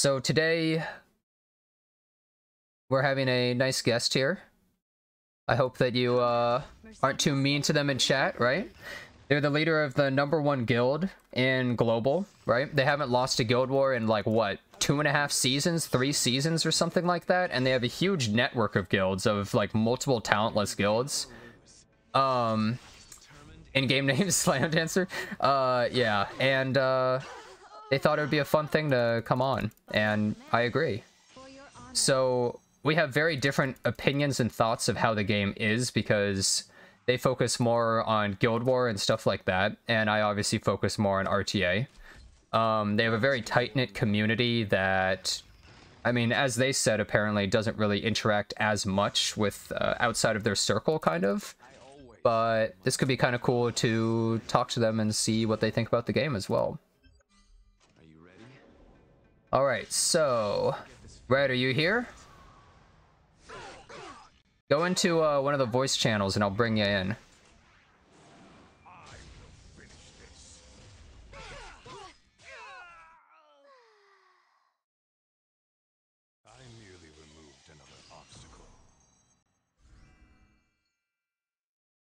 So today we're having a nice guest here. I hope that you aren't too mean to them in chat, right? They're the leader of the #1 guild in global, right? They haven't lost a guild war in like what, 2.5 seasons, 3 seasons or something like that, and they have a huge network of guilds of like multiple talentless guilds. In-game name Slam Dancer. Yeah, and they thought it would be a fun thing to come on, and I agree. So we have very different opinions and thoughts of how the game is, because they focus more on Guild War and stuff like that, and I obviously focus more on RTA. They have a very tight-knit community that, I mean, as they said, apparently doesn't really interact as much with outside of their circle, kind of. But this could be kind of cool to talk to them and see what they think about the game as well. Are you ready? Alright, so Red, are you here? Go into one of the voice channels and I'll bring you in. I merely removed another obstacle.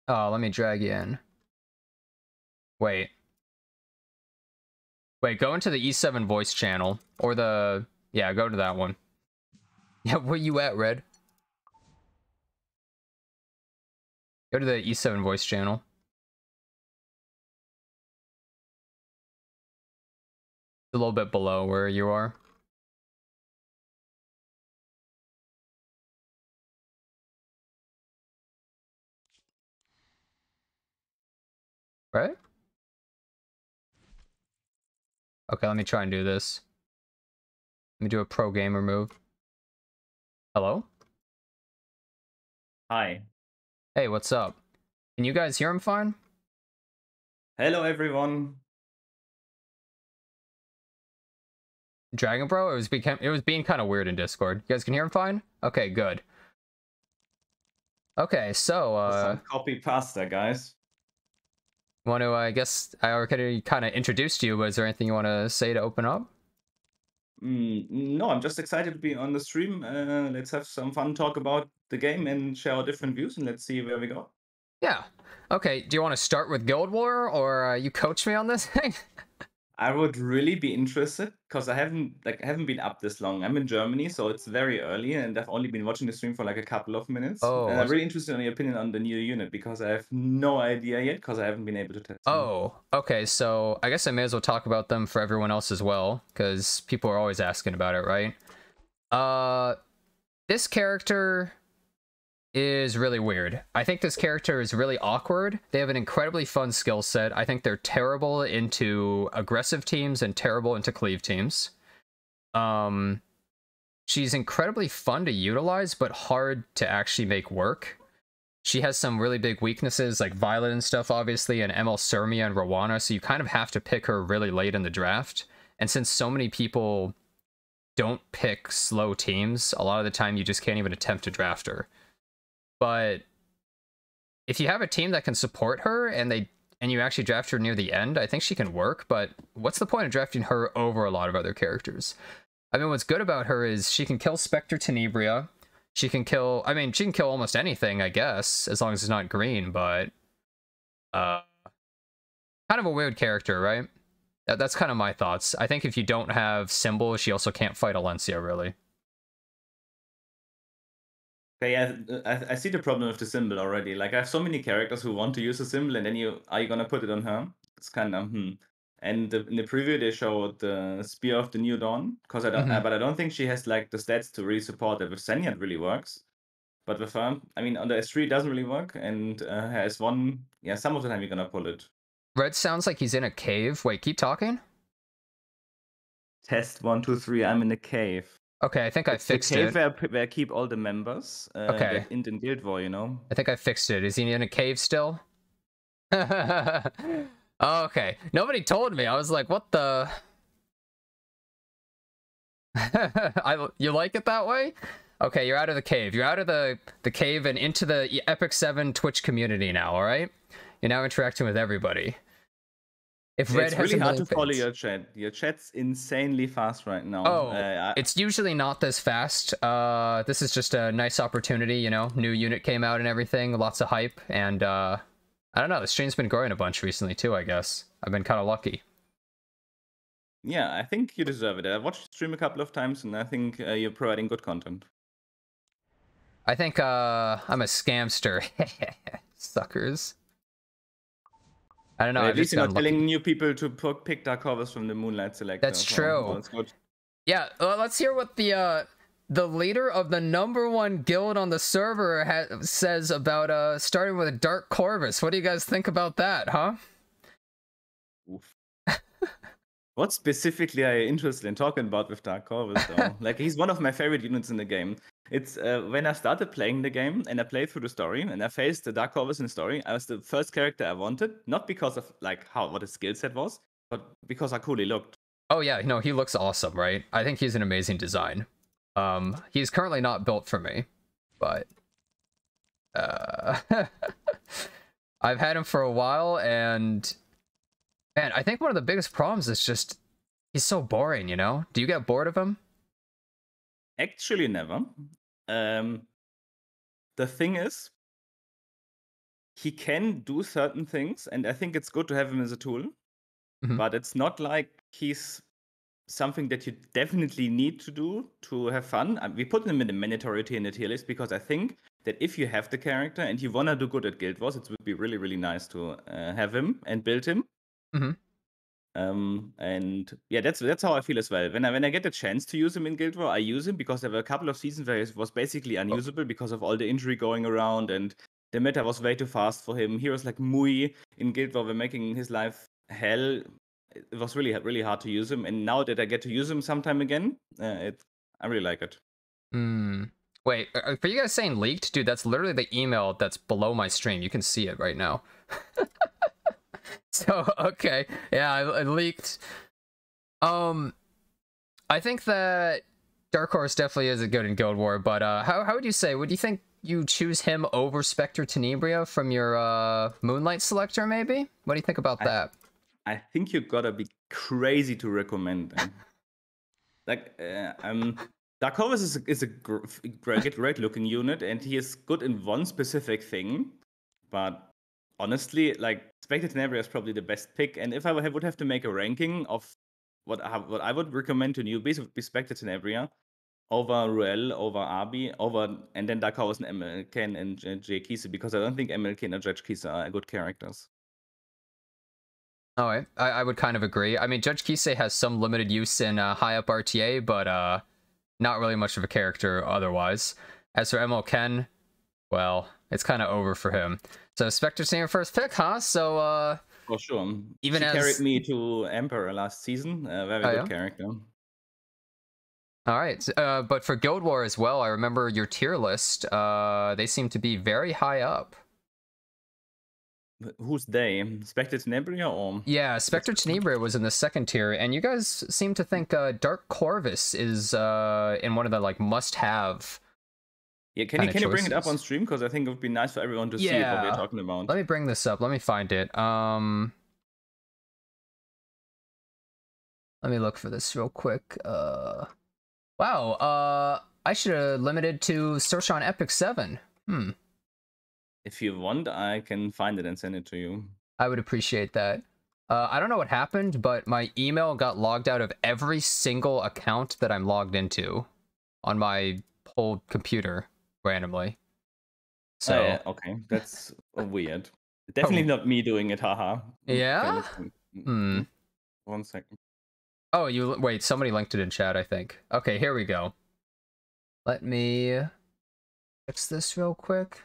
Oh, let me drag you in. Wait, go into the E7 voice channel. Or the... yeah, go to that one. Yeah, where you at, Red? Go to the E7 voice channel. A little bit below where you are. Right? Okay, let me try and do this. Let me do a pro gamer move. Hello? Hi. Hey, what's up? Can you guys hear him fine? Hello, everyone. Dragon Bro? It was being kind of weird in Discord. You guys can hear him fine? Okay, good. Okay, so Some copy pasta, guys. want to, I guess I already kind of introduced you, but is there anything you want to say to open up? No, I'm just excited to be on the stream. Let's have some fun, talk about the game and share our different views, and let's see where we go. Yeah. Okay, do you want to start with Guild War, or you coach me on this thing? I would really be interested because I haven't been up this long. I'm in Germany, so it's very early, and I've only been watching the stream for like a couple of minutes. Oh, and I'm really interested in your opinion on the new unit because I have no idea yet because I haven't been able to test them. Oh, okay, so I guess I may as well talk about them for everyone else as well, because people are always asking about it, right? This character is really weird. I think this character is really awkward. They have an incredibly fun skill set. I think they're terrible into aggressive teams and terrible into cleave teams. She's incredibly fun to utilize, but hard to actually make work. She has some really big weaknesses, like Violet and stuff, obviously, and ML Surmia and Rowana, so you kind of have to pick her really late in the draft. And since so many people don't pick slow teams, a lot of the time you just can't even attempt to draft her. But if you have a team that can support her and you actually draft her near the end, I think she can work, but what's the point of drafting her over a lot of other characters? I mean, what's good about her is she can kill Spectre Tenebria. She can kill, I mean, she can kill almost anything, I guess, as long as it's not green, but kind of a weird character, right? That's kind of my thoughts. I think if you don't have Symbol, she also can't fight Alencia, really. Okay, yeah, I see the problem with the symbol already. Like, I have so many characters who want to use a symbol, and then are you gonna put it on her? It's kind of And in the preview, they showed the Spear of the New Dawn, because but I don't think she has like the stats to really support it. With Senya, it really works, but with her, I mean, on the S3 it doesn't really work, and her S1, yeah, some of the time you're gonna pull it. Red sounds like he's in a cave. Wait, keep talking. Test 1, 2, 3. I'm in a cave. Okay, I think I fixed it. The cave where I keep all the members. Okay. In Guild War, you know. I think I fixed it. Is he in a cave still? Okay. Nobody told me. I was like, what the... You like it that way? Okay, you're out of the cave. You're out of the cave and into the Epic 7 Twitch community now, alright? You're now interacting with everybody. If Red It's has really a hard million to follow fans. your chat. Your chat's insanely fast right now. Oh, it's usually not this fast. This is just a nice opportunity, you know. New unit came out and everything, lots of hype, and I don't know. The stream's been growing a bunch recently too. I guess I've been kind of lucky. Yeah, I think you deserve it. I watched the stream a couple of times, and I think you're providing good content. I think I'm a scamster. Suckers. I don't know. At I've least just you're not gotten lucky. telling new people to pick Dark Horse from the Moonlight Selector. That's so true. that's good. Yeah, let's hear what the leader of the #1 guild on the server says about starting with a Dark Corvus. What do you guys think about that, huh? Oof. What specifically are you interested in talking about with Dark Corvus, though? Like, he's one of my favorite units in the game. It's when I started playing the game and I played through the story and I faced the Dark Corvus in the story, I was the first character I wanted, not because of like what his skill set was, but because how cool he looked. Oh yeah, no, he looks awesome, right? I think he's an amazing design. He's currently not built for me, but I've had him for a while, and man, I think one of the biggest problems is just he's so boring, you know? Do you get bored of him? Actually, never. The thing is, he can do certain things, and I think it's good to have him as a tool. Mhm. But it's not like he's something that you definitely need to do to have fun. We put him in the mandatory tier in the tier list because I think that if you have the character and you wanna do good at Guild Wars, it would be really, really nice to have him and build him. Mhm. And yeah, that's how I feel as well. When I get the chance to use him in Guild War, I use him because there were a couple of seasons where he was basically unusable because of all the injury going around and the meta was way too fast for him. Heroes like Mui in Guild War were making his life hell. It was really, really hard to use him. And now that I get to use him sometime again, I really like it. Wait, for you guys saying leaked? Dude, that's literally the email that's below my stream. You can see it right now. So, okay. Yeah, I leaked. I think that Dark Horse definitely is a good in Guild War, but how would you say? Would you think you choose him over Spectre Tenebria from your Moonlight Selector, maybe? What do you think about that? I think you gotta be crazy to recommend them. Like, Dark Horse is a great looking unit, and he is good in one specific thing. But honestly, like, Spectre Tenebria is probably the best pick. And if I would have to make a ranking of what I would recommend to newbies, would be Spectre Tenebria over Ruel, over Arby, and then Dark Horse and MLK and Jay Kise, because I don't think MLK and Judge Kise are good characters. Oh, I would kind of agree. I mean, Judge Kise has some limited use in high up RTA, but not really much of a character otherwise. As for ML Ken, well, it's kind of over for him. So Spectre's your first pick, huh? So for sure. Even she as carried me to Emperor last season. Very good character. All right, but for Guild War as well, I remember your tier list. They seem to be very high up. Who's they? Spectre Tenebria or? Yeah, Spectre Tenebria was in the second tier, and you guys seem to think Dark Corvus is in one of the like must-have. Yeah, can you bring it up on stream? Because I think it would be nice for everyone to see what we're talking about. Let me bring this up. Let me find it. Let me look for this real quick. Wow. I should have limited to search on Epic 7. If you want, I can find it and send it to you. I would appreciate that. I don't know what happened, but my email got logged out of every single account that I'm logged into on my whole computer randomly. So yeah, okay, that's weird. Definitely not me doing it, haha. Yeah? Okay, 1 second. Oh, wait, somebody linked it in chat, I think. Okay, here we go. Let me fix this real quick.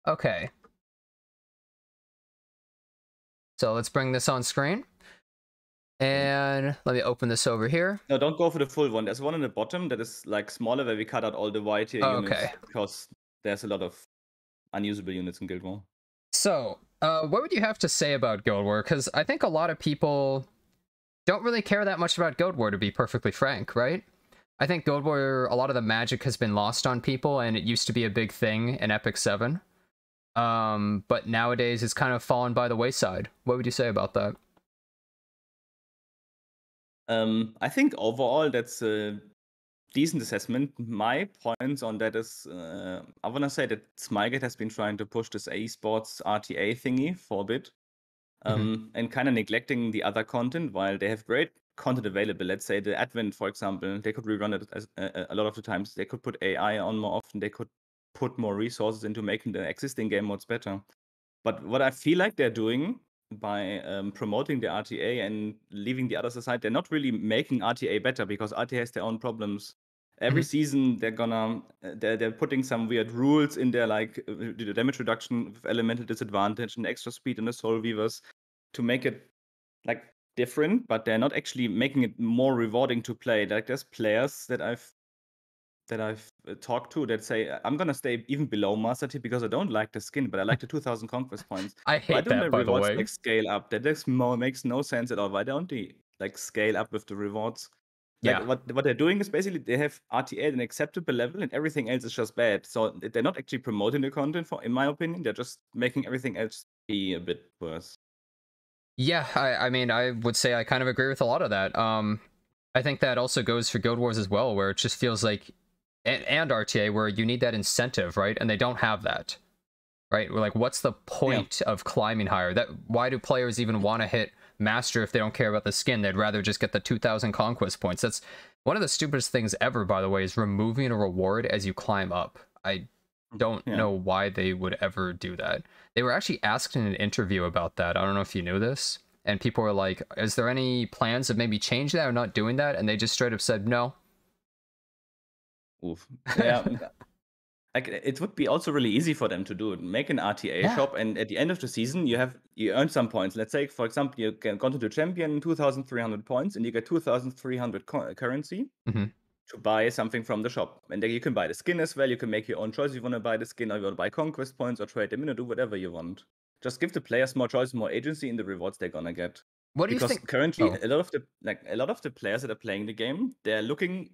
Okay. So let's bring this on screen. And let me open this over here. No, don't go for the full one. There's one on the bottom that is like smaller where we cut out all the white tier units because there's a lot of unusable units in Guild War. So, what would you have to say about Guild War? Because I think a lot of people don't really care that much about Guild War, to be perfectly frank, right? I think Guild War, a lot of the magic has been lost on people, and it used to be a big thing in Epic 7. But nowadays it's kind of fallen by the wayside. What would you say about that? I think overall that's a decent assessment. My points on that is, I want to say that Smilegate has been trying to push this esports RTA thingy for a bit, Hmm. and kind of neglecting the other content while they have great content available. Let's say the Advent, for example, they could rerun it as, a lot of the times. They could put AI on more often. They could put more resources into making the existing game modes better. But what I feel like they're doing by promoting the RTA and leaving the others aside, they're not really making RTA better because RTA has their own problems. Every Hmm. season, they're putting some weird rules in there, like the damage reduction with elemental disadvantage and extra speed in the soul weavers to make it like different, but they're not actually making it more rewarding to play. Like there's players that I've talked to that say, I'm gonna stay even below Master T because I don't like the skin, but I like the 2000 conquest points. I Why hate don't that, the by the rewards way. like scale up? That makes no sense at all. Why don't they like scale up with the rewards? Like Yeah. what they're doing is basically they have RTA at an acceptable level and everything else is just bad. So they're not actually promoting the content for, in my opinion, they're just making everything else be a bit worse. Yeah, I mean, I would say I kind of agree with a lot of that. I think that also goes for Guild Wars as well, where it just feels like, and RTA, where you need that incentive, right? And they don't have that, right? We're like, what's the Yeah. point of climbing higher? That why do players even want to hit Master if they don't care about the skin? They'd rather just get the 2000 conquest points. That's one of the stupidest things ever, by the way, is removing a reward as you climb up. I don't Yeah. know why they would ever do that. They were actually asked in an interview about that. I don't know if you knew this. And people were like, is there any plans of maybe change that or not doing that? And they just straight up said no. Oof. Yeah. Like it would be also really easy for them to do it. Make an RTA Yeah. shop, and at the end of the season, you earn some points. Let's say, for example, you can go to the champion 2,300 points, and you get 2,300 currency Hmm. to buy something from the shop. And then you can buy the skin as well. You can make your own choice. You want to buy the skin, or you want to buy conquest points, or trade them in, or do whatever you want. Just give the players more choice, more agency in the rewards they're gonna get. What do you Because think? currently, Oh, a lot of the players that are playing the game, they're looking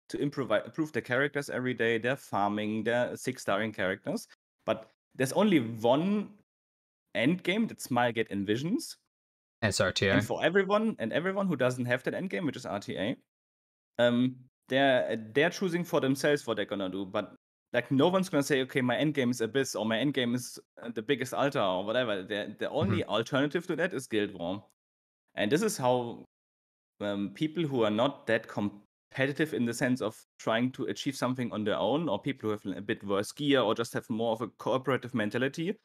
to improve their characters every day. They're farming, they're 6-starring characters. But there's only one end game that Smilegate envisions. And SRTA. for everyone who doesn't have that end game, which is RTA, they're choosing for themselves what they're gonna do. But like no one's gonna say, okay, my end game is Abyss or my end game is the biggest altar or whatever. The Hmm. only alternative to that is Guild War. And this is how people who are not that competitive in the sense of trying to achieve something on their own, or people who have a bit worse gear or just have more of a cooperative mentality,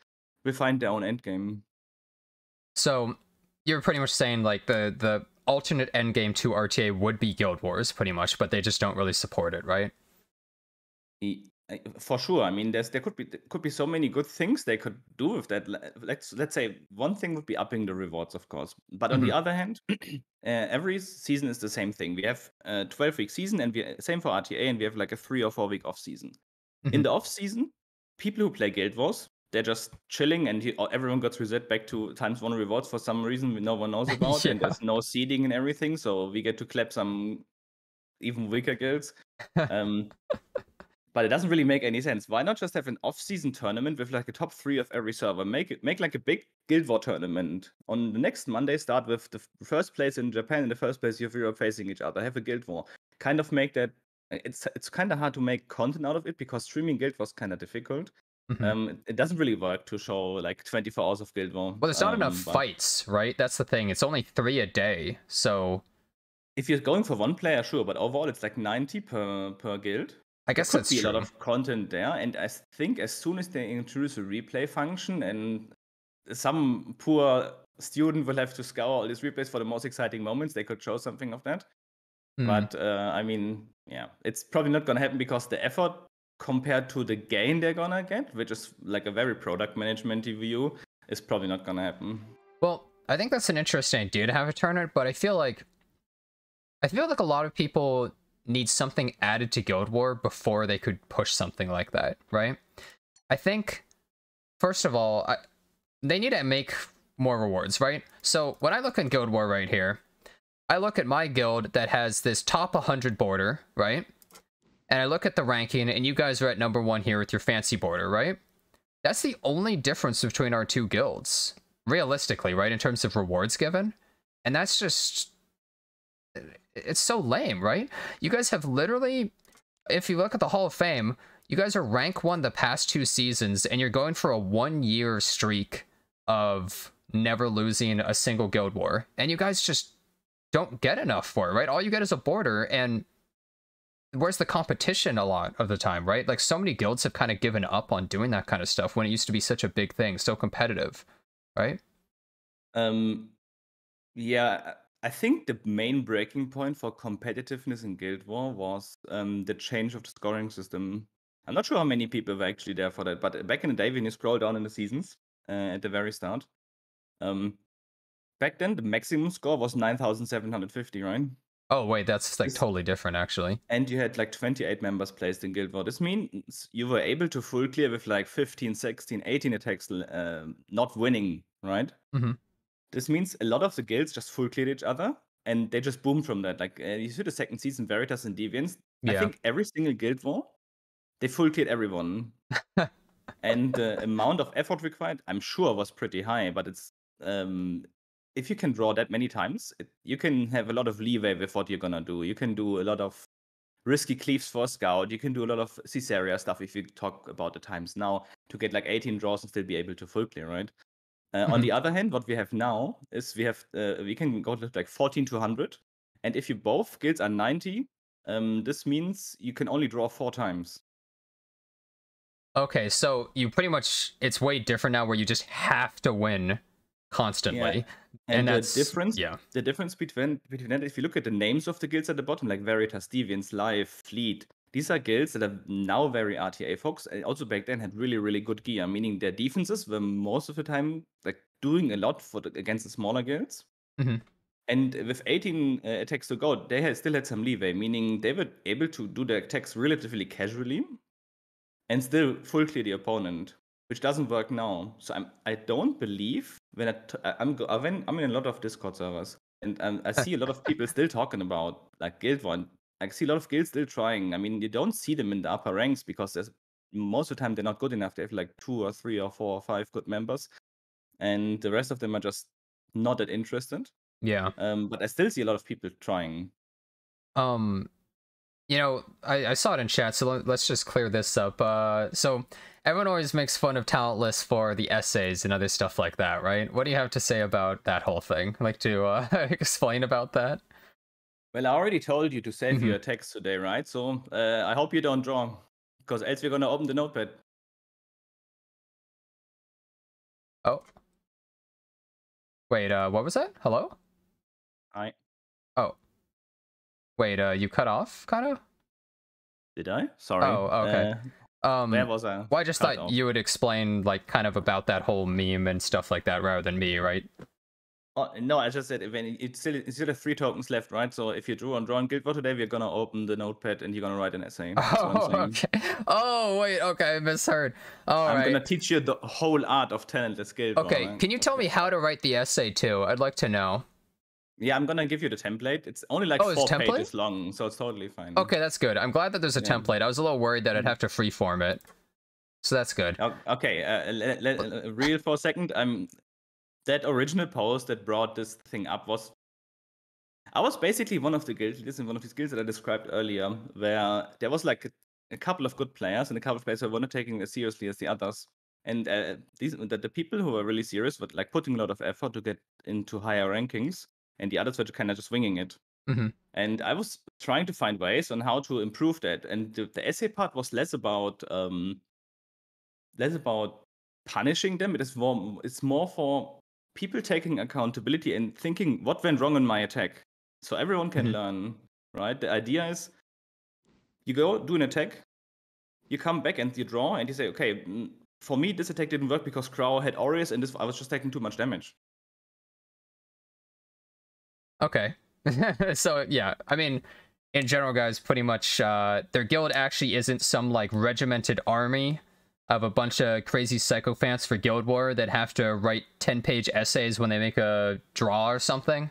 will find their own endgame. So you're pretty much saying like the alternate endgame to RTA would be Guild Wars, pretty much, but they just don't really support it, right? For sure. I mean, there could be so many good things they could do with that. Let's say one thing would be upping the rewards, of course. But on the Hmm. other hand, every season is the same thing. We have a 12-week season, and same for RTA, and we have like a 3 or 4 week off season. Hmm. In the off season, people who play Guild Wars, they're just chilling, and everyone got reset back to times 1 rewards for some reason no one knows about, and Yeah. there's no seeding and everything, so we get to clap some even weaker guilds. Um, but it doesn't really make any sense. Why not just have an off-season tournament with like a top 3 of every server? Make like a big Guild War tournament. On the next Monday, start with the first place in Japan and the first place of Europe facing each other. Have a Guild War. Kind of make that. It's kind of hard to make content out of it because streaming Guild War is kind of difficult. Hmm. It doesn't really work to show like 24 hours of Guild War. Well, there's not enough But fights, right? That's the thing. It's only 3 a day, so if you're going for one player, sure. But overall, it's like 90 per guild. I There guess could that's be a lot true. of content there, and I think as soon as they introduce a replay function, and some poor student will have to scour all these replays for the most exciting moments, they could show something of that. Hmm. But I mean, yeah, it's probably not gonna happen because the effort compared to the gain they're gonna get, which is like a very product management view, is probably not gonna happen. Well, I think that's an interesting idea to have a tournament, but I feel like a lot of people need something added to Guild War before they could push something like that, right? I think, first of all, they need to make more rewards, right? So when I look at Guild War right here, I look at my guild that has this top 100 border, right? And I look at the ranking, and you guys are at number 1 here with your fancy border, right? That's the only difference between our two guilds, realistically, right? In terms of rewards given. And that's just, it's so lame, right? You guys have literally, if you look at the Hall of Fame, you guys are rank 1 the past 2 seasons, and you're going for a 1-year streak of never losing a single guild war. And you guys just don't get enough for it, right? All you get is a border, and where's the competition a lot of the time, right? Like, so many guilds have kind of given up on doing that kind of stuff when it used to be such a big thing, so competitive, right? Yeah, I think the main breaking point for competitiveness in Guild War was the change of the scoring system. I'm not sure how many people were actually there for that, but back in the day, when you scroll down in the seasons at the very start, back then the maximum score was 9,750, right? Oh, wait, that's like This- totally different, actually. And you had like 28 members placed in Guild War. This means you were able to full clear with like 15, 16, 18 attacks not winning, right? Mm-hmm. This means a lot of the guilds just full cleared each other, and they just boomed from that. Like you see the second season, Veritas and Deviants. I Yeah. think every single guild war, they full cleared everyone, and the amount of effort required, I'm sure, was pretty high. But it's if you can draw that many times, you can have a lot of leeway with what you're gonna do. You can do a lot of risky cleaves for a scout. You can do a lot of Caesarea stuff if you talk about the times now to get like 18 draws and still be able to full clear, right? On the other hand, what we have now is we can go to like 14 to 100, and if you both guilds are 90, this means you can only draw 4 times. Okay, so you pretty much, it's way different now where you just have to win constantly. Yeah. And the that's difference, yeah. the difference between that, if you look at the names of the guilds at the bottom, like Veritas, Deviants, Live, Fleet, these are guilds that are now very RTA focused, and also back then had really, really good gear, meaning their defenses were most of the time like doing a lot against the smaller guilds. Mm-hmm. And with 18 attacks to go, they still had some leeway, meaning they were able to do their attacks relatively casually and still full clear the opponent, which doesn't work now. So I don't believe I'm in a lot of Discord servers, and I see a lot of people still talking about like Guild War. I see a lot of guilds still trying. I mean, you don't see them in the upper ranks because most of the time they're not good enough. They have like 2 or 3 or 4 or 5 good members, and the rest of them are just not that interested. Yeah. But I still see a lot of people trying. You know, I saw it in chat, so let's just clear this up. So everyone always makes fun of Talentless for the essays and other stuff like that, right? What do you have to say about that whole thing? Like to explain about that? Well, I already told you to save your attacks today, right? So I hope you don't draw, because else we're gonna open the notepad. Oh. Wait, what was that? Hello? Hi. Oh. Wait, you cut off, kind of? Did I? Sorry. Oh, okay. Where was I? Well, I just thought you would explain, like, kind of about that whole meme and stuff like that rather than me, right? Oh, no, I just said when it's still have 3 tokens left, right? So if you draw on Guild War today, we're gonna open the notepad and you're gonna write an essay. Oh, okay. Oh, wait, okay, I misheard. I'm gonna teach you the whole art of Talentless Guild War. Okay, right? can you tell me how to write the essay too? I'd like to know. Yeah, I'm gonna give you the template. It's only like 4 pages long, so it's totally fine. Okay, that's good. I'm glad that there's a template. I was a little worried that I'd have to freeform it. So that's good. Okay, real for a second. That original post that brought this thing up I was basically one of the guild leaders in one of these guilds that I described earlier, where there was like a couple of good players and a couple of players who were not taking it as seriously as the others. And the people who were really serious were like putting a lot of effort to get into higher rankings, and the others were kind of just winging it. And I was trying to find ways on how to improve that. And the essay part was less about punishing them. It's more for people taking accountability and thinking what went wrong in my attack, so everyone can learn, right? The idea is you go do an attack, you come back and you draw, and you say, okay, for me this attack didn't work because Crow had Aureus and I was just taking too much damage. Okay. So yeah, I mean, in general, guys, pretty much their guild actually isn't some like regimented army of a bunch of crazy sycophants for Guild War that have to write 10-page essays when they make a draw or something.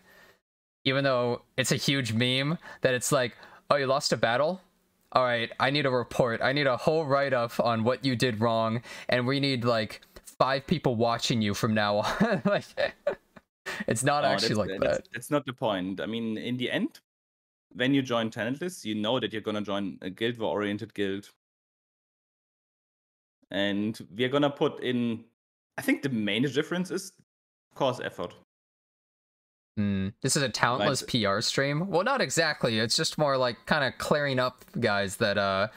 Even though it's a huge meme that it's like, oh, you lost a battle? all right, I need a report. I need a whole write-up on what you did wrong, and we need like 5 people watching you from now on. Like, it's not Oh, actually that's like that's that. that's not the point. I mean, in the end, when you join Talentless, you know that you're gonna join a Guild War-oriented guild. And we're gonna put in, I think the main difference is, of course, effort. This is a talentless Right? PR stream. Well, not exactly. It's just more like kind of clearing up, guys, that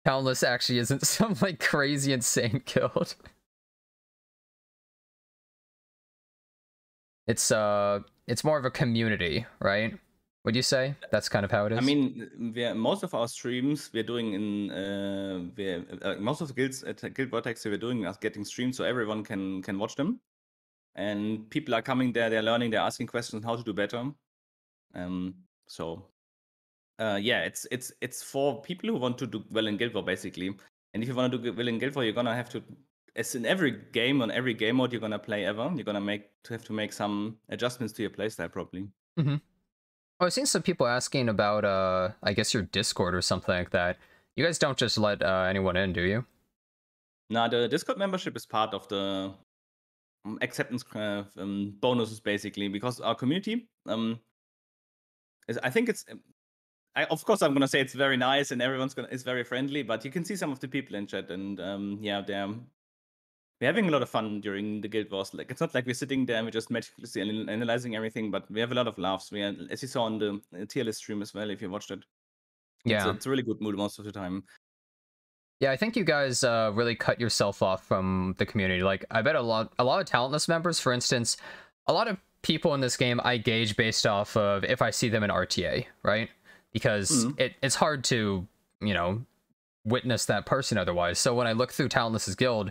talentless actually isn't some like crazy insane guild. It's more of a community, right? Would you say that's kind of how it is? I mean, most of our streams we're doing in most of the guilds at Guild Vortex we're doing are getting streamed so everyone can watch them, and people are coming there, they're learning, they're asking questions on how to do better. So yeah, it's for people who want to do well in Guild War basically, and if you want to do well in Guild War, you're gonna have to, as in every game on every game mode you're gonna play ever, you're gonna have to make some adjustments to your playstyle probably. Mm-hmm. Oh, I've seen some people asking about, I guess your Discord or something like that. You guys don't just let anyone in, do you? Now, the Discord membership is part of the acceptance bonuses, basically, because our community I think it's. Of course, I'm gonna say it's very nice and it's very friendly, but you can see some of the people in chat, and yeah, we're having a lot of fun during the Guild Wars. Like, it's not like we're sitting there and we're just meticulously analyzing everything, but we have a lot of laughs. As you saw on the tier list stream as well, if you watched it, Yeah. it's a really good mood most of the time. Yeah, I think you guys really cut yourself off from the community. Like, I bet a lot of talentless members, for instance, a lot of people in this game I gauge based off of if I see them in RTA, right? Because it's hard to, you know, witness that person otherwise. So when I look through Talentless's guild,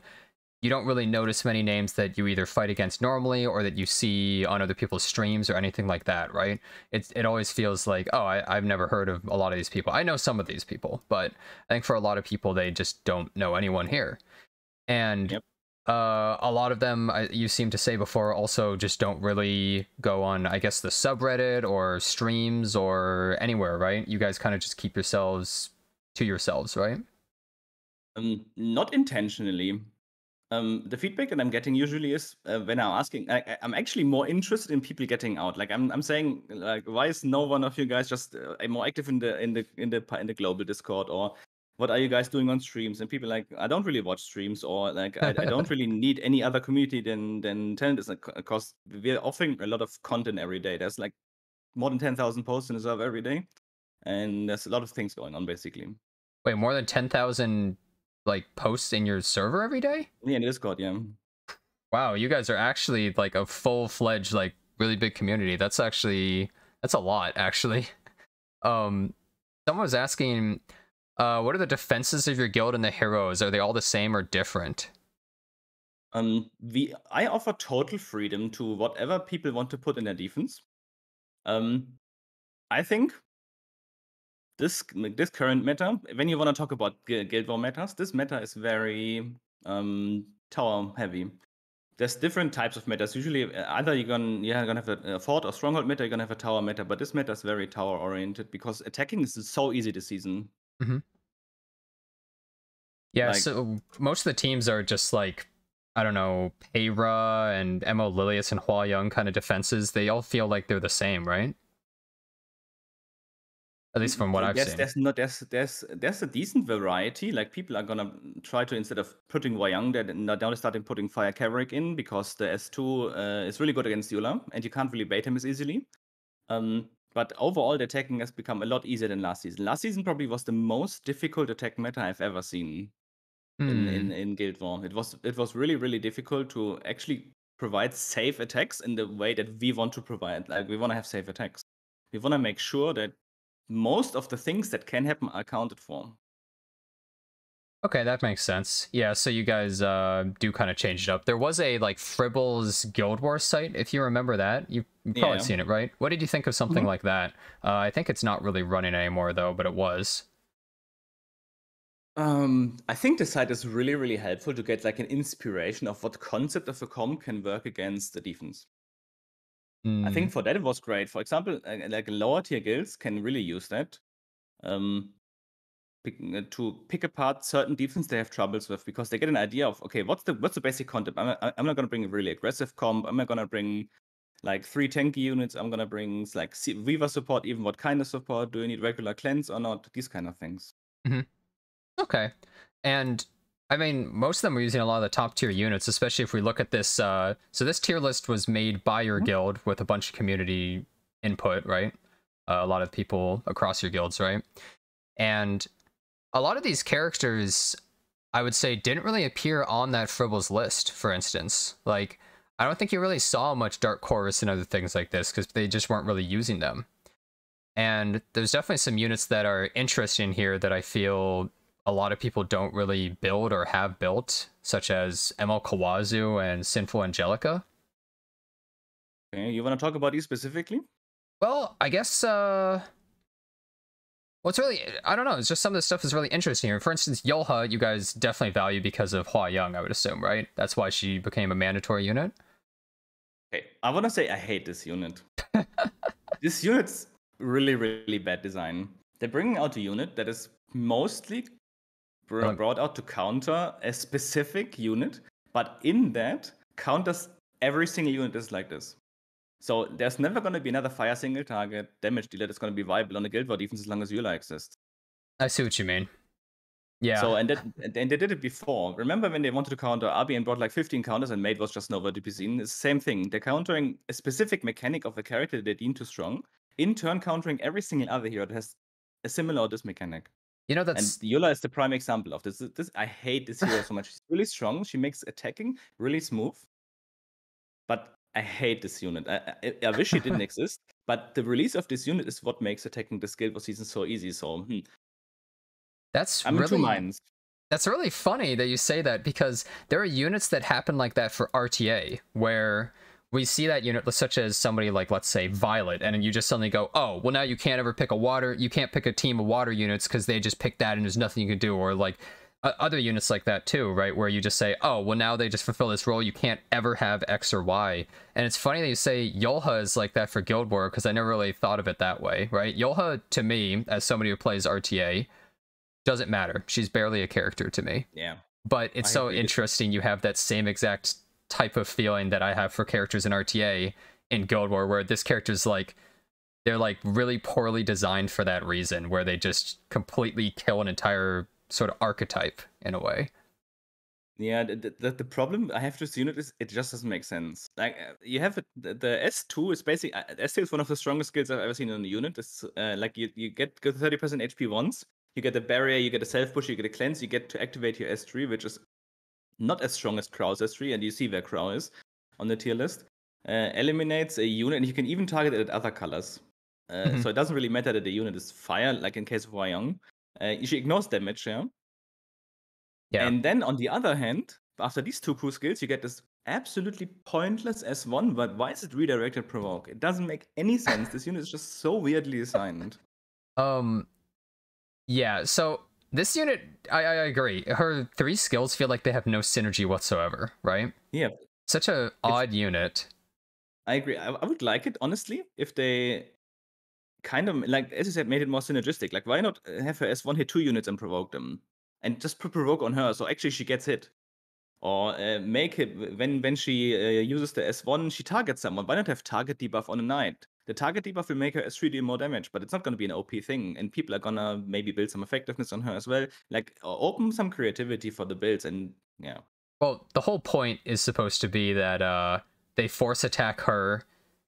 you don't really notice many names that you either fight against normally or that you see on other people's streams or anything like that, right? It always feels like, oh, I've never heard of a lot of these people. I know some of these people, but I think for a lot of people, they just don't know anyone here. And Yep. a lot of them, you seem to say before, also just don't really go on, I guess, the subreddit or streams or anywhere, right? You guys kind of just keep yourselves to yourselves, right? Not intentionally. The feedback that I'm getting usually is when I'm asking, I'm actually more interested in people getting out. Like, I'm saying, like, why is no one of you guys just more active in the global Discord, or what are you guys doing on streams? And people like, I don't really watch streams, or like, I don't really need any other community than Talent, because we're offering a lot of content every day. There's like more than 10,000 posts in the server every day, and there's a lot of things going on basically. Wait, more than 10,000 like posts in your server every day? Yeah, in Discord, yeah. Wow, you guys are actually like a full-fledged, like, really big community. That's a lot, actually. Someone was asking, what are the defenses of your guild and the heroes? Are they all the same or different? I offer total freedom to whatever people want to put in their defense. I think this current meta, when you want to talk about Guild War metas, this meta is very tower heavy. There's different types of metas. Usually, either you're gonna have a fort or stronghold meta, you're gonna have a tower meta, but this meta is very tower oriented because attacking is so easy this season. Yeah, Like, so most of the teams are just like, I don't know, Peyra and Mo Lilius and Hua Young kind of defenses. They all feel like they're the same, right? At least from what I've yes, seen. there's a decent variety. Like, people are gonna try to, instead of putting Wayang, now they're starting putting Fire Caverick in because the S2 is really good against Eula, and you can't really bait him as easily. But overall, the attacking has become a lot easier than last season. Last season probably was the most difficult attack meta I've ever seen in Guild War. It was really difficult to actually provide safe attacks in the way that we want to provide. Like, we want to have safe attacks. We want to make sure that most of the things that can happen are accounted for. Okay, that makes sense. Yeah, so you guys do kind of change it up. There was a like Fribble's Guild Wars site, if you remember that. You've probably seen it, right? What did you think of something like that? I think it's not really running anymore though, but it was. I think the site is really helpful to get like an inspiration of what concept of a comp can work against the defense. I think for that it was great. For example, like lower tier guilds can really use that. to pick apart certain defense they have troubles with, because they get an idea of, okay, what's the basic concept? I'm not gonna bring a really aggressive comp. I'm not gonna bring like 3 tanky units. I'm gonna bring like Viva support. Even what kind of support? Do you need regular cleanse or not? These kind of things. Hmm. Okay. And I mean, most of them are using a lot of the top tier units, especially if we look at this. So this tier list was made by your guild with a bunch of community input, right? A lot of people across your guilds, right? And a lot of these characters, I would say, didn't really appear on that Fribbles list, for instance. Like, I don't think you really saw much Dark Chorus and other things like this because they just weren't really using them. And there's definitely some units that are interesting here that I feel a lot of people don't really build or have built, such as ML Kawazu and Sinful Angelica. Okay, you want to talk about these specifically? Well, I guess what's really, I don't know, it's just some of this stuff is really interesting here. For instance, Yolha, you guys definitely value because of Hua Young, I would assume, right? That's why she became a mandatory unit. Okay, I want to say I hate this unit. This unit's really, really bad design. They're bringing out a unit that is mostly brought out to counter a specific unit, but in that counters every single unit is like this. So there's never going to be another fire single target damage dealer that's going to be viable on a guild war defense as long as Eula exists. I see what you mean. Yeah. So and they did it before. Remember when they wanted to counter Abi and brought like 15 counters and Mate was just nowhere to be seen? It's the same thing. They're countering a specific mechanic of a character they deem too strong, in turn countering every single other hero that has a similar or this mechanic. You know, And that's Yola is the prime example of this. I hate this hero so much. She's really strong. She makes attacking really smooth. But I hate this unit. I wish she didn't exist. But the release of this unit is what makes attacking this Guild War season so easy. So that's I'm in two really minds. that's really funny that you say that because there are units that happen like that for RTA where we see that unit such as somebody like, let's say, Violet, and you just suddenly go, oh, well, now you can't ever pick you can't pick a team of water units because they just picked that and there's nothing you can do. Or like other units like that too, right? Where you just say, oh, well, now they just fulfill this role. You can't ever have X or Y. And it's funny that you say Yolha is like that for Guild War because I never really thought of it that way, right? Yolha, to me, as somebody who plays RTA, doesn't matter. She's barely a character to me. Yeah. But it's so interesting you have that same exact type of feeling that I have for characters in RTA in Guild War, where this character's like, they're like really poorly designed for that reason, where they just completely kill an entire sort of archetype in a way. Yeah, the problem I have with this unit is it just doesn't make sense. Like you have the S2 is basically S2 is one of the strongest skills I've ever seen in a unit. It's like you get 30% HP once, you get a barrier, you get a self push, you get a cleanse, you get to activate your S3, which is not as strong as Crow's S3, and you see where Crow is on the tier list. Eliminates a unit, and you can even target it at other colors. So it doesn't really matter that the unit is fire, like in case of Wayang. She ignores damage, yeah. And then on the other hand, after these two cool skills, you get this absolutely pointless S1, but why is it redirected provoke? It doesn't make any sense. This unit is just so weirdly designed. Yeah, so this unit, I agree. Her 3 skills feel like they have no synergy whatsoever, right? Yeah. Such a odd unit. I agree. I would like it, honestly, if they kind of, like, as you said, made it more synergistic. Like, why not have her S1 hit 2 units and provoke them? And just put provoke on her, so actually she gets hit. Or make it, when she uses the S1, she targets someone. Why not have target debuff on a knight? The target debuff will make her S3 deal more damage, but it's not going to be an OP thing. And people are going to maybe build some effectiveness on her as well. Like, open some creativity for the builds, and yeah. Well, the whole point is supposed to be that they force attack her,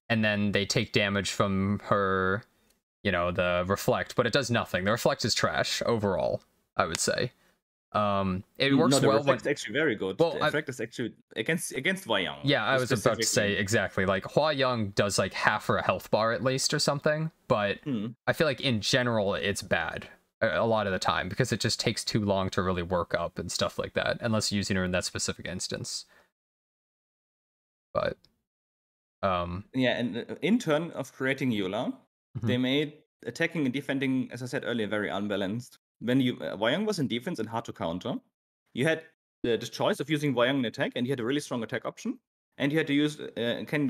and then they take damage from her, you know, the reflect, but it does nothing. The reflect is trash overall, I would say. It works no, the well. reflect is actually very good. Well, the reflect is actually against Hua Young. Yeah, I was about to say exactly. Like Hua Young does like half her health bar at least or something, but I feel like in general it's bad a lot of the time because it just takes too long to really work up and stuff like that, unless using her in that specific instance. But yeah, and in turn of creating Eula, they made attacking and defending, as I said earlier, very unbalanced. When Wayang was in defense and hard to counter, you had the choice of using Wayang in attack, and you had a really strong attack option, and you had to use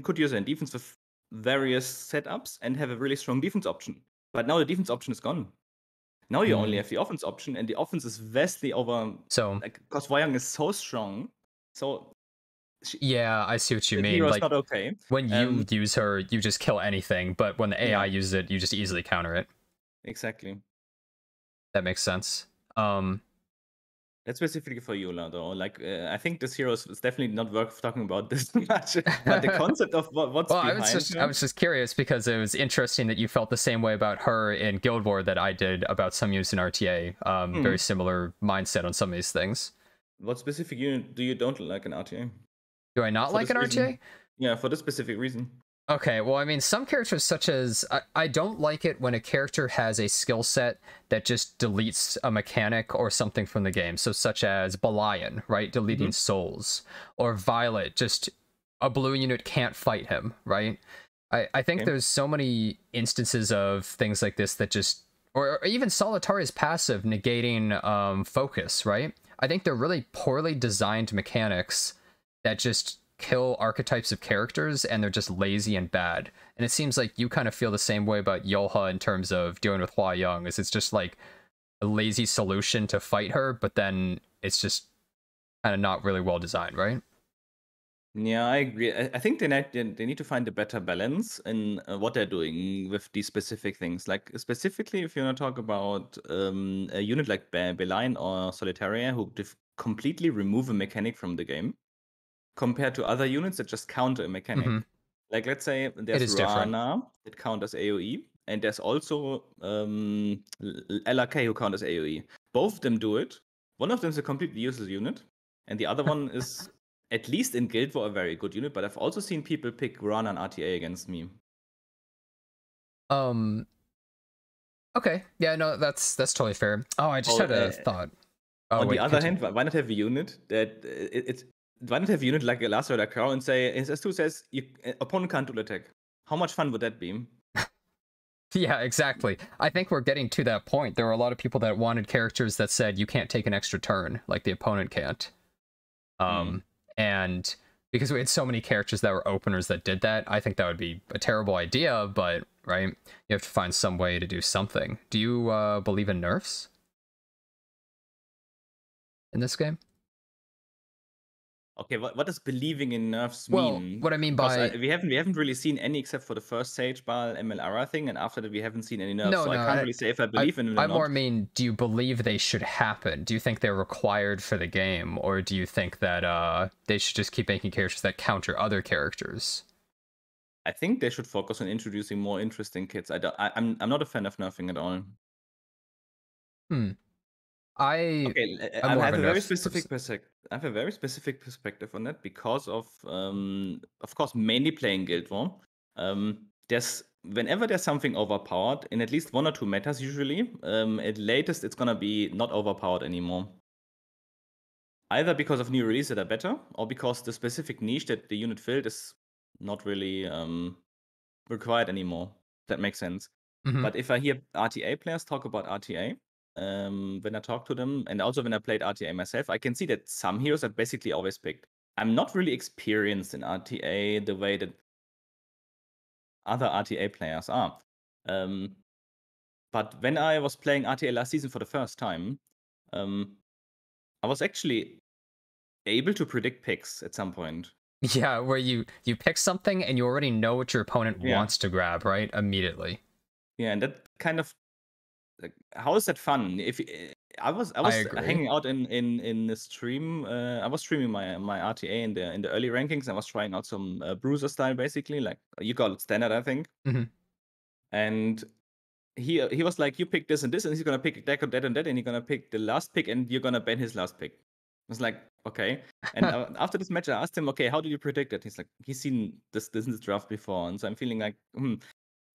could use it in defense with various setups and have a really strong defense option. But now the defense option is gone. Now you only have the offense option, and the offense is vastly over. So Like, because Wayang is so strong, so yeah, I see what you the mean. hero is Like not okay. when you use her, you just kill anything, but when the AI Yeah. uses it, you just easily counter it. Exactly. That makes sense. That's specifically for Yola, though. Like, I think this hero is definitely not worth talking about this much. But the concept of what's Well, behind I her. was just curious because it was interesting that you felt the same way about her in Guild War that I did about some use in RTA. Very similar mindset on some of these things. What specific unit do you don't like in RTA? Do I not For like this an reason? RTA? Yeah, for this specific reason. Okay, well, I mean, some characters such as... I don't like it when a character has a skill set that just deletes a mechanic or something from the game. So such as Belian, right? Deleting souls. Or Violet, just a blue unit can't fight him, right? I think there's so many instances of things like this that just... Or even Solitaria's passive negating focus, right? I think they're really poorly designed mechanics that just kill archetypes of characters, and they're just lazy and bad. And it seems like you kind of feel the same way about Yolha in terms of dealing with Hua Young, is it's just like a lazy solution to fight her, but then it's just kind of not really well designed, right? Yeah, I agree. I think they need to find a better balance in what they're doing with these specific things. Like specifically, if you want to talk about a unit like Belian or Solitaria, who completely remove a mechanic from the game, compared to other units that just counter a mechanic. Like, let's say there's is different. Rana that counters AoE, and there's also LRK who counters AoE. Both of them do it. One of them is a completely useless unit, and the other one is, at least in Guild War, a very good unit, but I've also seen people pick Rana and RTA against me. Okay. Yeah, no, that's totally fair. Oh, I just had a thought. Oh, On wait, the other hand, why not have a unit that it's why not have a unit like a Last Rider Crow and say SS2 says opponent can't dual attack? How much fun would that be? Yeah, exactly. I think we're getting to that point. There were a lot of people that wanted characters that said you can't take an extra turn, like the opponent can't. And because we had so many characters that were openers that did that, I think that would be a terrible idea, but, right, you have to find some way to do something. Do you believe in nerfs in this game? Okay, what does believing in nerfs Well, mean? what I mean by... we haven't really seen any except for the first Sage Ball MLR thing, and after that we haven't seen any nerfs. No, so no, I can't really say if I believe in it or I not. more mean, do you believe they should happen? Do you think they're required for the game, or do you think that they should just keep making characters that counter other characters? I think they should focus on introducing more interesting kits. I'm not a fan of nerfing at all. I have a very specific I have a very specific perspective on that because of course, mainly playing Guild War. There's whenever there's something overpowered in at least one or two metas, usually, at latest it's gonna be not overpowered anymore. Either because of new releases that are better, or because the specific niche that the unit filled is not really required anymore. That makes sense. But if I hear RTA players talk about RTA, when I talk to them, and also when I played RTA myself, I can see that some heroes are basically always picked. I'm not really experienced in RTA the way that other RTA players are. But when I was playing RTA last season for the first time, I was actually able to predict picks at some point. Yeah, where you pick something and you already know what your opponent wants to grab, right? Immediately. Yeah, and that kind of, like, how is that fun? If I was hanging out in the stream, I was streaming my RTA in the early rankings. I was trying out some bruiser style, basically, like you call it standard, I think. And he was like, you pick this and this, and he's gonna pick that and that and that, and you're gonna pick the last pick, and you're gonna ban his last pick. I was like, okay. And after this match, I asked him, okay, how did you predict it? He's like, he's seen this in this draft before, and so I'm feeling like,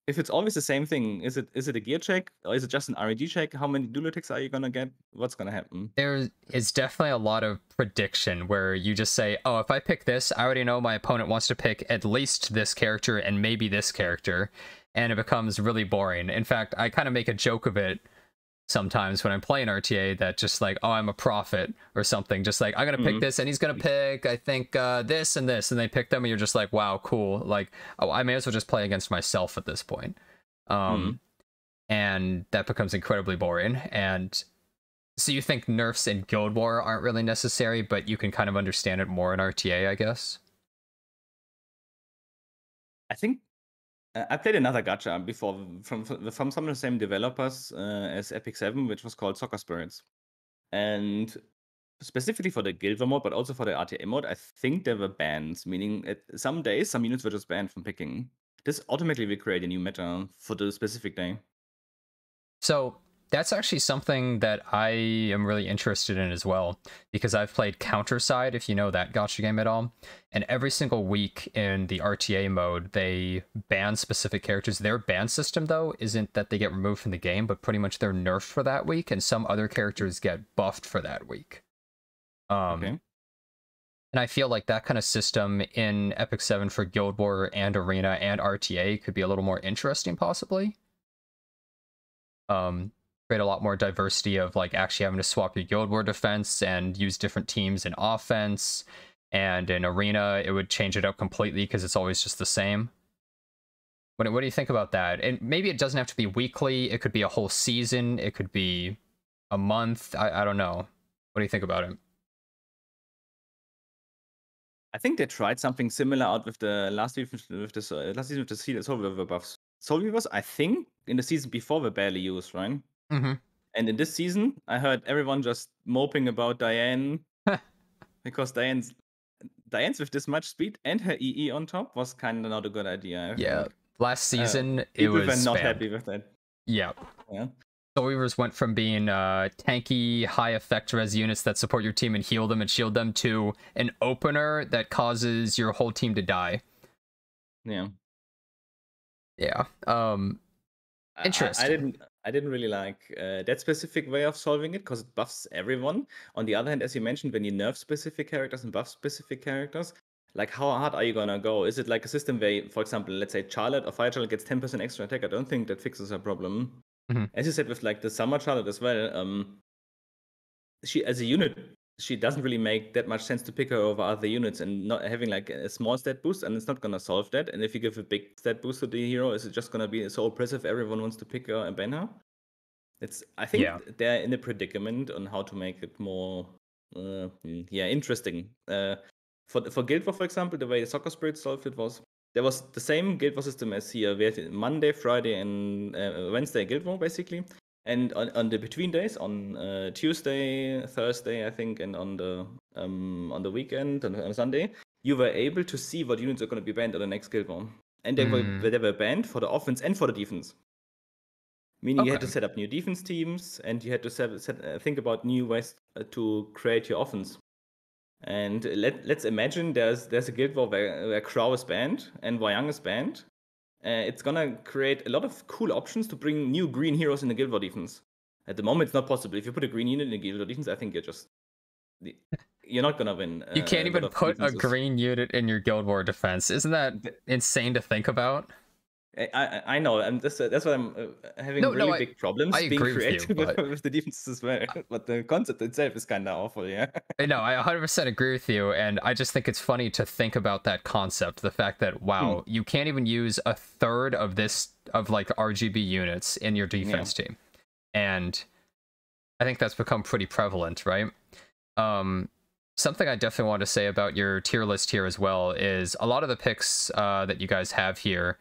if it's always the same thing, is it a gear check or is it just an RNG check? How many dual attacks are you gonna get? What's gonna happen? There is definitely a lot of prediction where you just say, oh, if I pick this, I already know my opponent wants to pick at least this character and maybe this character, and it becomes really boring. In fact, I kind of make a joke of it sometimes when I'm playing RTA, that just like, oh, I'm a prophet or something, just like, I'm gonna pick this and he's gonna pick, I think, this and this, and they pick them, and you're just like, wow, cool. Like, oh, I may as well just play against myself at this point. and that becomes incredibly boring. And so you think nerfs in Guild War aren't really necessary, but you can kind of understand it more in RTA, I guess. I think I played another gacha before from some of the same developers as Epic 7, which was called Soccer Spirits. And specifically for the Guild War mode, but also for the RTA mode, I think there were bans, meaning at some days, some units were just banned from picking. This automatically will create a new meta for the specific day. So that's actually something that I am really interested in as well, because I've played Counterside, if you know that gacha game at all. And every single week in the RTA mode, they ban specific characters. Their ban system, though, isn't that they get removed from the game, but pretty much they're nerfed for that week, and some other characters get buffed for that week. Okay. And I feel like that kind of system in Epic 7 for Guild War and Arena and RTA could be a little more interesting, possibly. Create a lot more diversity of like actually having to swap your Guild War defense and use different teams in offense. And in Arena, it would change it up completely because it's always just the same. What do you think about that? And maybe it doesn't have to be weekly. It could be a whole season. It could be a month. I don't know. What do you think about it? I think they tried something similar out with the last season with the Soul Weaver buffs. Soul Weavers, I think, in the season before were barely used, right? Mm-hmm. And in this season, I heard everyone just moping about Diane because Diane's with this much speed and her EE on top was kind of not a good idea. I Yeah. think. Last season, it People was were not spammed. happy with that. Yeah. Yeah. Soul Weavers went from being tanky, high effect res units that support your team and heal them and shield them to an opener that causes your whole team to die. Yeah. Yeah. Interesting. I didn't really like that specific way of solving it because it buffs everyone. On the other hand, as you mentioned, when you nerf specific characters and buff specific characters, like how hard are you gonna go? Is it like a system where, for example, let's say Charlotte or Fire Charlotte gets 10% extra attack? I don't think that fixes her problem. Mhm. As you said with like the Summer Charlotte as well, she as a unit, she doesn't really make that much sense to pick her over other units, and not having like a small stat boost, and it's not gonna solve that. And if you give a big stat boost to the hero, is it just gonna be so oppressive everyone wants to pick her and ban her? I think Yeah. they're in a predicament on how to make it more interesting. For Guild War, for example, the way the Soccer Spirit solved it was there was the same Guild War system as here. We had Monday, Friday, and Wednesday Guild War basically, and on the between days on Tuesday, Thursday, I think, and on the weekend and on Sunday, you were able to see what units are going to be banned on the next Guild War, and they were banned for the offense and for the defense. Meaning you had to Okay. set up new defense teams, and you had to think about new ways to create your offense. And let's imagine there's a guild war where Crow is banned and Wayang is banned. It's gonna create a lot of cool options to bring new green heroes in the guild war defense. At the moment, it's not possible. If you put a green unit in the guild war defense, I think you're not gonna win. You can't even put a green unit in your Guild War defense. Isn't that insane to think about? I know, and that's what I'm having really big problems being creative with the defenses as well. But the concept itself is kind of awful, yeah. No, I 100% agree with you, and I just think it's funny to think about that concept. The fact that wow, you can't even use a third of like RGB units in your defense team, and I think that's become pretty prevalent, right? Something I definitely want to say about your tier list here as well is a lot of the picks that you guys have here.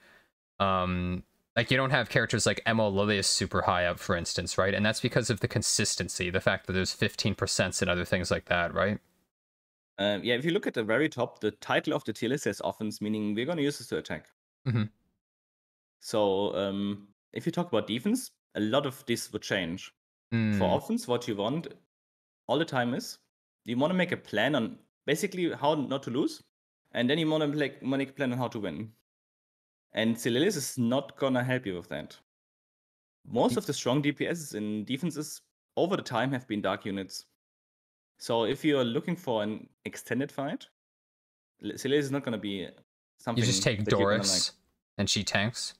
Like you don't have characters like Emo Lilius super high up, for instance, right? And that's because of the consistency, the fact that there's 15% and other things like that, right? Yeah, if you look at the very top, the title of the tier list says offense, meaning we're going to use this to attack. So if you talk about defense, a lot of this would change. For offense, what you want all the time is you want to make a plan on basically how not to lose, and then you want to make a plan on how to win. And Celilis is not gonna help you with that. Most of the strong DPSs in defenses over the time have been dark units. So if you're looking for an extended fight, Celilis is not gonna be something. You just take Doris, and she tanks.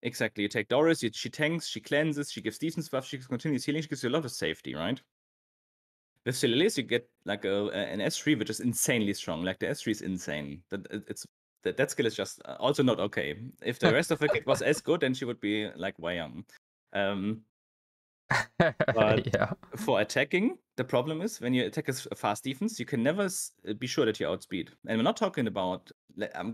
Exactly. You take Doris, she tanks, she cleanses, she gives defense buff, she continues healing, she gives you a lot of safety, right? With Celilis, you get like an S3 which is insanely strong. Like the S3 is insane. That skill is just also not okay. If the rest of the kit was as good, then she would be like Wayang. Um, but Yeah. for attacking, the problem is when you attack a fast defense, you can never be sure that you outspeed. And we're not talking about. I'm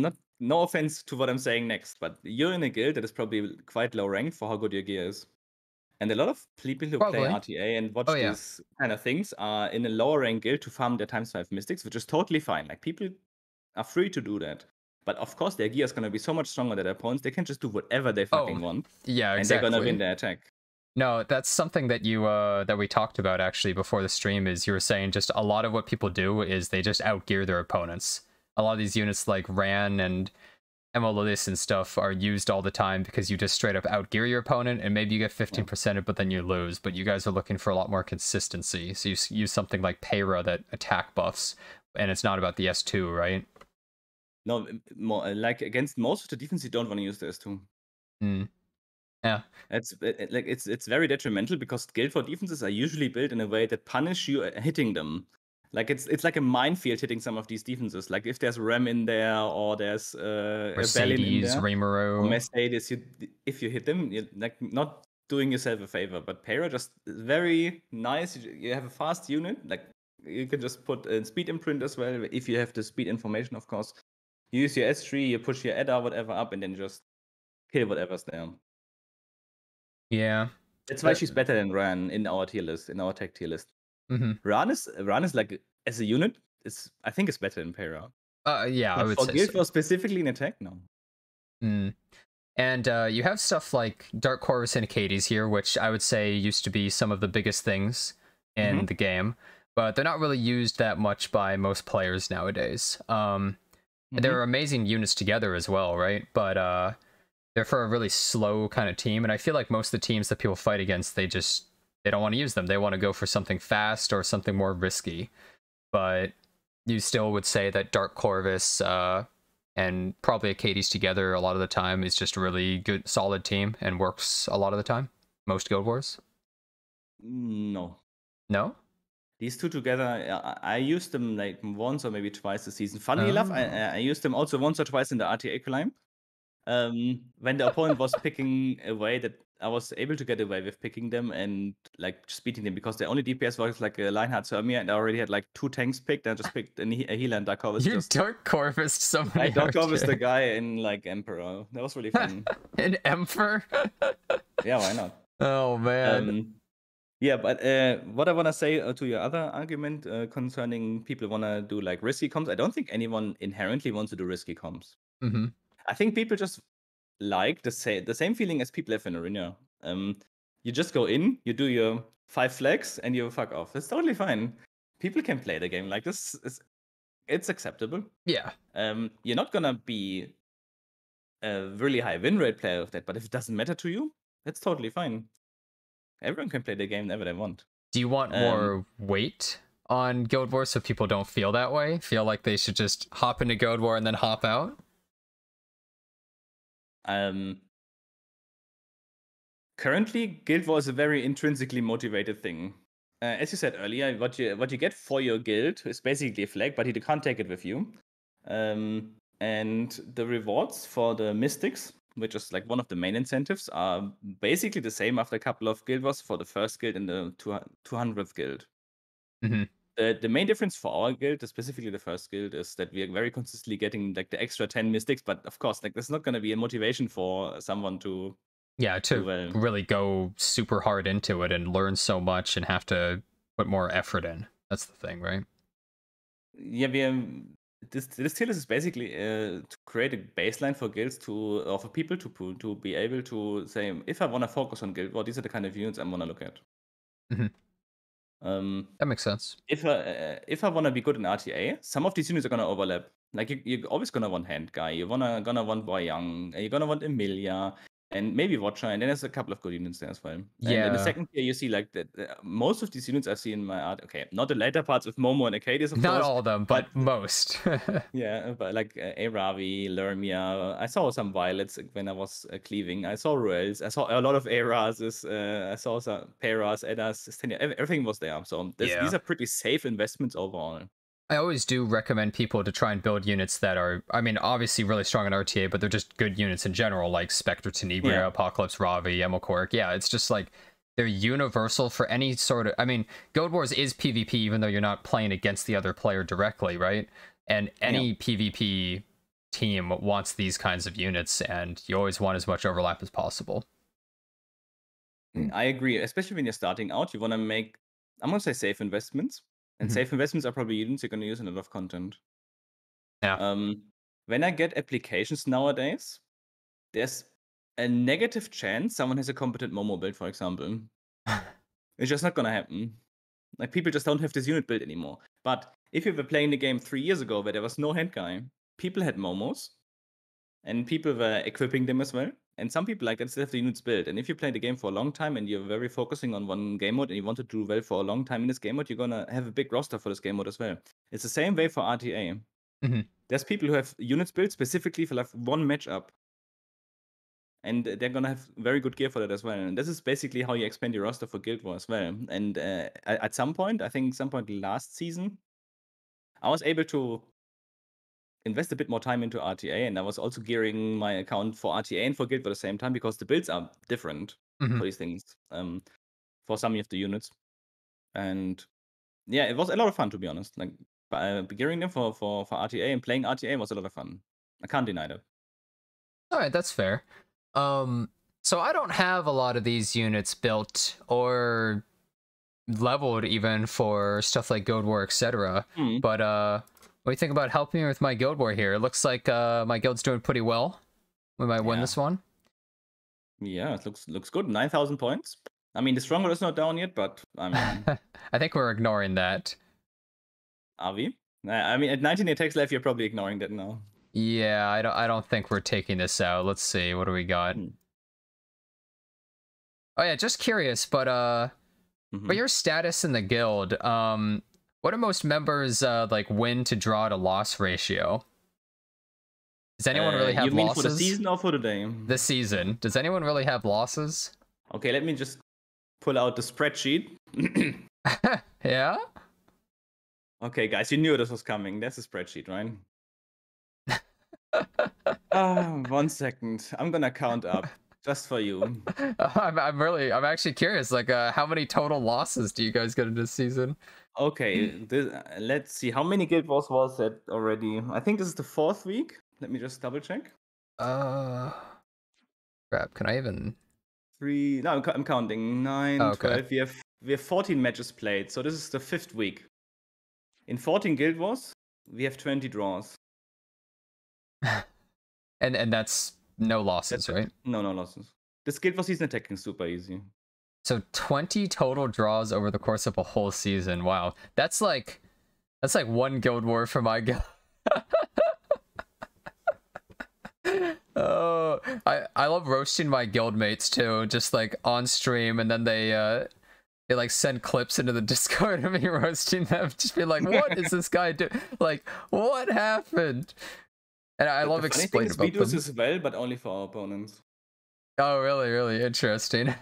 not. No offense to what I'm saying next, but you're in a guild that is probably quite low ranked for how good your gear is. And a lot of people who play Probably. RTA and Oh watch yeah. these kind of things are in a lower rank guild to farm their times 5 mystics, which is totally fine. Like, people are free to do that. But of course, their gear is going to be so much stronger than their opponents. They can just do whatever they Oh, fucking want, yeah, and they're going to win exactly. their attack. No, that's something that you that we talked about actually before the stream. Is you were saying just a lot of what people do is they just outgear their opponents. A lot of these units like Ran and Emololith and stuff are used all the time because you just straight up outgear your opponent and maybe you get 15%, but then you lose. But you guys are looking for a lot more consistency. So you use something like Peyra that attack buffs, and it's not about the S2, right? No, more like against most of the defense, you don't want to use the S2. Mm. Yeah. It's very detrimental because Guild War defenses are usually built in a way that punish you hitting them. Like, it's like a minefield hitting some of these defenses. Like, if there's Rem in there or there's a Balin in Mercedes, there or Rimuru. Mercedes, if you hit them, you're like not doing yourself a favor. But Peyra just very nice. You have a fast unit. Like, you can just put a speed imprint as well if you have the speed information, of course. You use your S3, you push your Edda, whatever up, and then just kill whatever's there. Yeah. That's why she's better than Ran in our tier list, in our tech tier list. Mm-hmm. Ran is like, as a unit, I think it's better than Peyra. Yeah, I But would for say Guild so. Wars specifically in attack, no. Mm. And you have stuff like Dark Corvus and Acades here, which I would say used to be some of the biggest things in the game, but they're not really used that much by most players nowadays. They're amazing units together as well, right? But they're for a really slow kind of team, and I feel like most of the teams that people fight against, they don't want to use them. They want to go for something fast or something more risky. But you still would say that Dark Corvus and probably Acades together a lot of the time is just a really good, solid team and works a lot of the time. Most Guild Wars. No. No? These two together, I used them like once or maybe twice this season. Funny enough, I used them also once or twice in the RTA climb. When the opponent was picking a way that I was able to get away with picking them and like just beating them because the only DPS was like a Lionheart Hermia, and I already had like 2 tanks picked. I just picked a healer and Dark Corvus. You Dark Corvus so I many Dark Corvus the RTA. guy in like Emperor. That was really fun. An Emperor? Yeah, why not? Oh, man. Yeah, but what I want to say to your other argument concerning people want to do like risky comps, I don't think anyone inherently wants to do risky comps. Mm-hmm. I think people just like the same feeling as people have in Arena. You just go in, you do your 5 flags, and you fuck off. It's totally fine. People can play the game like this. It's acceptable. Yeah. You're not gonna be a really high win rate player of that, but if it doesn't matter to you, that's totally fine. Everyone can play the game whenever they want. Do you want more weight on Guild Wars so people don't feel that way? Feel like they should just hop into Guild War and then hop out? Currently, Guild War is a very intrinsically motivated thing. As you said earlier, what you get for your guild is basically a flag, but you can't take it with you. And the rewards for the Mystics, which is like one of the main incentives, are basically the same after a couple of Guild Wars for the first guild and the 200th guild. Mm-hmm. The main difference for our guild, specifically the first guild, is that we are very consistently getting like the extra 10 Mystics, but of course, like, there's not going to be a motivation for someone to really go super hard into it and learn so much and have to put more effort in. That's the thing, right? Yeah, this tier list is basically to create a baseline for guilds or for people to be able to say, if I want to focus on guild, well, these are the kind of units I want to look at. That makes sense. If I want to be good in RTA, some of these units are going to overlap. Like, you're always going to want Hand Guy, you're gonna want Boy Young, you're going to want Emilia, and maybe Watcher, and then there's a couple of good units there as well. And in the second tier, you see like most of these units I've seen in my art. Okay, not the later parts with Momo and Acades, of Not course. all of them, but most. Yeah, but like Aravi, Lermia. I saw some Violets when I was cleaving. I saw Ruels. I saw a lot of Erases. I saw some Peras, Eddas, Stenia. Everything was there. So these are pretty safe investments overall. I always do recommend people to try and build units that are, I mean, obviously really strong in RTA, but they're just good units in general, like Spectre Tenebria, Yeah. Apocalypse Ravi, Emilcork. Yeah, it's just like they're universal for any sort of. I mean, Guild Wars is PvP, even though you're not playing against the other player directly, right? And any PvP team wants these kinds of units, and you always want as much overlap as possible. I agree. Especially when you're starting out, you want to make, I'm going to say safe investments. And Mhm. safe investments are probably units you're going to use in a lot of content. Yeah. When I get applications nowadays, there's a negative chance someone has a competent Momo build, for example. It's just not going to happen. Like, people just don't have this unit build anymore. But if you were playing the game 3 years ago where there was no hand guy, people had Momos, and people were equipping them as well. And some people like that still have the units built. And if you play the game for a long time and you're very focusing on one game mode and you want to do well for a long time in this game mode, you're gonna have a big roster for this game mode as well. It's the same way for RTA. Mhm. There's people who have units built specifically for like one matchup. And they're gonna have very good gear for that as well. And this is basically how you expand your roster for Guild Wars as well. And at some point, I think some point last season, I was able to invest a bit more time into RTA, and I was also gearing my account for RTA and for Guild at the same time because the builds are different Mhm. for these things, for some of the units. And yeah, it was a lot of fun, to be honest. Like, gearing them for RTA and playing RTA was a lot of fun. I can't deny that. All right, that's fair. So I don't have a lot of these units built or leveled even for stuff like Guild War, etc. Hmm. But what do you think about helping me with my Guild War here? It looks like my guild's doing pretty well. We might win Yeah. this one. Yeah, it looks good. 9,000 points. I mean, the stronghold is not down yet, but I mean, I think we're ignoring that. are we? I mean, at 19 attacks left, you're probably ignoring that now. Yeah, I don't think we're taking this out. Let's see, what do we got? Hmm. Oh yeah, just curious, but for your status in the guild, what do most members like win to draw to loss ratio? Does anyone really have You mean losses? for the season or for the day? This season. Does anyone really have losses? Okay, let me just pull out the spreadsheet. Yeah? Okay, guys, you knew this was coming. That's a spreadsheet, right? 1 second. I'm gonna count up just for you. I'm actually curious. Like, how many total losses do you guys get in this season? Okay, let's see. How many Guild Wars was that already? I think this is the 4th week. Let me just double check. Crap. Can I even? 3. No, I'm counting. 9, Oh, okay. 12. We have 14 matches played, so this is the 5th week. In 14 Guild Wars, we have 20 draws. And that's no losses, right? No losses. This Guild Wars season attacking is super easy. So 20 total draws over the course of a whole season. Wow. That's like one Guild War for my guild. Oh, I love roasting my guild mates too, just like on stream, and then they like send clips into the Discord of me roasting them. Just be like, what is this guy doing? Like, what happened? And I love explaining about we do this them. as well, but only for our opponents. Oh, really, really interesting.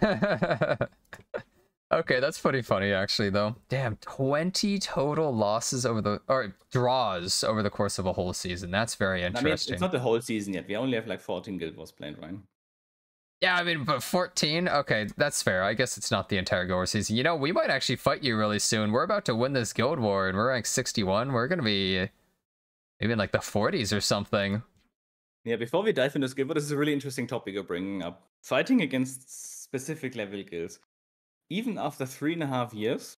Okay, that's pretty funny actually, though. Damn, 20 total losses or draws over the course of a whole season. That's very I mean, interesting. it's not the whole season yet. We only have like 14 Guild Wars played, right? Yeah, I mean, but 14? Okay, that's fair. I guess it's not the entire Guild War season. You know, we might actually fight you really soon. We're about to win this Guild War, and we're ranked 61. We're gonna be maybe in like the 40s or something. Yeah, before we dive into this Guild War, this is a really interesting topic you're bringing up. Fighting against specific level guilds. Even after 3.5 years,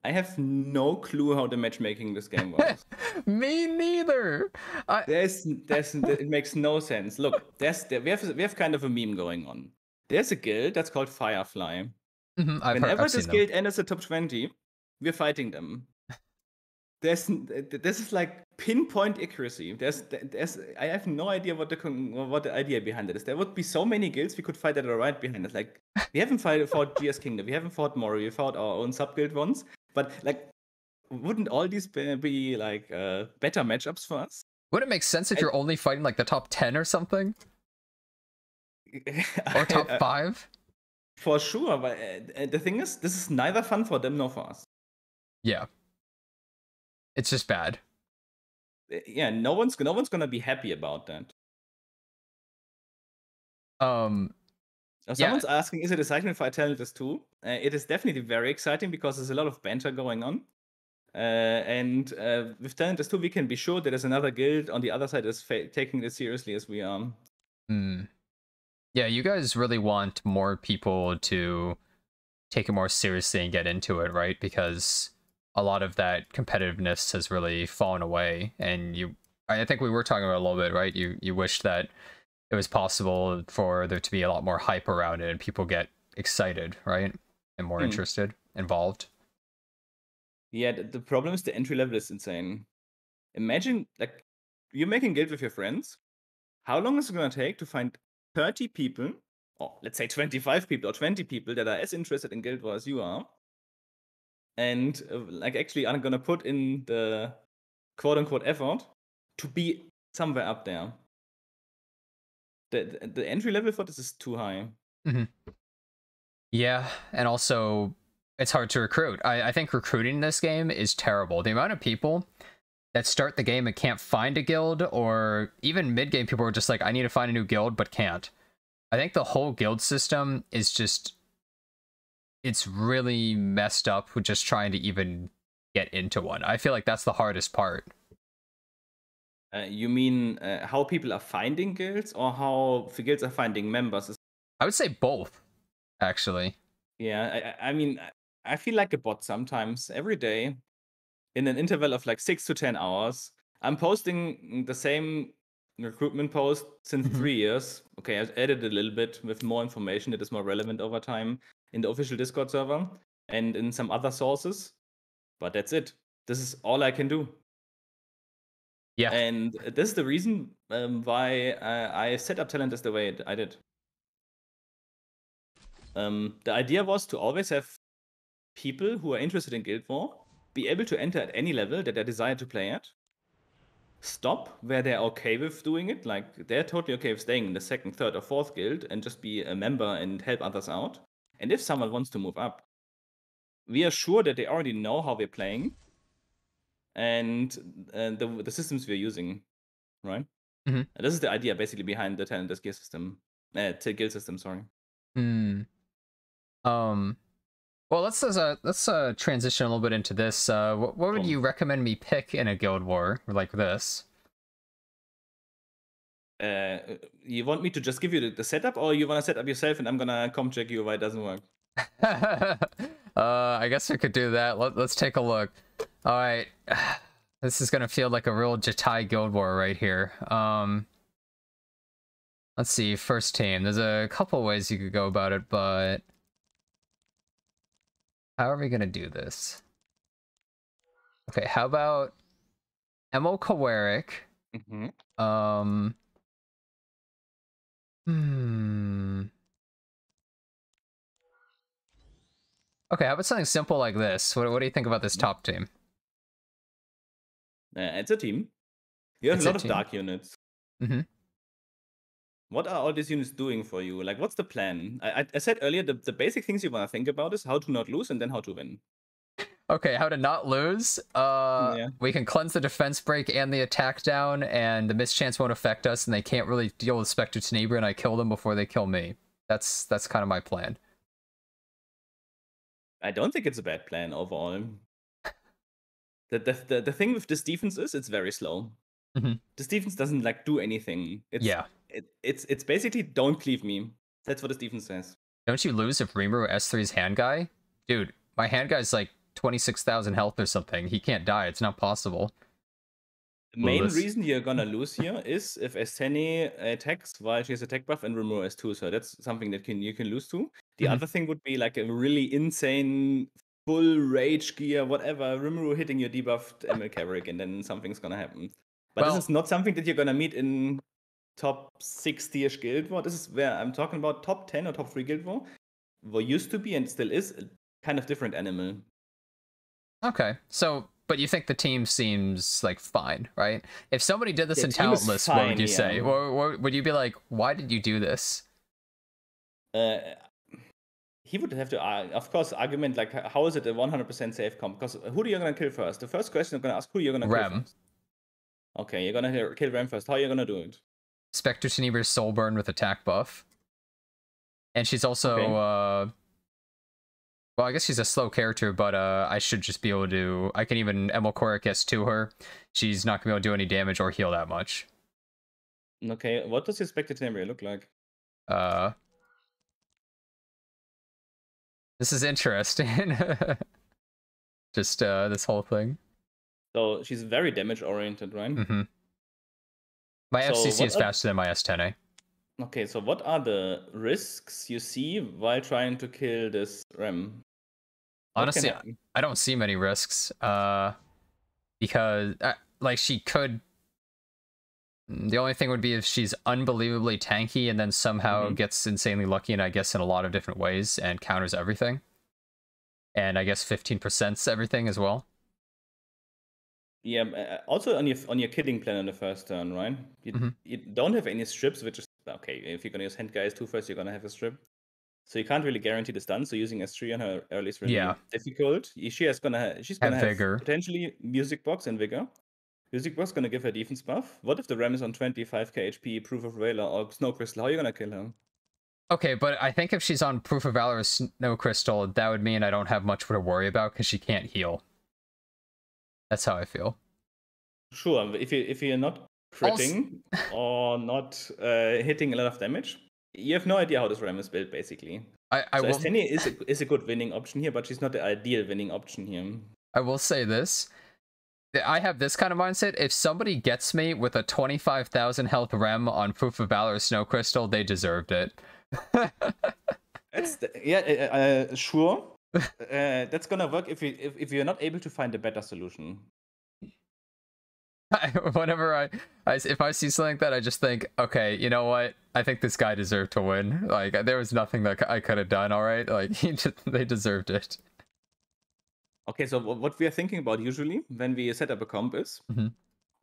I have no clue how the matchmaking in this game works. Me neither. It makes no sense. Look, we have kind of a meme going on. There's a guild that's called Firefly. Whenever this guild enters the top 20, we're fighting them. This is like pinpoint accuracy. I have no idea what the idea behind it is. There would be so many guilds we could fight that are right behind us. Like, we haven't fought GS Kingdom, we haven't fought Mori, we fought our own sub guild once. But like, wouldn't all these be like better matchups for us? Would it make sense if you're only fighting like the top 10 or something? Or top 5? For sure, but the thing is, this is neither fun for them nor for us. Yeah. It's just bad. yeah, no one's gonna be happy about that. Um, yeah. Someone's asking, is it exciting for Talentless too? It is definitely very exciting because there's a lot of banter going on. And with Talentless too, we can be sure that there's another guild on the other side is taking this seriously as we are. Hmm. Yeah, you guys really want more people to take it more seriously and get into it, right? Because a lot of that competitiveness has really fallen away, and I think we were talking about it a little bit, right? You wish that it was possible for there to be a lot more hype around it and people get excited, right? And more Hmm. interested, involved. Yeah, the problem is the entry level is insane. Imagine, like, you're making guild with your friends. How long is it gonna take to find 30 people, or let's say 25 people or 20 people that are as interested in Guild War as you are, and like actually are gonna put in the quote unquote effort to be somewhere up there? The entry level for this is too high. Hmm. Yeah, and also it's hard to recruit. I think recruiting in this game is terrible. The amount of people that start the game and can't find a guild, or even mid game people are just like, I need to find a new guild but can't. I think the whole guild system is just, it's really messed up with just trying to even get into one. I feel like that's the hardest part. You mean how people are finding guilds, or how the guilds are finding members? I would say both, actually. Yeah, I mean, I feel like a bot sometimes every day in an interval of like 6 to 10 hours. I'm posting the same recruitment post since Mhm. 3 years. Okay, I've added a little bit with more information that is more relevant over time in the official Discord server and in some other sources, but that's it. This is all I can do. Yeah. And this is the reason why I set up Talentless the way I did. The idea was to always have people who are interested in Guild War be able to enter at any level that they desire to play at, stop where they're okay with doing it, like they're totally okay with staying in the second, third, or fourth guild and just be a member and help others out. And if someone wants to move up, we are sure that they already know how we're playing and the systems we're using, right? Hmm. And this is the idea basically behind the Talentless gear system, guild system. Sorry. Hmm. Um. Well, let's transition a little bit into this. What would Boom. you recommend me pick in a guild war like this? You want me to just give you the setup, or you want to set up yourself and I'm gonna come check you why it doesn't work? I guess we could do that. Let's take a look. All right. This is gonna feel like a real Jatai guild war right here. Let's see. First team. There's a couple ways you could go about it, but how are we gonna do this? Okay. How about Emil Kawarik? Mm-hmm. Um. Hmm. Okay. How about something simple like this? What do you think about this top team? It's a team. You have It's a a lot of team. dark units. Mm-hmm. What are all these units doing for you? Like, what's the plan? I said earlier, the basic things you want to think about is how to not lose and then how to win. Okay, how to not lose. Yeah. We can cleanse the defense break and the attack down, and the mischance won't affect us, and they can't really deal with Spectre Tenebra, and I kill them before they kill me. That's kind of my plan. I don't think it's a bad plan overall. The thing with this defense is it's very slow. Mm-hmm. This defense doesn't like do anything. Yeah. It's basically don't cleave me. That's what this defense says. Don't you lose if Rimuru S3's hand guy? Dude, my hand guy's like 26,000 health or something. He can't die. It's not possible. The main Clueless. reason you're gonna lose here is if Esteni attacks while she has attack buff and Rimuru has 2, so that's something that you can lose to. The Mhm. other thing would be like a really insane full rage gear, whatever, Rimuru hitting your debuffed ML Carrick, and then something's gonna happen. But this Well, is not something that you're gonna meet in top 60-ish Guild War. This is where I'm talking about top 10 or top 3 Guild War. What used to be and still is a kind of different animal. okay. So, but you think the team seems like fine, right? If somebody did this The in team is Talentless, what would fine, you say? yeah. What would you be like, why did you do this? Uh, he would have to, of course, argument like, how is it a 100% safe comp? Because who are you going to kill first? The first question I'm going to ask, who are you going to kill Rem. first? Okay, you're gonna kill Ram first. How are you gonna do it? Spectre Tenebra's Soul Burn with attack buff. And she's also, Okay. well, I guess she's a slow character, but I should just be able to, I can even Emilcoric S to her. She's not gonna be able to do any damage or heal that much. Okay, what does your Spectre Tenebria look like? This is interesting. Just this whole thing. So she's very damage oriented, right? Mm-hmm. My So FCC what is are- faster than my S10A. Okay, so what are the risks you see while trying to kill this Ram? What can Honestly, happen? I don't see many risks. Because like she could. The only thing would be if she's unbelievably tanky and then somehow gets insanely lucky, and I guess in a lot of different ways, and counters everything. And I guess 15%'s everything as well. Yeah, also on your killing plan on the first turn, right? You don't have any strips, which is okay. If you're gonna use hand guys 2 first, you're gonna have a strip. So you can't really guarantee the stun. So using S3 on her early is really difficult. She's gonna have Vigor. potentially Music Box and Vigor. Music Box gonna give her defense buff. What if the Ram is on 25k HP, Proof of Valor, or Snow Crystal? How are you gonna kill her? Okay, but I think if she's on Proof of Valor or Snow Crystal, that would mean I don't have much to worry about because she can't heal. That's how I feel. Sure, if you're not critting or not hitting a lot of damage, you have no idea how this Ram is built, basically. So Estenia is a good winning option here, but she's not the ideal winning option here. I will say this. I have this kind of mindset. If somebody gets me with a 25,000 health Rem on Proof of Valor or Snow Crystal, they deserved it. Sure. That's gonna work if you're not able to find a better solution. Whenever if I see something like that, I just think, okay, you know what? I think this guy deserved to win. Like, there was nothing that I could have done. All right, like they deserved it. Okay, so what we are thinking about usually when we set up a comp is,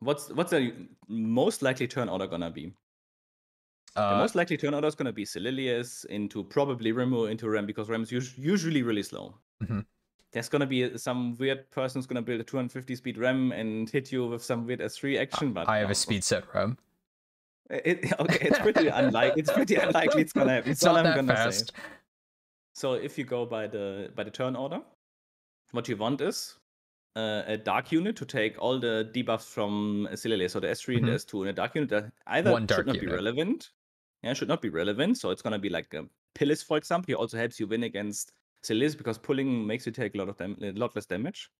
what's the most likely turn order gonna be? The most likely turn order is gonna be Celilius into probably Rimu into Rem, because Rem is usually really slow. There's gonna be some weird person who's gonna build a 250 speed Rem and hit you with some weird S3 action. But I have a speed set Rem. It's pretty unlikely. It's pretty unlikely it's gonna happen. It's not that fast. So if you go by the turn order, what you want is a dark unit to take all the debuffs from Celilius, so the S3 and the S2, and a dark unit that either should not be relevant. Yeah, should not be relevant. So it's gonna be like a Pillis, for example. He also helps you win against Celilius because pulling makes you take a lot less damage.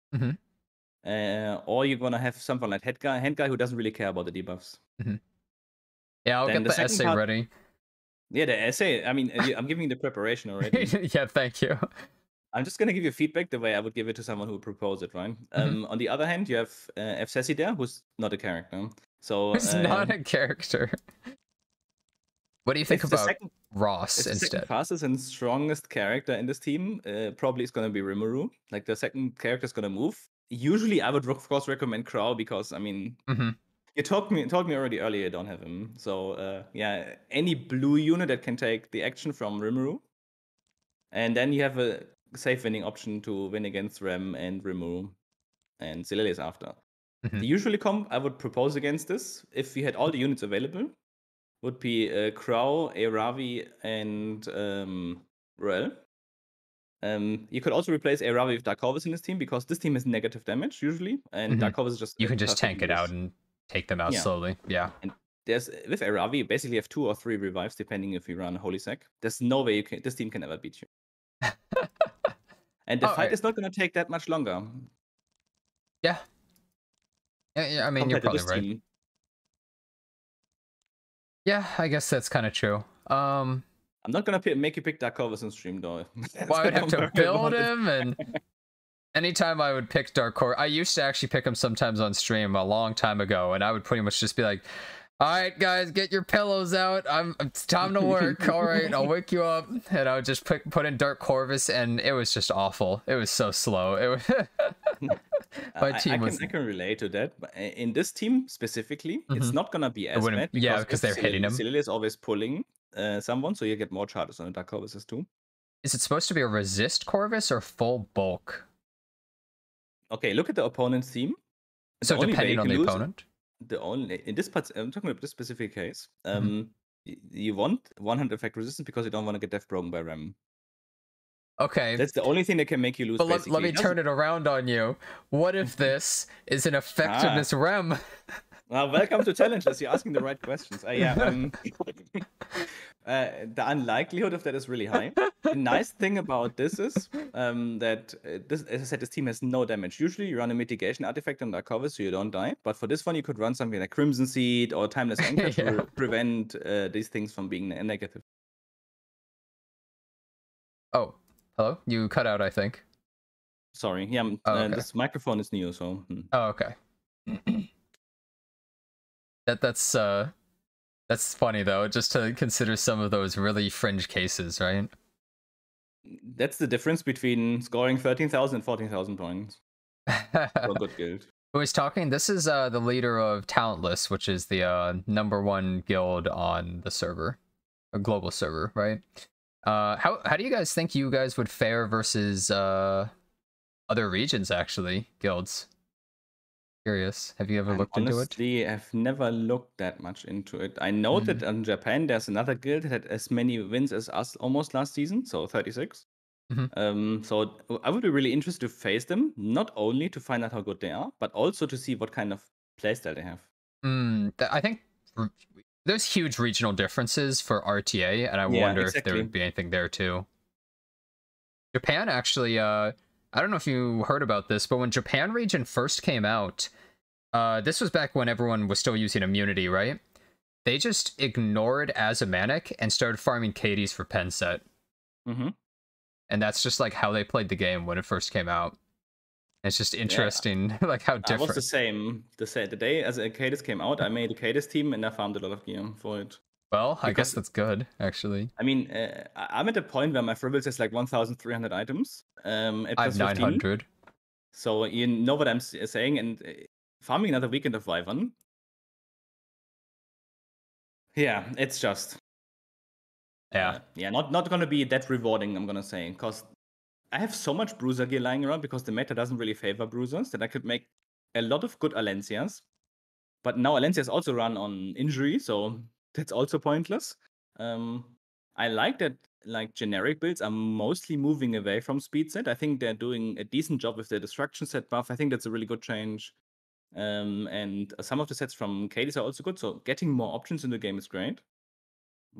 Or you're gonna have something like hand guy who doesn't really care about the debuffs. Yeah, I'll get the essay ready. Yeah, the essay. I mean, I'm giving you the preparation already. Yeah, thank you. I'm just gonna give you feedback the way I would give it to someone who would propose it, right? On the other hand, you have F Sassy there, who's not a character. So it's not a character. What do you think about Ross instead? The second fastest and strongest character in this team probably is going to be Rimuru. Like, the second character is going to move. Usually, I would, of course, recommend Crow because, I mean, you told me already earlier you don't have him. So, yeah, any blue unit that can take the action from Rimuru. And then you have a safe winning option to win against Rem and Rimuru and Celilius after. The usually comp I would propose against this, if we had all the units available, would be Crow, Aravi, and Ruel. You could also replace Aravi with Dark Corvus in this team, because this team has negative damage usually, and Dark Corvus is just... You can just tank it out and take them out slowly. Yeah. And with Aravi, you basically have 2 or 3 revives, depending if you run Holy Sack. There's no way this team can ever beat you. And the fight is not going to take that much longer. Yeah. Yeah, I mean, you're probably right. Team. Yeah, I guess that's kind of true. I'm not gonna make you pick Dark Corvus in stream, though. Well, I would have to build him, and anytime I would pick Dark Corvus, I used to actually pick him sometimes on stream a long time ago, and I would pretty much just be like, all right, guys, get your pillows out. It's time to work. All right, I'll wake you up. And I would just put in Dark Corvus, and it was just awful. It was so slow. It was... My team I can relate to that. But in this team specifically, it's not gonna be as bad. Because they're hitting him. Celilius is always pulling someone, so you get more charges on the Dark Corvuses too. Is it supposed to be a resist Corvus or full bulk? Okay, look at the opponent's team. So depending on the opponent? the only in this part, I'm talking about this specific case. Mhm. You want 100 effect resistance because you don't want to get death broken by Rem. Okay, That's the only thing that can make you lose. but let Basically, me it doesn't. turn it around on you. What if this is an Ah, effectiveness rem? well, welcome to Talentless. You're asking the right questions. Yeah. The unlikelihood of that is really high. The nice thing about this is that this, as I said, this team has no damage. Usually, you run a mitigation artifact on their cover so you don't die. But for this one, you could run something like Crimson Seed or Timeless Anchor to Yeah. prevent these things from being negative. Oh, hello? You cut out, I think. Sorry. Yeah, Oh, okay. this microphone is new, so. Oh, okay. That's funny though, just to consider some of those really fringe cases, right? That's the difference between scoring 13,000 and 14,000 points for a good guild. Who was talking? This is the leader of Talentless, which is the #1 guild on the server, a global server, right? How do you guys think you guys would fare versus other regions, actually, guilds? Curious. Have you ever looked into it? Honestly, I've never looked that much into it. I know that in Japan there's another guild that had as many wins as us almost last season, so 36. So I would be really interested to face them, not only to find out how good they are, but also to see what kind of playstyle they have. I think there's huge regional differences for RTA, and I Yeah, wonder if there exactly. would be anything there too. Japan actually, I don't know if you heard about this, but when Japan region first came out, this was back when everyone was still using immunity, right? They just ignored Azumanic and started farming Katie's for pen set. Mm-hmm. And that's just like how they played the game when it first came out. It's just interesting, like how I was different. the same. The day as Cadis came out, I made a Cadis team and I farmed a lot of gear for it. Well, I guess Because that's good, actually. I mean, I'm at a point where my fribbles has like 1,300 items at I have plus 15. 900. So you know what I'm saying, and farming another weekend of Wyvern. Yeah, it's just Yeah. yeah, not gonna be that rewarding. I'm gonna say because I have so much bruiser gear lying around because the meta doesn't really favor bruisers that I could make a lot of good Alencias. But now Alencias also run on injury, so that's also pointless. I like that like generic builds are mostly moving away from speed set. I think they're doing a decent job with their destruction set buff. I think that's a really good change. And some of the sets from Cadis are also good. So getting more options in the game is great.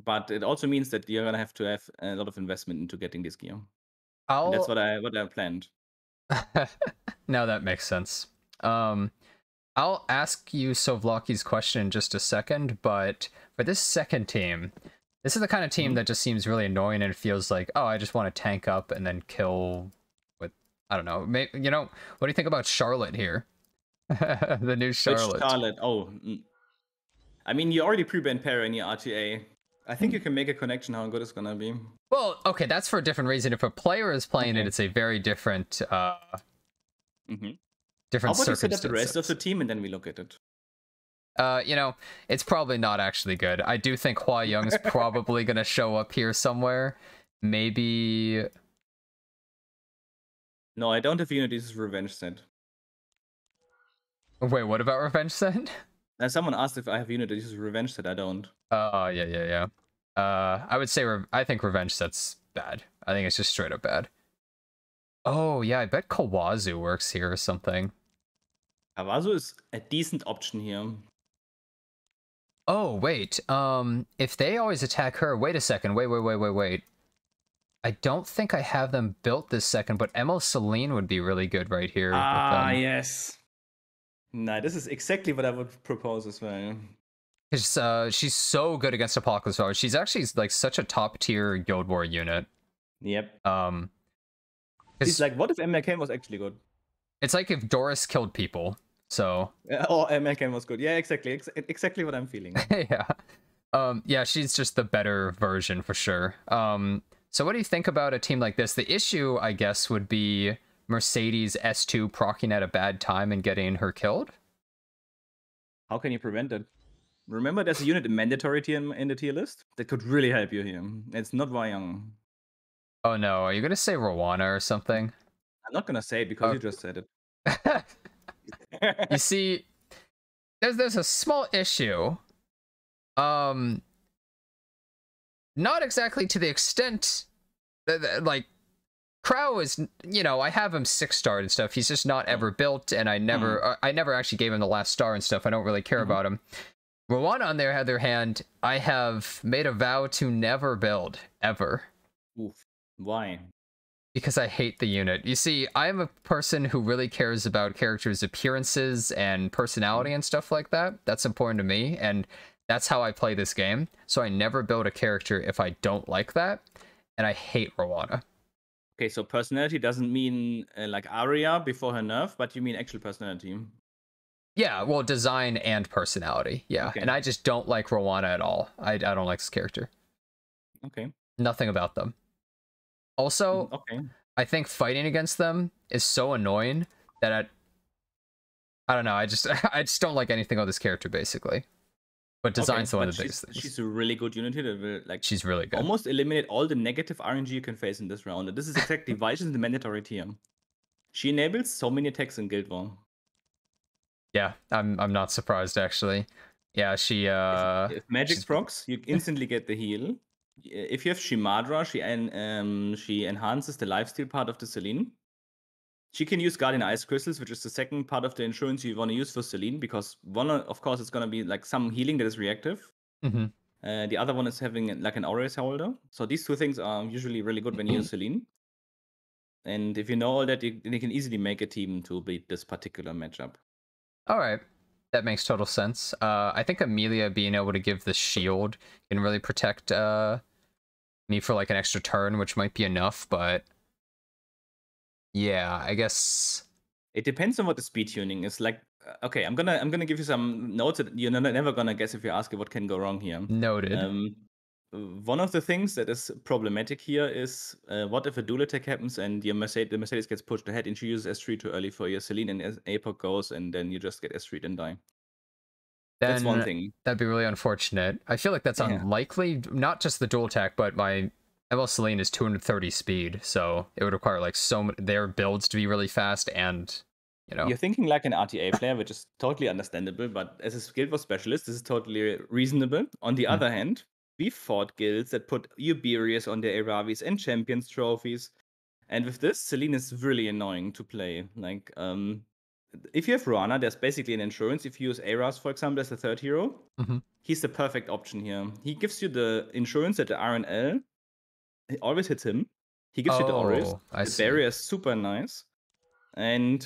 But it also means that you're gonna have to have a lot of investment into getting this gear. And that's I'll what I planned. now that makes sense. I'll ask you Sovlaki's question in just a second, but for this second team, this is the kind of team that just seems really annoying and it feels like, oh, I just want to tank up and then kill with, I don't know, you know, what do you think about Charlotte here? The new Which Charlotte. Charlotte? Oh, I mean, you already pre-banned Para in your RTA. I think you can make a connection how good it's gonna be. Well, okay, that's for a different reason. If a player is playing it, Okay. it's a very different, How different about you set up the rest of circumstances. the team and then we look at it? You know, it's probably not actually good. I do think Hua Young's probably gonna show up here somewhere. Maybe. No, I don't have Unity's revenge set. Wait, what about Revenge Set? Someone asked if I have Unity's revenge set. I don't. Oh, yeah. I would say I think Revenge Set's bad. I think it's just straight up bad. Oh, yeah, I bet Kawazu works here or something. Kawazu is a decent option here. Oh, wait. If they always attack her, wait a second. Wait. I don't think I have them built this second, but Emil Celine would be really good right here. Yes. Nah, this is exactly what I would propose as well. Because she's so good against Apocalypse War. She's actually like such a top tier Guild War unit. Yep. It's like, what if MLK was actually good? It's like if Doris killed people. So. Or MLK was good. Yeah, exactly. Exactly what I'm feeling. Yeah. Yeah, she's just the better version for sure. So what do you think about a team like this? The issue, I guess, would be Mercedes S2 proccing at a bad time and getting her killed. How can you prevent it? Remember, there's a unit mandatory tier in the tier list that could really help you here. It's not Wayang. Oh no, are you gonna say Rwana or something? I'm not gonna say it because you just said it. You see, there's a small issue. Not exactly to the extent that, like, Crow is, you know, I have him 6-starred and stuff. He's just not ever built, and I never actually gave him the last star and stuff. I don't really care about him. Rowana, on the other hand, I have made a vow to never build, ever. Oof. Why? Because I hate the unit. You see, I'm a person who really cares about characters' appearances and personality and stuff like that. That's important to me, and that's how I play this game. So I never build a character if I don't like that, and I hate Rowana. Okay, so personality doesn't mean like Arya before her nerf, but you mean actual personality. Yeah, well, design and personality. Yeah, Okay. and I just don't like Rowana at all. I don't like this character. Okay. Nothing about them. Also, okay. I think fighting against them is so annoying that I don't know. I just don't like anything on this character basically. But design's one of the biggest things. She's a really good unit here that will like She's really good. almost eliminate all the negative RNG you can face in this round. And this is exactly why she's in the mandatory tier. She enables so many attacks in Guild War. Yeah, I'm not surprised actually. Yeah, she if magic procs, you instantly get the heal. If you have Shimadra, she enhances the lifesteal part of the Celine. She can use Guardian Ice Crystals, which is the second part of the insurance you want to use for Celine, because one, of course, it's going to be like some healing that is reactive. The other one is having like an Aureus holder. So these two things are usually really good when you use Celine. And if you know all that, you can easily make a team to beat this particular matchup. All right. That makes total sense. I think Amelia being able to give the shield can really protect me for like an extra turn, which might be enough, but yeah, I guess it depends on what the speed tuning is. Like, okay, I'm gonna give you some notes that you're never gonna guess if you ask what can go wrong here. Noted. One of the things that is problematic here is what if a dual attack happens and the Mercedes gets pushed ahead and she uses S3 too early for your Celine, and APOC goes and then you just get S3 and die. That's one thing. That'd be really unfortunate. I feel like that's unlikely. Not just the dual attack, but my ML Celine is 230 speed, so it would require like their builds to be really fast, and you know. You're thinking like an RTA player, which is totally understandable, but as a Guild Wars specialist, this is totally reasonable. On the other hand, we fought guilds that put Uberius on their Aravis and Champions trophies, and with this, Celine is really annoying to play. Like, if you have Rowana, there's basically an insurance. If you use Aras, for example, as the third hero, he's the perfect option here. He gives you the insurance that the RNL always hits him. He gives you the Aureus. The barrier is super nice. And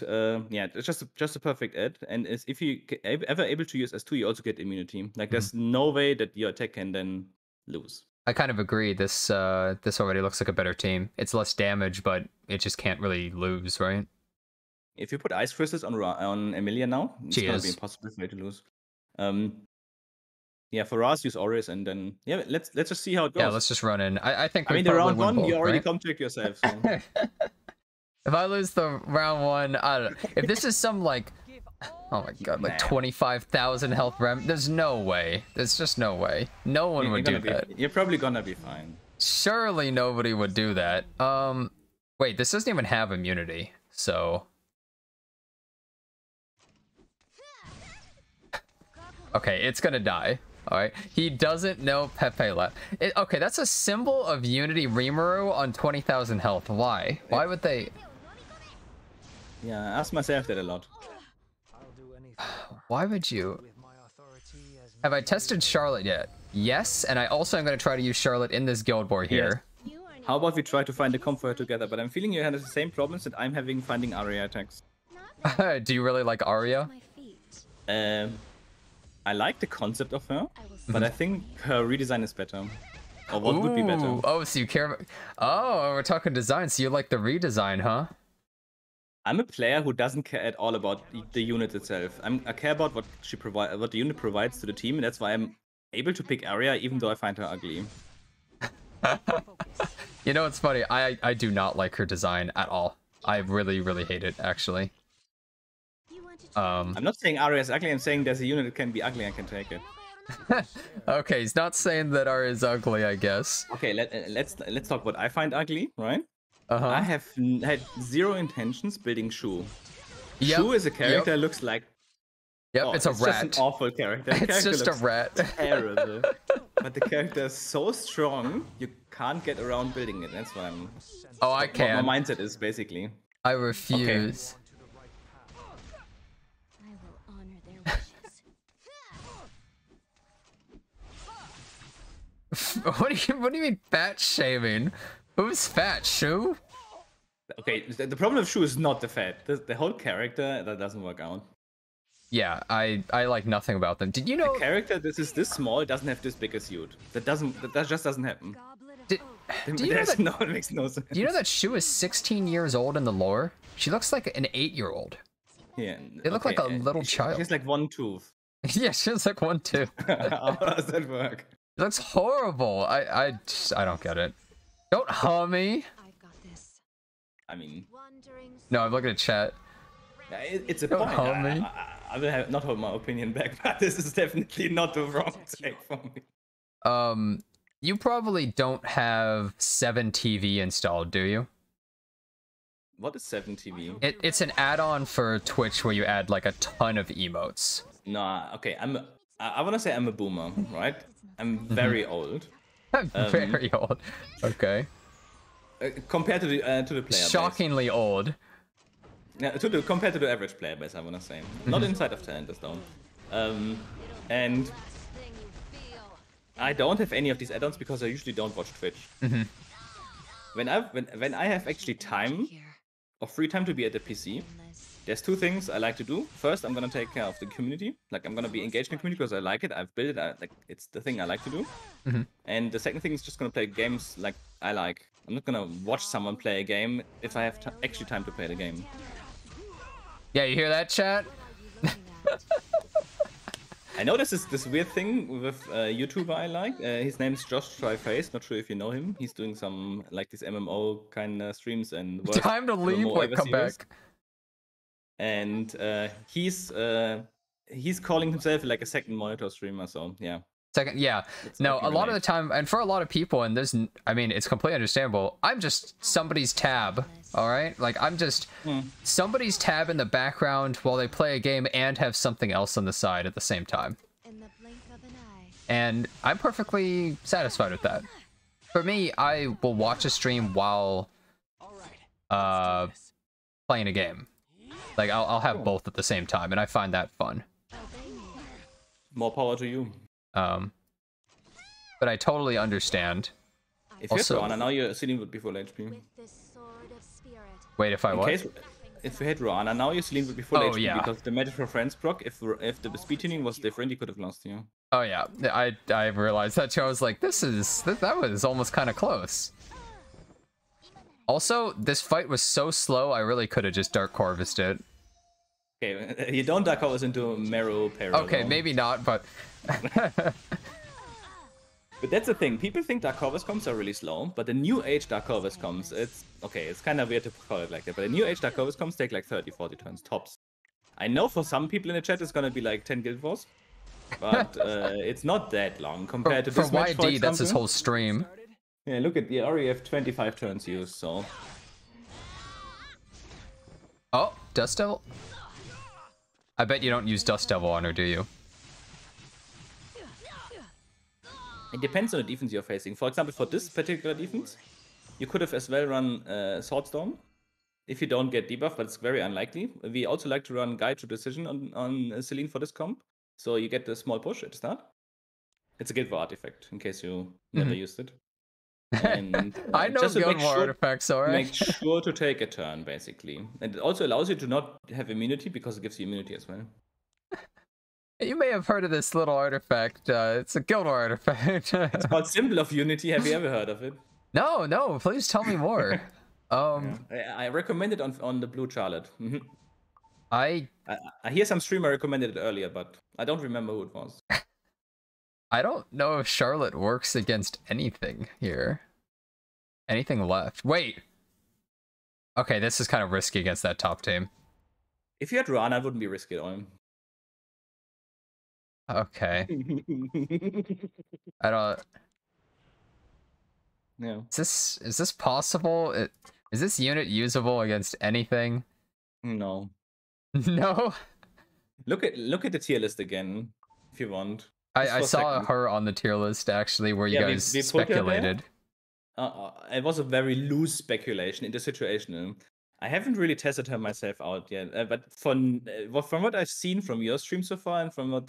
yeah, it's just a perfect add. And if you ever able to use S2, you also get immunity. Like, there's no way that your attack can then lose. I kind of agree. This already looks like a better team. It's less damage, but it just can't really lose, right? If you put Ice Crystals on Emilia now, it's gonna be impossible for you to lose. Yeah, for us, use Aureus, and then let's just see how it goes. Yeah, let's just run in. I think. I mean, the round one, you already contract yourself. So. If I lose the round one, I don't know. If this is some like, oh my god, like 25,000 health rem, there's no way. There's just no way. No one would do that. You're probably gonna be fine. Surely nobody would do that. Wait, this doesn't even have immunity, so. Okay, it's gonna die. All right, he doesn't know Pepe left. Okay, that's a symbol of Unity Rimuru on 20,000 health. Why? Why would they? Yeah, I ask myself that a lot. Why would you? Have I tested Charlotte yet? Yes, and I also am going to try to use Charlotte in this guild war here. Yes. How about we try to find a comfort together? But I'm feeling you have the same problems that I'm having finding Arya attacks. Do you really like Arya? I like the concept of her, but I think her redesign is better. Or what would be better? Oh, so you care about... Oh, we're talking design, so you like the redesign, huh? I'm a player who doesn't care at all about the unit itself. I care about what the unit provides to the team, and that's why I'm able to pick Arya, even though I find her ugly. You know, it's funny. I do not like her design at all. I really, really hate it, actually. I'm not saying Arya is ugly. I'm saying there's a unit that can be ugly. I can take it. Okay, he's not saying that Arya is ugly, I guess. Okay, let's talk what I find ugly, right? I have had zero intentions building Shu. Shu is a character that looks like Yep, Oh, it's a just an rat. awful character. The It's character just a looks rat. terrible. But the character is so strong, you can't get around building it. That's what Oh, I what can. my mindset is basically. I refuse. I will honor their wishes. What do you mean fat shaming? Who's fat, Shu? Okay, the problem with Shu is not the fat. The whole character, that doesn't work out. Yeah, I like nothing about them. Did you know? The character this is this small doesn't have this big a suit. That just doesn't happen. Goblet of Did, oath. do you know that? No, it makes no sense. Do you know that Shu is 16 years old in the lore? She looks like an 8-year-old. Yeah. They look like a little child. She has like one tooth. Yeah, she looks like one too. How does that work? It looks horrible. I don't get it. Don't huh me. I've got this. I mean, Wandering No, I'm looking at chat. it's a Don't point. hold me. I will not hold my opinion back, but this is definitely not the wrong take for me. You probably don't have 7TV installed, do you? What is 7TV? It's an add-on for Twitch where you add like a ton of emotes. No, okay. I want to say I'm a boomer, right? I'm very old. I'm very old. Okay. Compared to the player base. Shockingly old. Yeah, compared to the average player base, I want to say. Not inside of Talentless though. And thing you feel. I don't have any of these add-ons because I usually don't watch Twitch. When I have actually time Here. or free time to be at the PC, This. there's two things I like to do. First, I'm gonna take care of the community. Like I'm gonna be engaged in the community because I like it. I've built it. Like it's the thing I like to do. And the second thing is just gonna play games like I like. I'm not gonna watch someone play a game if I have actually time to play the game. Yeah, you hear that, chat? I know this is this weird thing with a YouTuber I like. His name's Josh Tryface. Not sure if you know him. He's doing some like these MMO kind of streams and worst Time to leave. MMO Wait, ever come series. back. And he's calling himself like a second monitor streamer. So yeah. Second, yeah. No, I a can lot of the relate. time, and for a lot of people, and there's, I mean, it's completely understandable. I'm just somebody's tab, all right? Like, I'm just somebody's tab in the background while they play a game and have something else on the side at the same time. In the blink of an eye. And I'm perfectly satisfied with that. For me, I will watch a stream while playing a game. Like, I'll have both at the same time, and I find that fun. Obey me. More power to you. But I totally understand. If you Also- had Roana, now your ceiling would be full HP. With this sword of spirit. Wait, if I In what? case, if you had Roana, now your ceiling would be full Oh, HP yeah. because the Magic for Friends proc, if the speed tuning was different, you could have lost you. Oh yeah, I realized that too. I was like, that was almost kind of close. Also, this fight was so slow, I really could have just Dark Corvused it. Okay, you don't Dark Horse into Meru Peril. Okay, though. maybe not, but But that's the thing. People think Dark Corvus comms are really slow, but the new age Dark Corvus comms, it's okay. It's kind of weird to call it like that, but the new age Dark Corvus comms take like 30, 40 turns tops. I know for some people in the chat it's gonna be like 10 Guild Wars, but it's not that long compared to for this match, for YD, that's his example. whole stream. Yeah, look at the already have 25 turns used, so Oh, Dust Devil. I bet you don't use Dust Devil on her, do you? it depends on the defense you're facing. For example, for this particular defense, you could have as well run Swordstorm if you don't get debuff, but it's very unlikely. We also like to run Guide to Decision on Celine for this comp, so you get the small push at the start. It's a Guild War artifact, in case you never used it. And, I know just to Guild make War sure- artifacts, alright? Make sure to take a turn, basically. And it also allows you to not have immunity, because it gives you immunity as well. You may have heard of this little artifact. It's a Guild War artifact. It's called Symbol of Unity. Have you ever heard of it? No, please tell me more. I recommend it on the Blue Charlotte. Mhm. I I hear some streamer recommended it earlier, but I don't remember who it was. don't know if Charlotte works against anything here. Anything left? Wait. Okay, this is kind of risky against that top team. If you had Rana, it wouldn't be risky at all. Okay. I don't. Yeah. Is this possible? Is this unit usable against anything? No. No. Look at the tier list again, if you want. Just I for a saw second. her on the tier list actually, where you Yeah, guys we put her there. speculated. It was a very loose speculation into situational. I haven't really tested her myself out yet, but from what I've seen from your stream so far and from what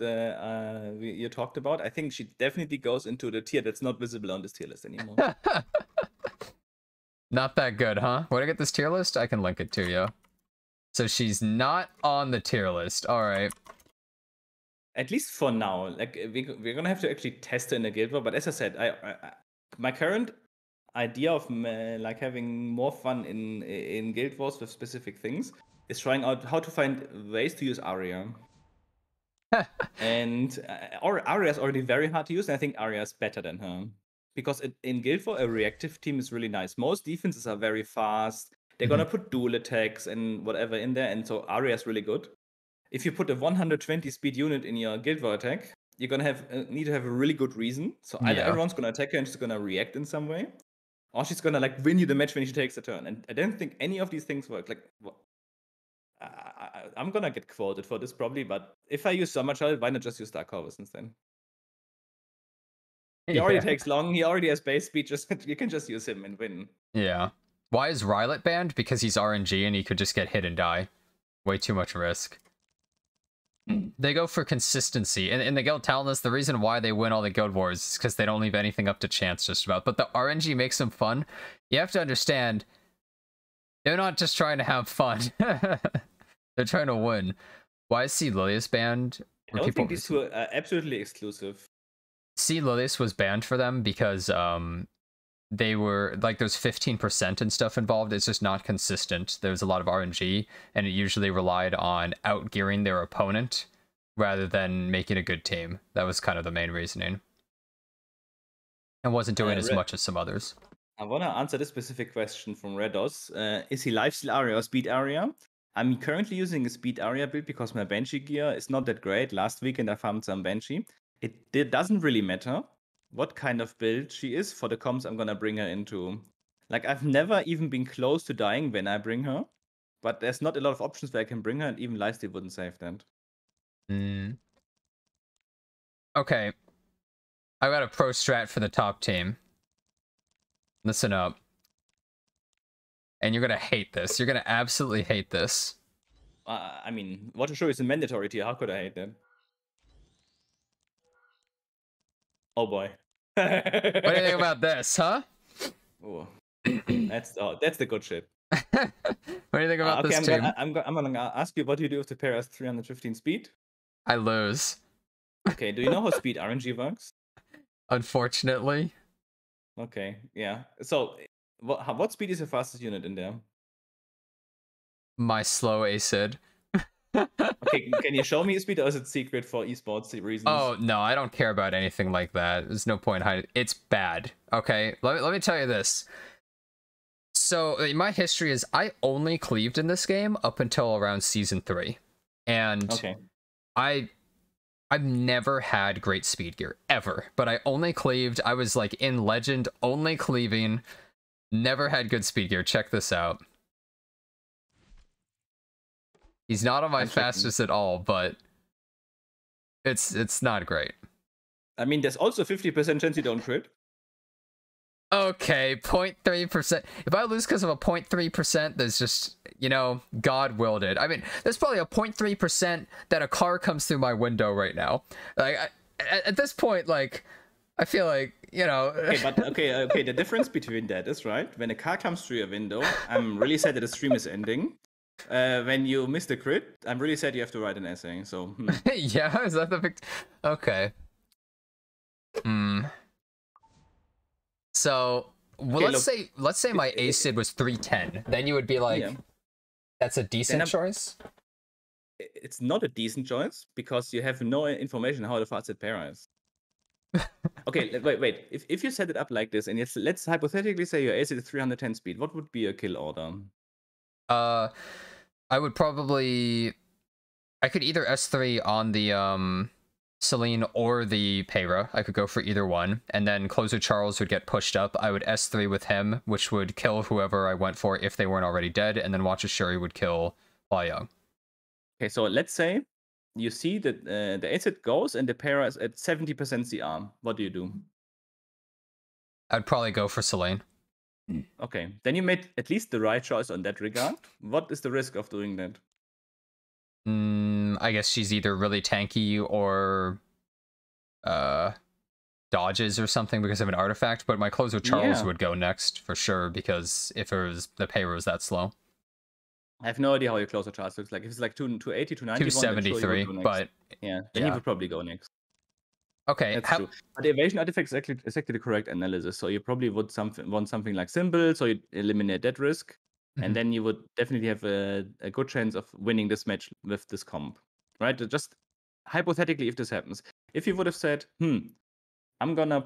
you talked about, I think she definitely goes into the tier that's not visible on this tier list anymore. Not that good, huh? Where to get this tier list? I can link it to you. So she's not on the tier list. All right. At least for now. Like we're gonna have to actually test her in the guild war. But as I said, my current idea of like having more fun in guild wars with specific things is trying out how to find ways to use Aria. And Aria is already very hard to use, and I think Aria is better than her. Because in Guild War, a reactive team is really nice. Most defenses are very fast. They're gonna put dual attacks and whatever in there, and so Aria is really good. If you put a 120 speed unit in your Guild War attack, you're gonna have need to have a really good reason. So either Yeah. everyone's gonna attack her and she's gonna react in some way, or she's gonna like win you the match when she takes a turn. And I don't think any of these things work. Like, I'm gonna get quoted for this probably, but if I use Summer Child, why not just use Dark Harvest instead? He already Yeah. takes long. He already has base speed. Just you can just use him and win. Yeah. Why is Rylet banned? Because he's RNG and he could just get hit and die. Way too much risk. They go for consistency. In the Guild Talentless, the reason why they win all the Guild Wars is because they don't leave anything up to chance just about. But the RNG makes them fun. You have to understand, they're not just trying to have fun. They're trying to win. Why is C. Lilius banned? I don't think these two are absolutely exclusive. C. Lilius was banned for them because they were like there's 15% and stuff involved. It's just not consistent. There's a lot of RNG, and it usually relied on outgearing their opponent rather than making a good team. That was kind of the main reasoning. And wasn't doing as much as some others. I want to answer this specific question from Redos. Is he lifesteal Aria or speed Aria? I'm currently using a speed Aria build because my Banshee gear is not that great. Last weekend I farmed some Banshee. It doesn't really matter what kind of build she is. For the comms, I'm gonna bring her into. Like, I've never even been close to dying when I bring her, but there's not a lot of options where I can bring her, and even lifesteal wouldn't save that. Okay. I got a pro strat for the top team. Listen up. And you're gonna hate this. You're gonna absolutely hate this. I mean, Water Show is a mandatory tier. How could I hate that? Oh boy. What do you think about this, huh? Oh, that's the good shit. What do you think about this team? I'm gonna ask you what you do if the pair has 315 speed. I lose. Okay, do you know how speed RNG works? Unfortunately. Okay, yeah. So, what speed is your fastest unit in there? My slow acid. Okay, can you show me a speed, or is it secret for esports reasons? Oh, no, I don't care about anything like that. There's no point in hiding. It's bad, okay? Let me tell you this. So, my history is I only cleaved in this game up until around Season 3. And okay. I've never had great speed gear, ever. But I only cleaved. I was, like, in Legend, only cleaving. Never had good speed gear. Check this out. He's not on my fastest at all, but it's not great. I mean, there's also 50% chance you don't crit. Okay, 0.3%. If I lose because of a 0.3%, there's just, you know, God willed it. I mean, there's probably a 0.3% that a car comes through my window right now. Like, at this point, like, I feel like, you know... Okay, the difference between that is, right, when a car comes through your window, I'm really sad that the stream is ending. When you miss the crit, I'm really sad you have to write an essay, so... Yeah, is that the big... Okay. So, well, okay, let's say my ACID was 310. Then you would be like, that's a decent choice? It's not a decent choice, because you have no information how the fastest pair is. Okay, wait. If you set it up like this, and let's hypothetically say your ACID is 310 speed, what would be your kill order? I would probably... I could either S3 on the, Celine or the Peyra. I could go for either one. And then Closer Charles would get pushed up. I would S3 with him, which would kill whoever I went for if they weren't already dead. And then Watcher Shuri would kill Hua Young. Okay, so let's say you see that the asset goes and the para is at 70% CR. What do you do? I'd probably go for Selene. Okay, then you made at least the right choice on that regard. What is the risk of doing that? I guess she's either really tanky or dodges or something because of an artifact, but my close with Charles Yeah. would go next for sure because if it was the payroll was that slow. I have no idea how your closer charge looks like. If it's like 280, 291, then sure you would 273, go next. but yeah, then you yeah. would probably go next. Okay, That's true. But the evasion artifact is exactly the correct analysis. So you probably would want something like Symbol, so you eliminate that risk. Mhm. And then you would definitely have a good chance of winning this match with this comp. Right? Just hypothetically, if this happens. If you would have said, I'm gonna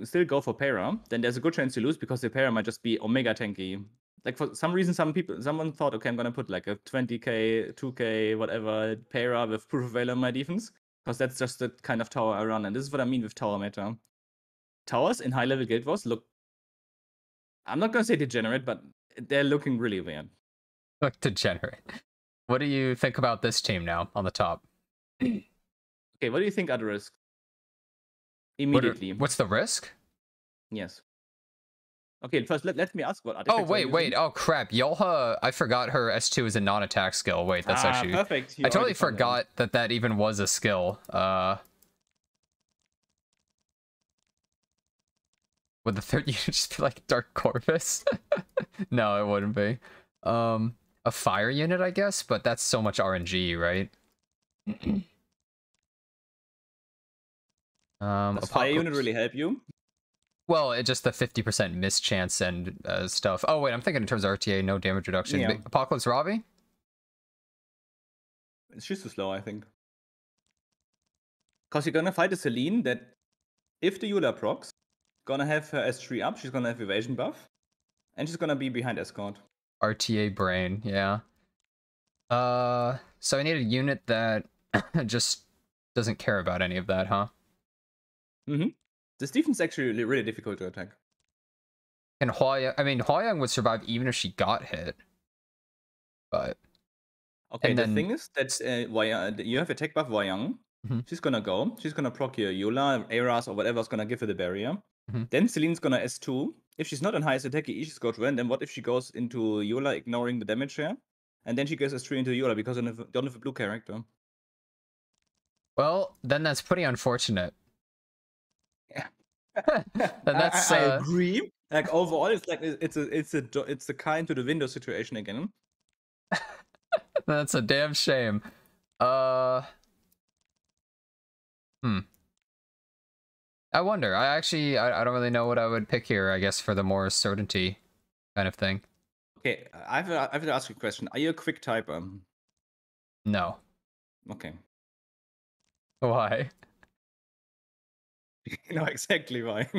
still go for Para, then there's a good chance you lose because the Para might just be Omega tanky. Like for some reason, someone thought, okay, I'm gonna put like a 20k, 2k, whatever Para with Proof of Valor on my defense. Because that's just the kind of tower I run. And this is what I mean with tower meta. Towers in high-level Guild Wars look, I'm not gonna say degenerate, but they're looking really weird. Look degenerate. What do you think about this team now on the top? Okay, what do you think are the risks? Immediately. What's the risk? Yes. Okay, first let me ask what Oh, artifacts are you wait. using? Oh, crap. Yolha, I forgot her S2 is a non-attack skill. Wait, that's actually... perfect. I totally forgot that even was a skill. Would the third unit just be like Dark Corvus? No, it wouldn't be. A fire unit, I guess, but that's so much RNG, right? Does fire unit really help you? Well, it just the 50% mischance and stuff. Oh, wait, I'm thinking in terms of RTA, no damage reduction. Yeah. Apocalypse Ravi? She's too slow, I think. Because you're gonna fight a Celine that, if the Eula procs, gonna have her S3 up, she's gonna have evasion buff, and she's gonna be behind escort. RTA brain, yeah. So I need a unit that just doesn't care about any of that, huh? Mm-hmm. This defense is actually really difficult to attack. And Huayang would survive even if she got hit. But okay, and the then, thing is that you have attack buff Wayang. She's gonna go. She's gonna proc your Eula, Eras, or whatever's gonna give her the barrier. Then Celine's gonna S2. If she's not on highest attack, she's got random. What if she goes into Eula, ignoring the damage share? And then she goes S3 into Eula because I don't have a blue character. Well, then that's pretty unfortunate. Yeah. That's I agree. Like overall, it's like it's a car into the window situation again. That's a damn shame. I wonder. I don't really know what I would pick here, I guess, for the more certainty kind of thing. Okay, I have to ask you a question. Are you a quick typer? No. Okay. Why? You know exactly why.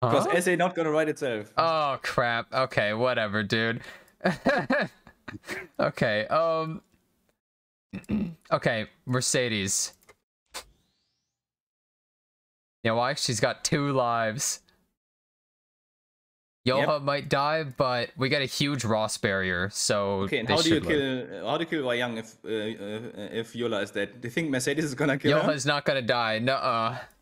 Because SA not gonna write itself. Oh crap. Okay, whatever, dude. Okay, okay, Mercedes. You know why? She's got 2 lives. Yoha might die, but we got a huge Ross barrier, so okay, and how do you kill Wayang if Yola is dead? Do you think Mercedes is gonna kill her? Yoha's not gonna die.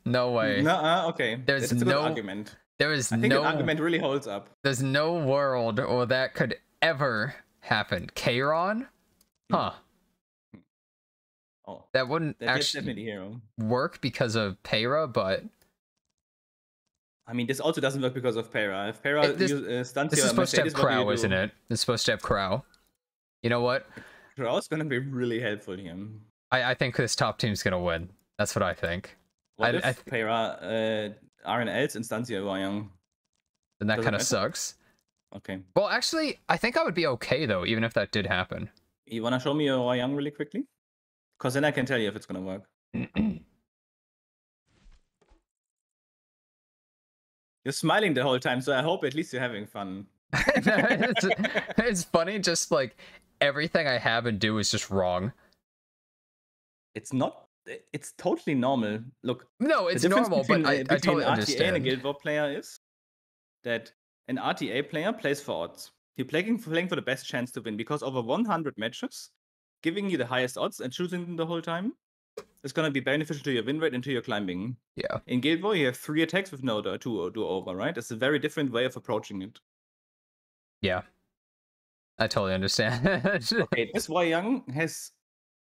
No way. Okay. There's That's a no good argument. There is I think no that argument really holds up. There's no world or that could ever happen. Kairon? Huh. Oh. That wouldn't That's actually definitely hero. work because of Para, but I mean, this also doesn't work because of Para. If Para this stunts is your supposed to have Mercedes, what do you Crow, do? isn't it? It's supposed to have Crow. You know what? Crow's gonna be really helpful here. I think this top team's gonna win. That's what I think. What if Para RNLs Instancia Wayang? Then that Does it kind of matter? sucks. Okay. Well, actually, I think I would be okay though, even if that did happen. You wanna show me your Wayang really quickly? Because then I can tell you if it's gonna work. You're smiling the whole time, so I hope at least you're having fun. It's funny, just like everything I have and do is just wrong. It's not. It's totally normal. Look. No, it's the difference normal, between, but I totally RTA and a understand. Guild War player is that an RTA player plays for odds. He's playing for the best chance to win because over 100 matches, giving you the highest odds and choosing them the whole time is gonna be beneficial to your win rate and to your climbing. Yeah. In Guild War, you have 3 attacks with no do over, right? It's a very different way of approaching it. Yeah. I totally understand. Okay, this Young has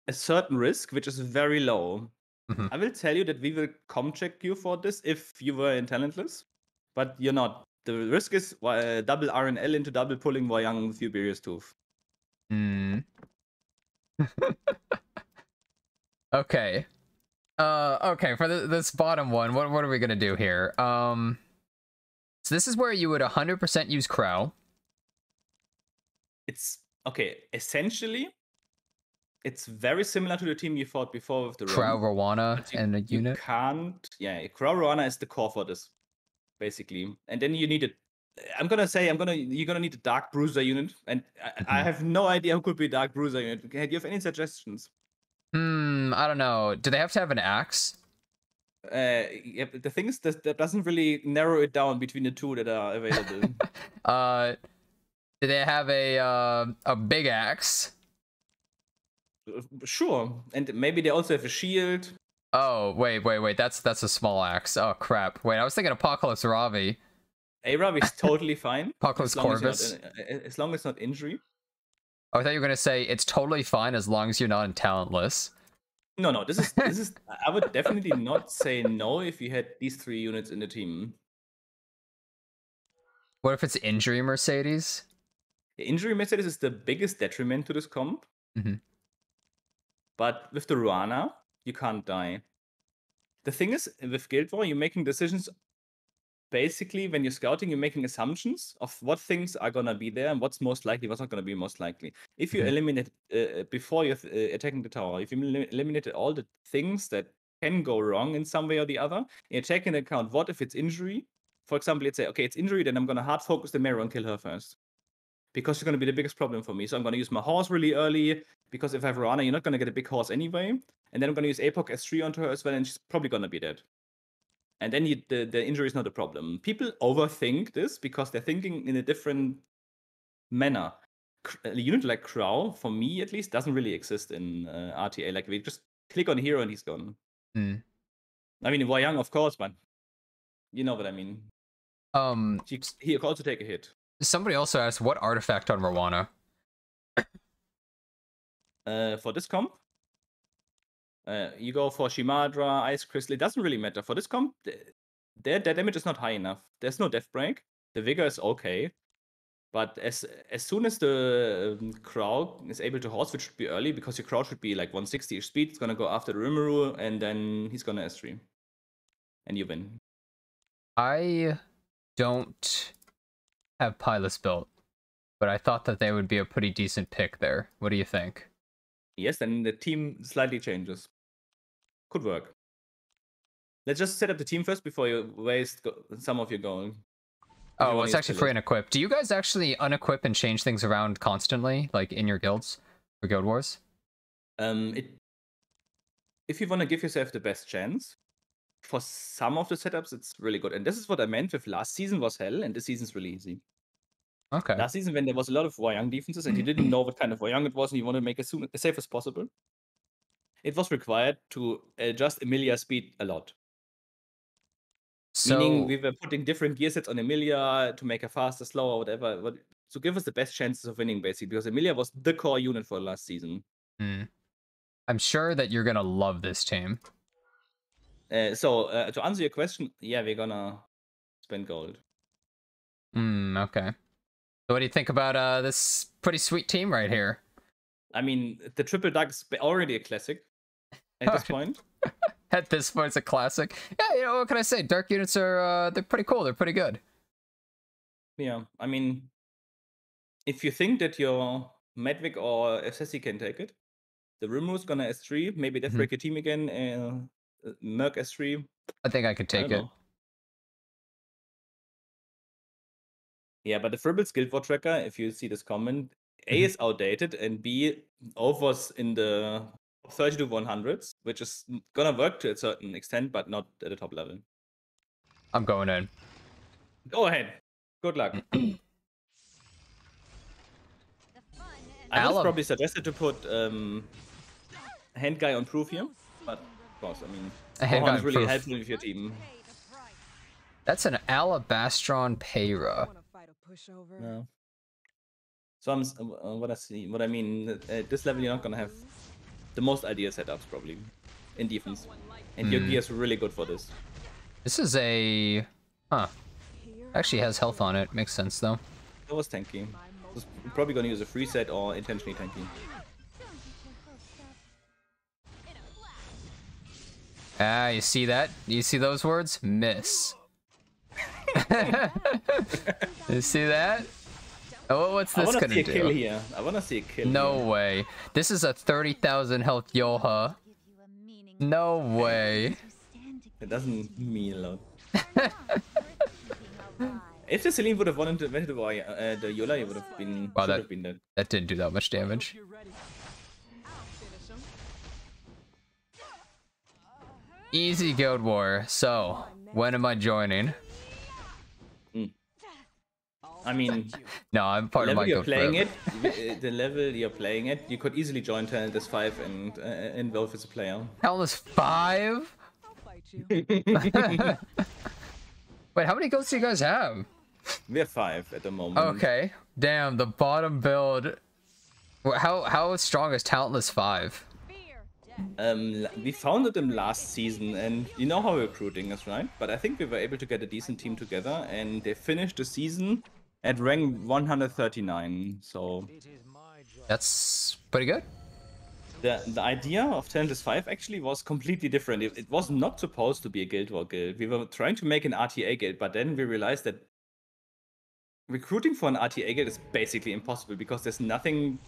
a certain risk, which is very low. Mhm. I will tell you that we will check you for this if you were in Talentless, but you're not. The risk is double RNL into double pulling Young with Furious Tooth. Mm. Okay. Okay, for this bottom one, what are we gonna do here? So this is where you would 100% use Crow. It's okay. Essentially, it's very similar to the team you fought before with the Crow Roam, Rwana but and a you unit. can't. Yeah, Crow Rana is the core for this, basically. And then you need it. You're gonna need a Dark Bruiser unit, and I have no idea who could be Dark Bruiser unit. Do you have any suggestions? I don't know. Do they have to have an axe? Yeah, but the thing is that doesn't really narrow it down between the two that are available. Do they have a big axe? Sure, and maybe they also have a shield. Oh, wait. That's a small axe. Oh crap. Wait, I was thinking Apocalypse Ravi. Arav is totally fine. Apocalypse as long as Corvus. you're not as long as it's not injury. Oh, I thought you were gonna say it's totally fine as long as you're not in Talentless. No, this is I would definitely not say no if you had these 3 units in the team. What if it's injury Mercedes? The injury Mercedes is the biggest detriment to this comp. Mhm. But with the Ruana, you can't die. The thing is, with Guild War, you're making decisions. Basically, when you're scouting, you're making assumptions of what things are gonna be there and what's most likely, what's not gonna be most likely. If you Mhm. eliminate before you're attacking the tower, if you eliminated all the things that can go wrong in some way or the other, you take into account what if it's injury. For example, let's say, okay, it's injury, then I'm gonna hard focus the Mero and kill her first. Because it's gonna be the biggest problem for me. So I'm gonna use my horse really early, because if I have Rana, you're not gonna get a big horse anyway. And then I'm gonna use Apoc S3 onto her as well, and she's probably gonna be dead. And then the injury is not a problem. People overthink this because they're thinking in a different manner. A unit like Crow, for me at least, doesn't really exist in RTA. Like, we just click on a hero and he's gone. Mm. I mean, Young, of course, but you know what I mean. He could also take a hit. Somebody also asked what artifact on Rwana. For this comp, you go for Shimadra, Ice Crystal. It doesn't really matter. For this comp, their damage is not high enough. There's no Death Break. The Vigor is okay. But as soon as the Crow is able to horse, which should be early, because your Crow should be like 160 speed, it's gonna go after the Rimuru, and then he's gonna S3. And you win. I don't have Pilus built, but I thought that they would be a pretty decent pick there. What do you think? Yes, then the team slightly changes. Could work. Let's just set up the team first before you waste some of your gold. Oh, well, it's actually free and equip. Do you guys actually unequip and change things around constantly, like in your guilds for Guild Wars? If you want to give yourself the best chance, for some of the setups, it's really good. And this is what I meant with last season was hell, and this season's really easy. Okay. Last season, when there was a lot of Young defenses, and you didn't know what kind of Young it was, and you want to make it as safe as possible, it was required to adjust Emilia's speed a lot. So, meaning we were putting different gear sets on Emilia to make her faster, slower, whatever, to give us the best chances of winning, basically, because Emilia was the core unit for last season. I'm sure that you're gonna love this team. So to answer your question, yeah, we're gonna spend gold. Okay. So what do you think about this pretty sweet team right here? I mean, the triple dark is already a classic at this point. At this point, it's a classic. Yeah, you know, what can I say? Dark units are, they're pretty cool. They're pretty good. Yeah, I mean, if you think that your Medvic or Assassi can take it, the Rimru's gonna S3, maybe Death Break your team again, Merc S3. I think I could take it. Yeah, but the Fribbles Guild War tracker, if you see this comment, A is outdated, and B offers in the 30 to 100s, which is gonna work to a certain extent, but not at the top level. I'm going in. Go ahead. Good luck. The fun I would Alab- probably suggested to put hand guy on proof here, but of course, I mean, A hand Gohan guy is really proof. helpful with your team. That's an Alabastron Payra. No. So what I mean, at this level you're not gonna have the most ideal setups probably in defense, and your gear is really good for this. This is a... Huh. Actually has health on it. Makes sense, though. That was tanky. Was probably gonna use a free set or intentionally tanky. Ah, you see that? You see those words? Miss. You see that? Oh, what's this gonna see a do? kill here. I wanna see a kill. No here. way. This is a 30,000 health Yoha. No way. It doesn't mean a lot. If the Celine would have won into the Yola, it would have been, Wow, should have been dead. that didn't do that much damage. Easy Guild War. So, when am I joining? I mean, No, I'm part the of my level you're guild playing forever. it, the level you're playing it, you could easily join Talentless 5 and involve as a player. Talentless 5? Wait, how many guilds do you guys have? We have 5 at the moment. Okay. Damn, the bottom build. How strong is Talentless 5? We founded them last season, and you know how recruiting is, right? But I think we were able to get a decent team together, and they finished the season at rank 139. So That's pretty good. the idea of Talentless 5 actually was completely different. It was not supposed to be a Guild War guild. We were trying to make an RTA guild, but then we realized that recruiting for an RTA guild is basically impossible because there's nothing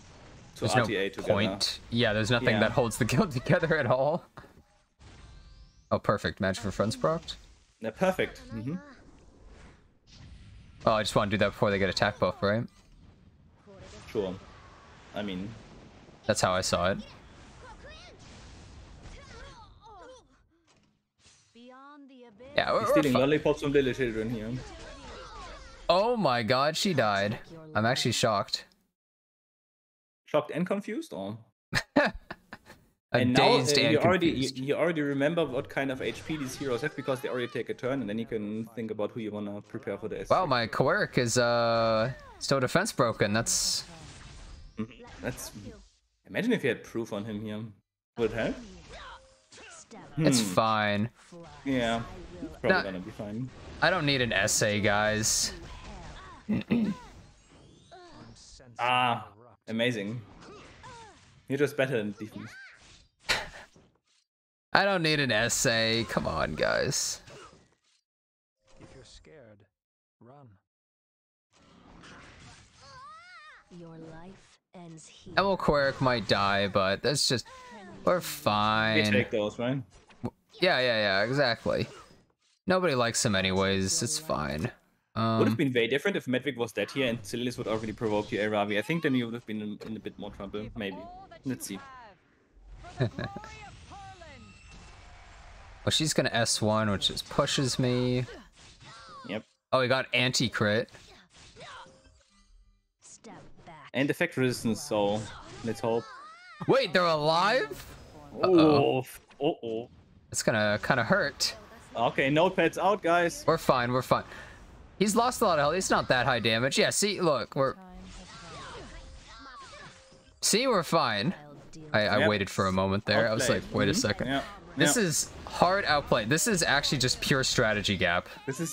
to There's RTA no together. point. Yeah, there's nothing Yeah. that holds the guild together at all. Oh, perfect. Magic for Friends procced. Yeah, perfect. Oh, I just want to do that before they get attack buff, right? Sure. I mean, That's how I saw it. Yeah, he's stealing lollipops from little children here. Oh my god, she died. I'm actually shocked. Shocked and confused, or? And dazed and confused. you already remember what kind of HP these heroes have because they already take a turn, and then you can think about who you wanna prepare for the S. Wow, my Quirk is still defense broken. That's That's. Imagine if you had proof on him here. Would it help? it's fine. Yeah, probably Nah. gonna be fine. I don't need an essay, guys. Amazing. You're just better than defense. I don't need an essay. Come on, guys. If you're scared, run. Your life ends here. Emil Quirk might die, but that's just... We're You fine. take those, right? Yeah, exactly. Nobody likes him anyways. It's fine. Would have been very different if Medvik was dead here and Silis would already provoke you, Ravi. I think then you would have been in a bit more trouble. Maybe. Let's see. Well, she's gonna S1, which just pushes me. Yep. Oh, we got anti-crit. Step back. And effect resistance, so let's hope. Wait, they're alive? Oh, uh-oh. It's gonna kind of hurt. Okay, notepads out, guys. We're fine, we're fine. He's lost a lot of health. It's not that high damage. Yeah, see, look, we're... See, we're fine. I Yep. waited for a moment there. I was like, Outplayed. wait a second. Yeah. This yeah. is hard outplay. This is actually just pure strategy gap. This is.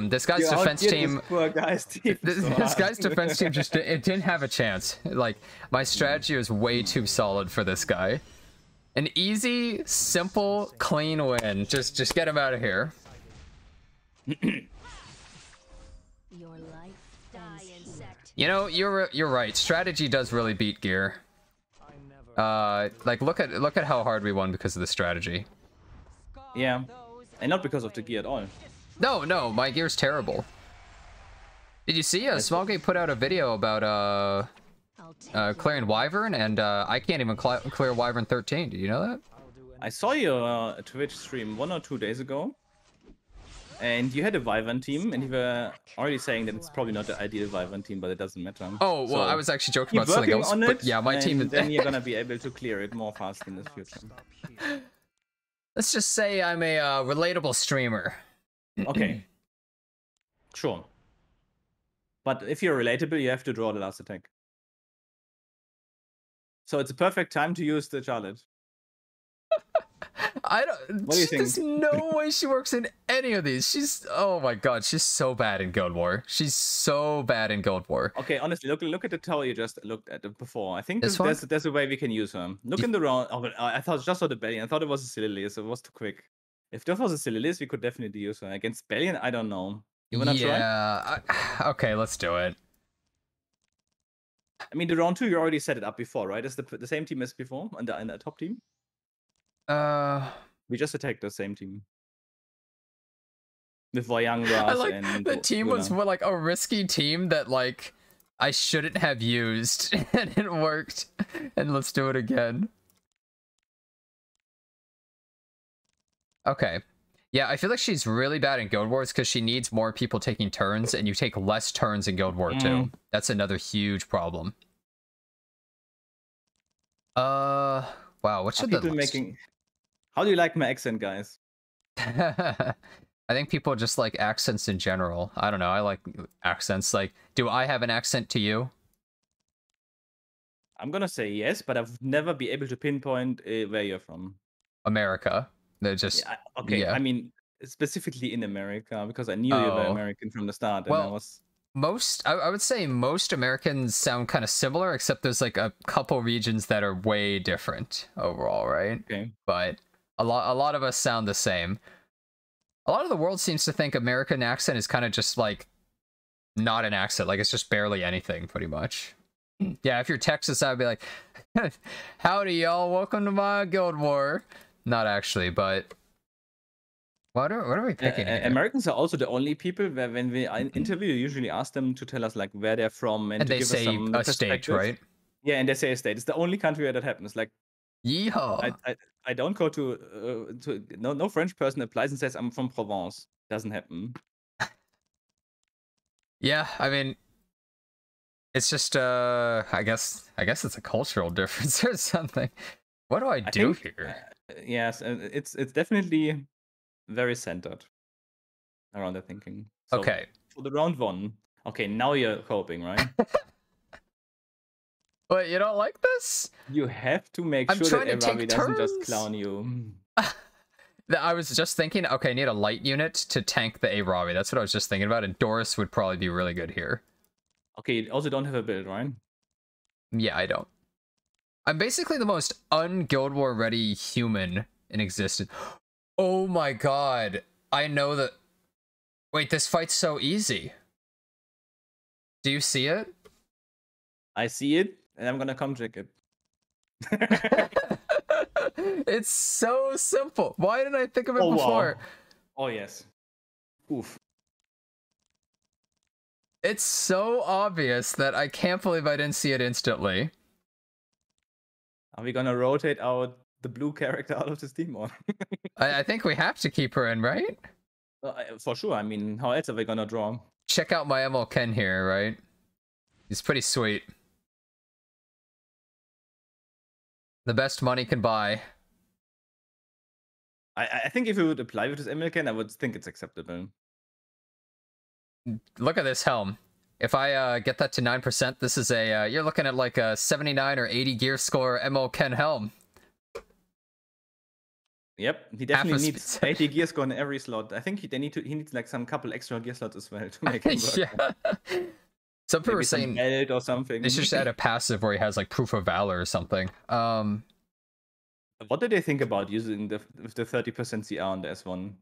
This guy's you defense outdid team... This poor guy's team. This guy's defense team just it didn't have a chance. Like, my strategy was way too solid for this guy. An easy, simple, clean win. Just get him out of here. Your life ends here. You know, you're right. Strategy does really beat gear. Like look at how hard we won because of the strategy. Yeah, and not because of the gear at all. No, my gear's terrible. Did you see? Smallgate put out a video about I'll take clearing Wyvern, and I can't even clear Wyvern 13. Did you know that? I saw your Twitch stream 1 or 2 days ago, And you had a Wyvern team, and you were already saying that it's probably not the ideal Wyvern team, but it doesn't matter. Oh, well, So I was actually joking keep about something working else. on But it, yeah, my team and is... then you're gonna be able to clear it more fast in the future. Let's just say I'm a relatable streamer. Okay. Sure. But if you're relatable, you have to draw the last attack. So it's a perfect time to use the Charlotte. I don't. What do you There's think? no way she works in any of these. She's... Oh my god, she's so bad in Guild War. She's so bad in Guild War. Okay, honestly, look at the tower you just looked at before. I think This one? there's a way we can use her. Look in the round. Oh, but I thought just saw the Bellion. I thought it was a Sililius, so it was too quick. If that was a Sililius, we could definitely use her. Against Bellion, I don't know. You wanna try? Yeah. Okay, let's do it. I mean, the round 2, you already set it up before, right? It's the same team as before, and the top team. We just attacked the same team. With Voyangas I like and the team was Luna. more like a risky team that like I shouldn't have used, and it worked. And let's do it again. Okay. Yeah, I feel like she's really bad in Guild Wars because she needs more people taking turns, and you take less turns in Guild War 2. That's another huge problem. Wow, what should the people making? How do you like my accent, guys? I think people just like accents in general. I don't know. I like accents. Like, do I have an accent to you? I'm gonna say yes, but I would never be able to pinpoint where you're from. America. They're just... Yeah, okay. yeah. I mean, specifically in America, because I knew you were Oh. American from the start, and I Well, was. I would say most Americans sound kind of similar, except there's like a couple regions that are way different overall, right? Okay. But a lot of us sound the same. A lot of the world seems to think American accent is kind of just like not an accent, like it's just barely anything, pretty much. Yeah, if you're Texas, I'd be like, howdy y'all, welcome to my Guild War. Not actually, but what are we picking here? Americans are also the only people where when we interview, you usually ask them to tell us like where they're from and to they give say us some a state, perspective. right? Yeah, and they say a state. It's the only country where that happens. Like, Yeehaw. I don't go to no French person applies and says I'm from Provence. Doesn't happen. Yeah, I mean, it's just I guess it's a cultural difference or something. What do I do here? Yes, it's definitely very centered around the thinking. So Okay. for the round 1. Okay, now you're coping, right? But you don't like this? You have to make I'm sure that trying to Eravi take doesn't just turns. clown you. I was just thinking, okay, I need a light unit to tank the Aravi. That's what I was just thinking about, and Doris would probably be really good here. Okay, you also don't have a build, right? Yeah, I don't. I'm basically the most un-Guild War ready human in existence. Oh my god. I know that... Wait, this fight's so easy. Do you see it? I see it, and I'm gonna come check it. It's so simple. Why didn't I think of it before? Wow. Oh, yes. Oof. It's so obvious that I can't believe I didn't see it instantly. Are we gonna rotate out the blue character out of this team? Or? I think we have to keep her in, right? For sure. I mean, how else are we gonna draw? Check out my ML Ken here, right? He's pretty sweet. The best money can buy. I think if we would apply with this MLK, I would think it's acceptable. Look at this helm. If I get that to 9%, this is a you're looking at like a 79 or 80 gear score ML Ken helm. Yep, he definitely needs 80 gear score in every slot. I think he needs like some couple extra gear slots as well to make it work. Yeah. Some people were saying belt or something. They should just add a passive where he has like proof of valor or something. What did they think about using the 30% CR on the S1?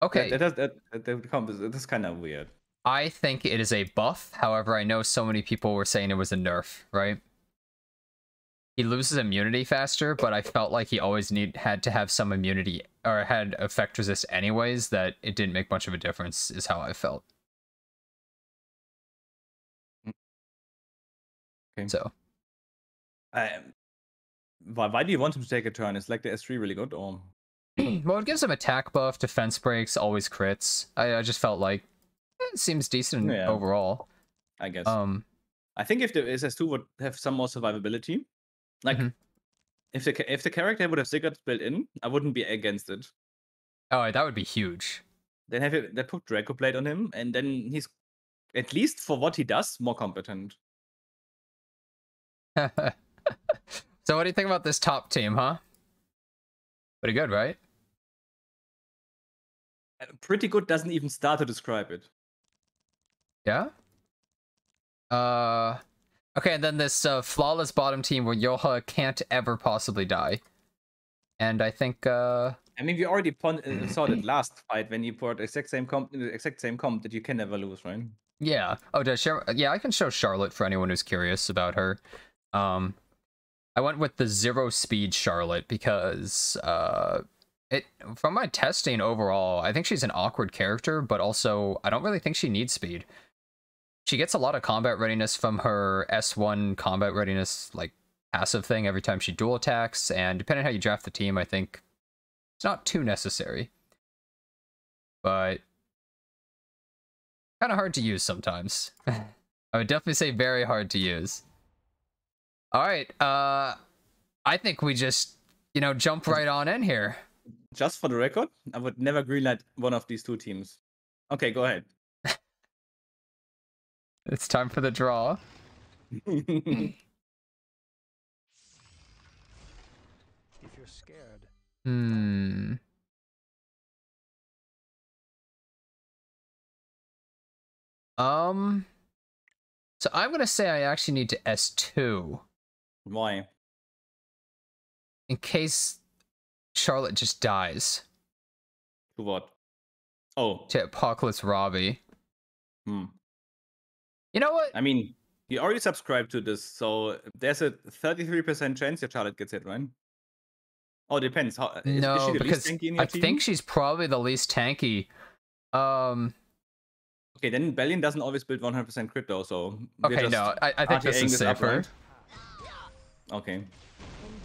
Okay. That's kind of weird. I think it is a buff. However, I know so many people were saying it was a nerf, right? He loses immunity faster, but I felt like he always had to have some immunity or had effect resist anyways, that it didn't make much of a difference, is how I felt. Okay. So. Why do you want him to take a turn? Is like the S3 really good, or? Well, it gives him attack buff, defense breaks, always crits. I just felt like it seems decent Yeah. overall. I guess. I think if the SS2 would have some more survivability, like if the character would have Ziggurat built in, I wouldn't be against it. Oh, that would be huge. Then they put Draco Blade on him, and then he's, at least for what he does, more competent. So what do you think about this top team, huh? Pretty good, right? Pretty good doesn't even start to describe it. Yeah? Okay, and then this flawless bottom team where Yoha can't ever possibly die. And I think, I mean, we already saw that last fight when you put exact same comp that you can never lose, right? Yeah. Oh, yeah, I can show Charlotte for anyone who's curious about her. I went with the 0 speed Charlotte because from my testing overall, I think she's an awkward character, but also I don't really think she needs speed. She gets a lot of combat readiness from her S1 combat readiness, like, passive thing every time she dual attacks, and depending on how you draft the team, I think it's not too necessary. But kind of hard to use sometimes. I would definitely say very hard to use. Alright, I think we just, jump right on in here. Just for the record, I would never greenlight one of these two teams. Okay, go ahead. It's time for the draw. If you're scared, So I'm gonna say I actually need to S2. Why? In case Charlotte just dies. To what? Oh. To Apocalypse Robbie. You know what? I mean, you already subscribed to this, so there's a 33% chance your Charlotte gets hit, right? Oh, depends. Is she the least tanky in your team? I think she's probably the least tanky. Okay, then Bellion doesn't always build 100% crit though, so... Okay, no, I think this is safer. Right? Okay.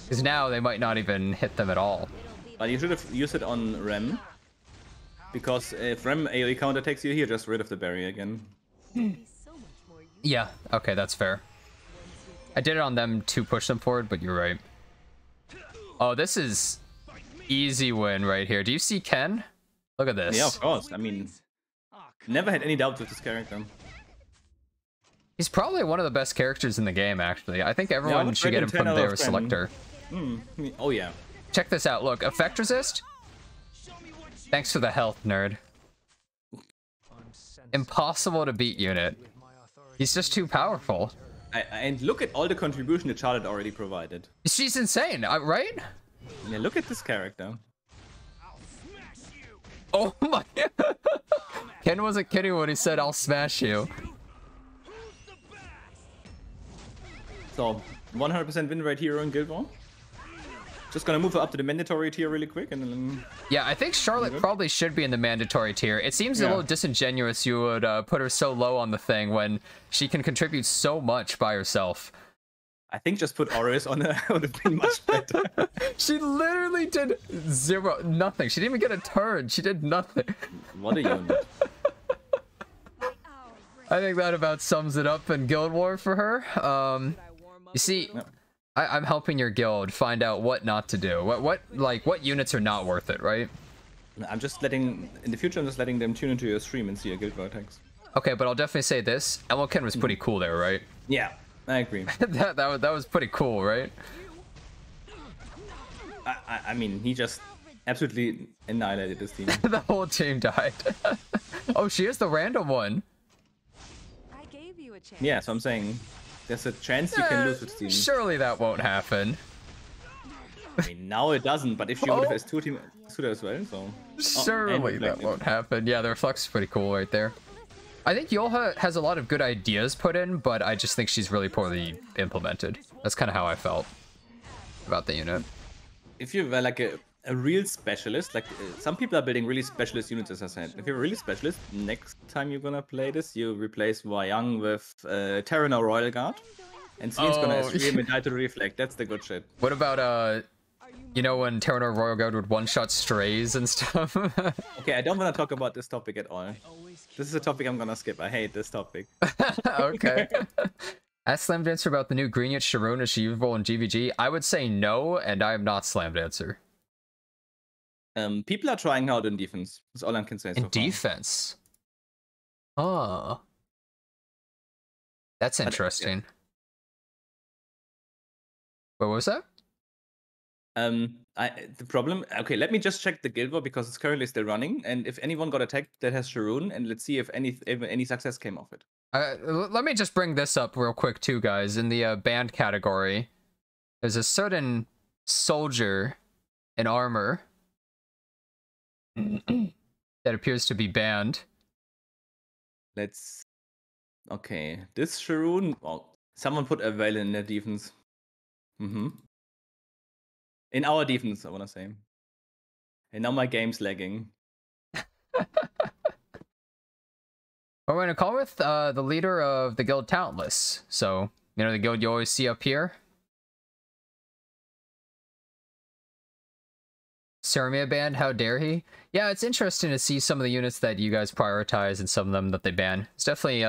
Because now they might not even hit them at all. But you should have used it on Rem. Because if Rem AoE counter takes you here, just rid of the barrier again. Yeah, okay, that's fair. I did it on them to push them forward, but you're right. Oh, this is easy win right here. Do you see Ken? Look at this. Yeah, of course. I mean, never had any doubts with this character. He's probably one of the best characters in the game, actually. I think everyone should get him from their selector. Oh, yeah. Check this out. Look, effect resist. Thanks for the health, nerd. Impossible to beat unit. He's just too powerful. And look at all the contribution that Charlotte already provided. She's insane, right? Yeah, look at this character. Oh my... Ken wasn't kidding when he said, "I'll smash you." So, 100% win rate here in Guild War. Just gonna move her up to the mandatory tier really quick and then... Yeah, I think Charlotte probably should be in the mandatory tier. It seems a little disingenuous you would put her so low on the thing when she can contribute so much by herself. I think just put Aureus on her would have been much better. She literally did nothing. She didn't even get a turn. She did nothing. What a unit. I think that about sums it up in Guild War for her. You see... I'm helping your guild find out what not to do. What units are not worth it, right? I'm just letting, in the future, I'm just letting them tune into your stream and see your guild vertex. Okay, but I'll definitely say this. Elmoken was pretty cool there, right? Yeah, I agree. that was pretty cool, right? I mean, he just absolutely annihilated this team. The whole team died. Oh, she is the random one. I gave you a chance. Yeah, so I'm saying... There's a chance you can lose with team. Surely that won't happen. I mean, now it doesn't, but if she would have S2 team as well, so... Surely that won't happen. Yeah, the reflex is pretty cool right there. I think Yoha has a lot of good ideas put in, but I just think she's really poorly implemented. That's kind of how I felt about the unit. If you were like a real specialist, like some people are building really specialist units, as I said. If you're a really specialist, next time you're gonna play this, you replace Wayang with Terran Royal Guard, and Celine's gonna S3 and die to Reflect. That's the good shit. What about You know when Terranor Royal Guard would one-shot strays and stuff? Okay, I don't want to talk about this topic at all. This is a topic I'm gonna skip. I hate this topic. Okay. Ask Slam Dancer about the new Green Yet Sharon achievable in GVG. I would say no, and I am not Slam Dancer. People are trying out in defense. That's all I can say so In far. defense? Oh. That's interesting. What was that? The problem. Okay, let me just check the guild war because it's currently still running, and if anyone got attacked that has Sharon, and let's see if any success came off it. Let me just bring this up real quick too, guys. In the banned category, there's a certain soldier in armor that appears to be banned. Let's. Okay, this Sharon. Well, someone put a Veil in their defense. In our defense, I wanna say. And now my game's lagging. We're going to call with the leader of the guild, Talentless. So, you know the guild you always see up here? Saramia banned, how dare he? Yeah, it's interesting to see some of the units that you guys prioritize and some of them that they ban. It's definitely,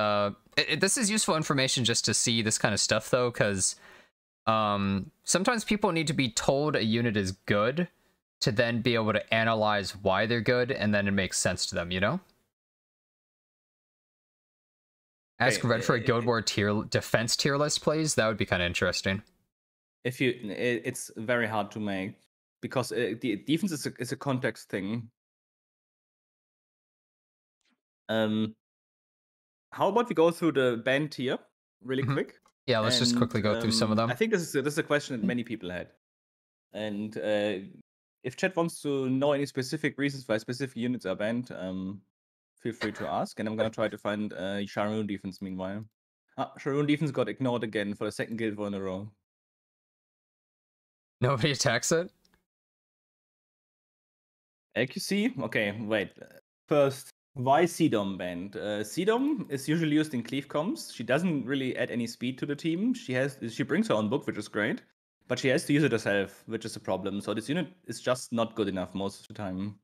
this is useful information just to see this kind of stuff though, because sometimes people need to be told a unit is good to then be able to analyze why they're good, and then it makes sense to them, you know? Ask Red for a Guild War defense tier list, please. That would be kind of interesting. It's very hard to make because the defense is a context thing. How about we go through the band tier really quick? Yeah, let's just quickly go through some of them. I think this is a question that many people had, and if chat wants to know any specific reasons why specific units are banned, feel free to ask, and I'm gonna try to find Sharon defense meanwhile. Sharon defense got ignored again for the second guild war in a row. Nobody attacks it? AQC? Okay, wait. First, why CDOM banned? CDOM is usually used in cleave comms. She doesn't really add any speed to the team. She brings her own book, which is great, but she has to use it herself, which is a problem. So this unit is just not good enough most of the time.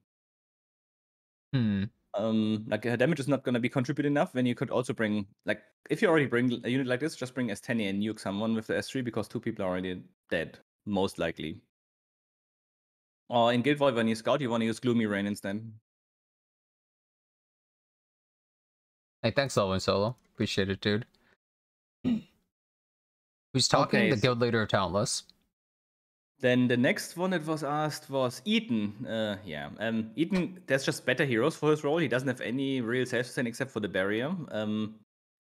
Like her damage is not going to be contributed enough when you could also bring, like, if you already bring a unit like this, just bring S10 and nuke someone with the S3 because 2 people are already dead, most likely. Or in Guild War, when you scout, you want to use Gloomy Rain instead. Hey, thanks, Lowen Solo. Appreciate it, dude. Who's talking? Okay, The guild leader of Talentless. Then the next one that was asked was Eaton. Eaton, there's just better heroes for his role. He doesn't have any real self-sustain except for the barrier.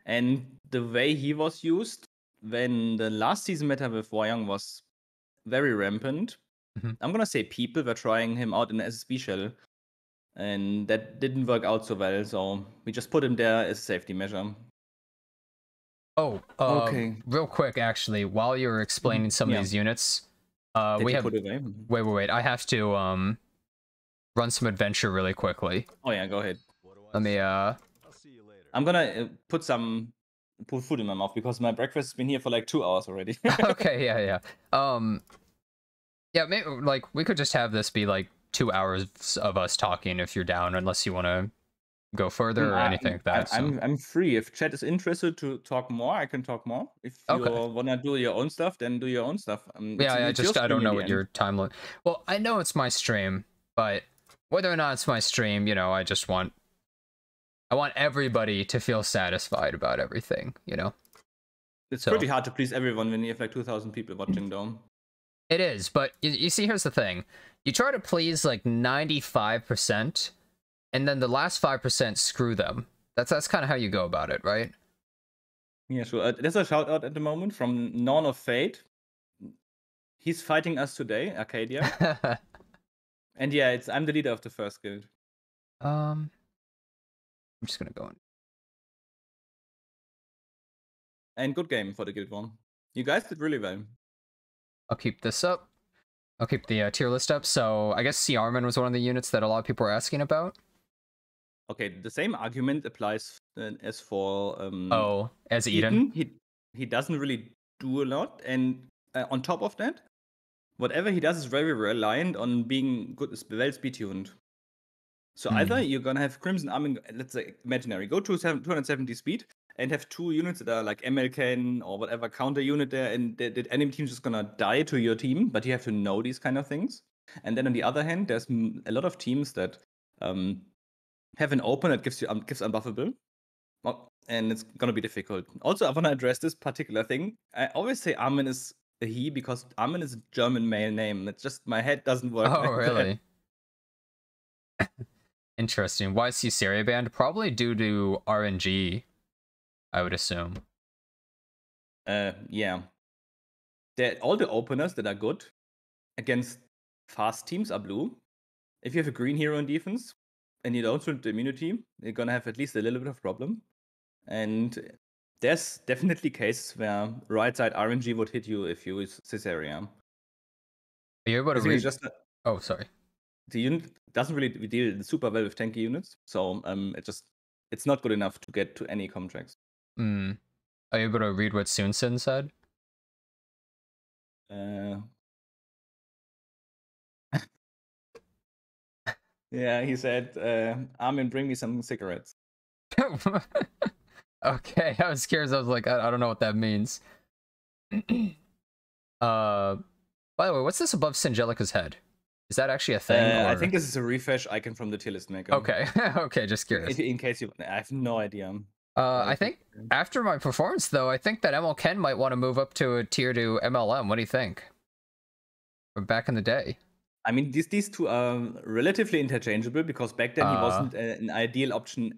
And the way he was used when the last season meta with Wayang was very rampant, I'm gonna say people were trying him out in an SSB shell, and that didn't work out so well. So we just put him there as a safety measure. Oh, okay. Real quick, actually, while you were explaining some of these units, we have. Wait. I have to run some adventure really quickly. Oh yeah, go ahead. Let me. I'll see you later. I'm gonna put food in my mouth because my breakfast has been here for like 2 hours already. Okay, yeah. Yeah, maybe like we could just have this be like 2 hours of us talking if you're down, unless you want to go further or anything like that. I'm free. If chat is interested to talk more, I can talk more. If you wanna do your own stuff, then do your own stuff. I don't know what your time limit. Well, I know it's my stream, but whether or not it's my stream, you know, I want everybody to feel satisfied about everything, you know. It's pretty hard to please everyone when you have like 2,000 people watching, though. It is, but you see, here's the thing: you try to please like 95%. And then the last 5% screw them. That's kind of how you go about it, right? Yeah, sure. There's a shout out at the moment from Norn of Fate. He's fighting us today, Arcadia. And yeah, I'm the leader of the first guild. I'm just gonna go in. And good game for the guild one. You guys did really well. I'll keep this up. I'll keep the tier list up. So I guess C. Armin was one of the units that a lot of people were asking about. Okay, the same argument applies as for as Eden. He doesn't really do a lot, and on top of that, whatever he does is very reliant on being good, well speed tuned. So either you're gonna have Crimson Army, let's say imaginary, go to 270 speed and have 2 units that are like MLCan or whatever counter unit there, and the enemy team's just gonna die to your team, but you have to know these kind of things. And then on the other hand, there's a lot of teams that have an open that gives unbuffable. And it's gonna be difficult. Also, I wanna address this particular thing. I always say Armin is a he because Armin is a German male name. It's just my head doesn't work. Oh, like that. really? Interesting. Why is he Syria banned? Probably due to RNG, I would assume. Yeah. All the openers that are good against fast teams are blue. If you have a green hero in defense and you don't shoot the immunity, you're gonna have at least a little bit of problem. And there's definitely cases where right side RNG would hit you if you use Caesarea. Are you able to Basically, read? just Oh, sorry. the unit doesn't really deal super well with tanky units, so it's not good enough to get to any contracts. Are you able to read what Sunsen said? Yeah, he said, Armin, bring me some cigarettes. Okay, I was curious. I was like, I don't know what that means. By the way, what's this above Singelica's head? Is that actually a thing? I or... think this is a refresh icon from the tier list maker. Okay, okay, just curious. In case you, I have no idea. I think after my performance, though, I think that ML Ken might want to move up to a tier 2 MLM. What do you think? From back in the day. I mean, these two are relatively interchangeable because back then he wasn't an ideal option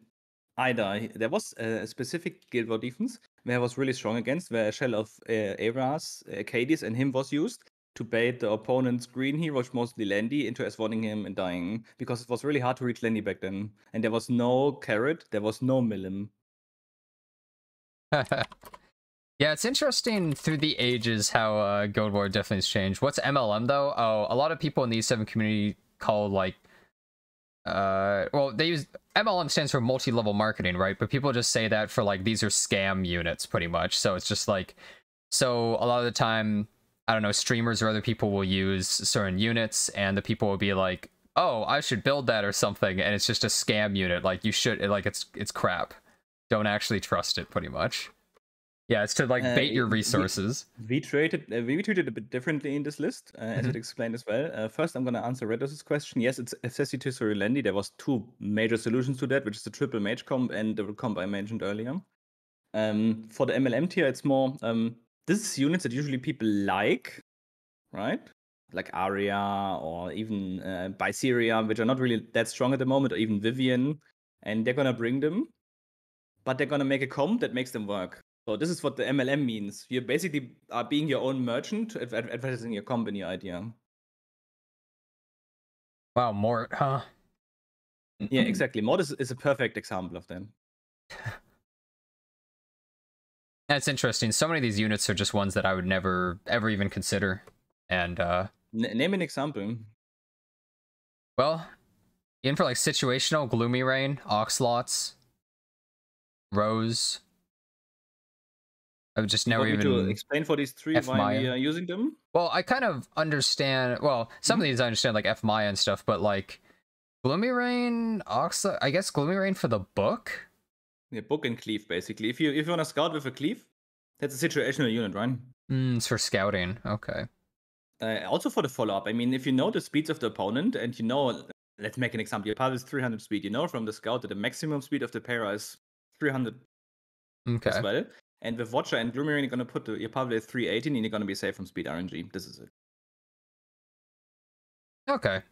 either. There was a specific Guild War defense where I was really strong against, where a shell of Eras, Cadiz, and him was used to bait the opponent's green hero, which mostly Landy, into S1ing him and dying. Because it was really hard to reach Landy back then. And there was no carrot, there was no Millim. Yeah, it's interesting through the ages how Guild War definitely has changed. What's MLM though? Oh, a lot of people in the E7 community call like well, they use MLM stands for multi-level marketing, right? But people just say that for like these are scam units pretty much. So it's just like, so a lot of the time, I don't know, streamers or other people will use certain units and the people will be like, oh, I should build that or something, and it's just a scam unit. Like you should, like it's crap. Don't actually trust it pretty much. Yeah, it's to like bait your resources. We treated a bit differently in this list, as it explained as well. First, I'm going to answer Redos's question. Yes, it's Accessory Landy. There was 2 major solutions to that, which is the triple mage comp and the comp I mentioned earlier. For the MLM tier, it's more this is units that usually people like, right? Like Aria or even Byseria, which are not really that strong at the moment, or even Vivian, and they're gonna bring them, but they're gonna make a comp that makes them work. So this is what the MLM means. You basically are being your own merchant, advertising your company idea. Wow, Mort, huh? Yeah, exactly. Mod is a perfect example of that. That's interesting. So many of these units are just ones that I would never, ever even consider. And, name an example. Well, in for like situational, Gloomy Rain, Oxlots, Rose. I would just never even to explain for these 3 F why Maya. we are using them. Well, I kind of understand. Well, some of these I understand, like F Maya and stuff, but like Gloomy Rain, Oxlot. I guess Gloomy Rain for the book. Yeah, book and cleave basically. If you want to scout with a cleave, that's a situational unit, right? It's for scouting. Okay. Also for the follow up. I mean, if you know the speeds of the opponent and you know, let's make an example. Your path is 300 speed. You know from the scout that the maximum speed of the para is 300 as well. And with Watcher and Gloomy Rain, you're gonna put your path at 318, and you're gonna be safe from speed RNG. This is it. Okay.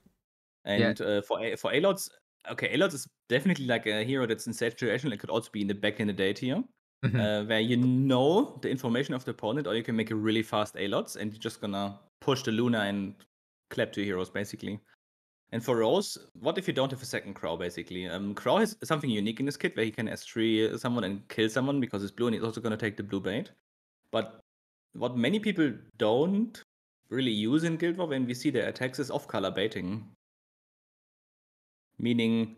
And for Alots, okay, Alots is definitely like a hero that's in situation. It could also be in the back in the day tier, where you know the information of the opponent, or you can make a really fast Alots, and you're just gonna push the Luna and clap 2 heroes basically. And for Rose, what if you don't have a second Crow, basically? Crow has something unique in this kit where he can S3 someone and kill someone because it's blue, and he's also going to take the blue bait. But what many people don't really use in Guild War when we see their attacks is off-color baiting. Meaning,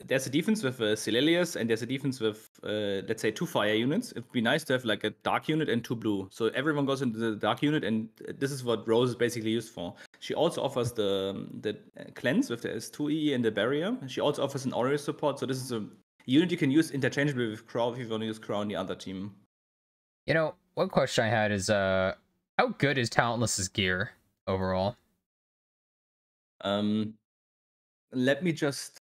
there's a defense with Silelius, and there's a defense with, let's say, 2 fire units. It'd be nice to have like a dark unit and 2 blue. So everyone goes into the dark unit, and this is what Rose is basically used for. She also offers the cleanse with the S2E and the barrier. She also offers an Aureus support. So this is a unit you can use interchangeably with Crow if you want to use Crow on the other team. You know, one question I had is, how good is Talentless's gear overall? Let me just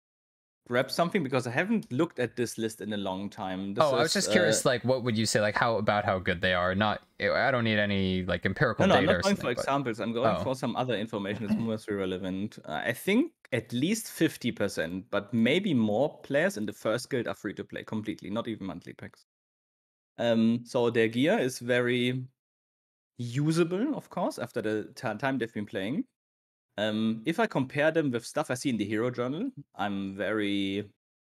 grab something because I haven't looked at this list in a long time. This I was just curious, like, what would you say, like, how good they are? Not, I don't need any like empirical No, data. I'm not or going for something, but- examples. I'm going for some other information that's most relevant. I think at least 50%, but maybe more players in the first guild are free to play completely, not even monthly packs. So their gear is very usable, of course, after the time they've been playing. If I compare them with stuff I see in the hero journal, I'm very,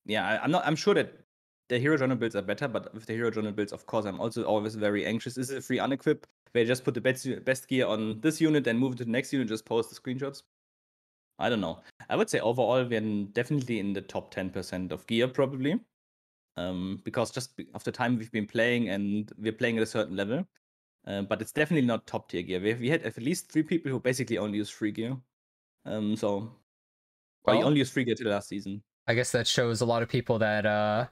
I'm sure that the hero journal builds are better, but with the hero journal builds, of course, I'm also always very anxious. Is it a free unequip? They just put the best gear on this unit, then move it to the next unit, just post the screenshots. I don't know. I would say overall we're definitely in the top 10% of gear, probably. Because just of the time we've been playing, and we're playing at a certain level. But it's definitely not top tier gear. We had at least 3 people who basically only use free gear. Or you only use free gear till last season. I guess that shows a lot of people that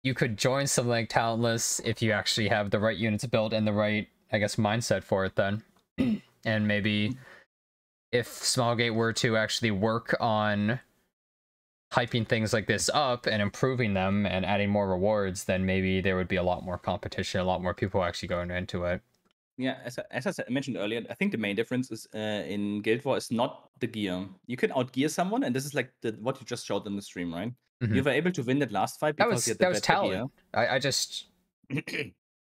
you could join something like Talentless if you actually have the right units built and the right, I guess, mindset for it then. And maybe if Smallgate were to actually work on hyping things like this up and improving them and adding more rewards, then maybe there would be a lot more competition, a lot more people actually going into it. Yeah, as I mentioned earlier, I think the main difference is in Guild War is not the gear. You can outgear someone, and this is like what you just showed on the stream, right? Mhm. You were able to win that last fight because you had the that was better gear. talent. I just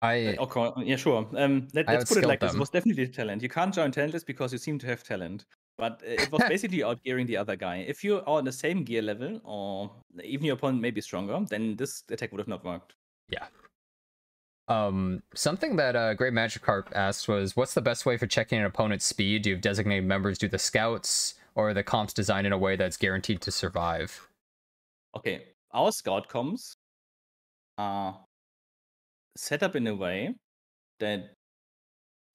I Okay, yeah, sure. Let's put it like this. It was definitely talent. You can't join Talentless because you seem to have talent. But it was basically outgearing the other guy. If you are on the same gear level, or even your opponent may be stronger, then this attack would have not worked. Yeah. Something that Great Magikarp asked was, what's the best way for checking an opponent's speed? Do you have designated members do the scouts, or are the comps designed in a way that's guaranteed to survive? Okay, our scout comps are set up in a way that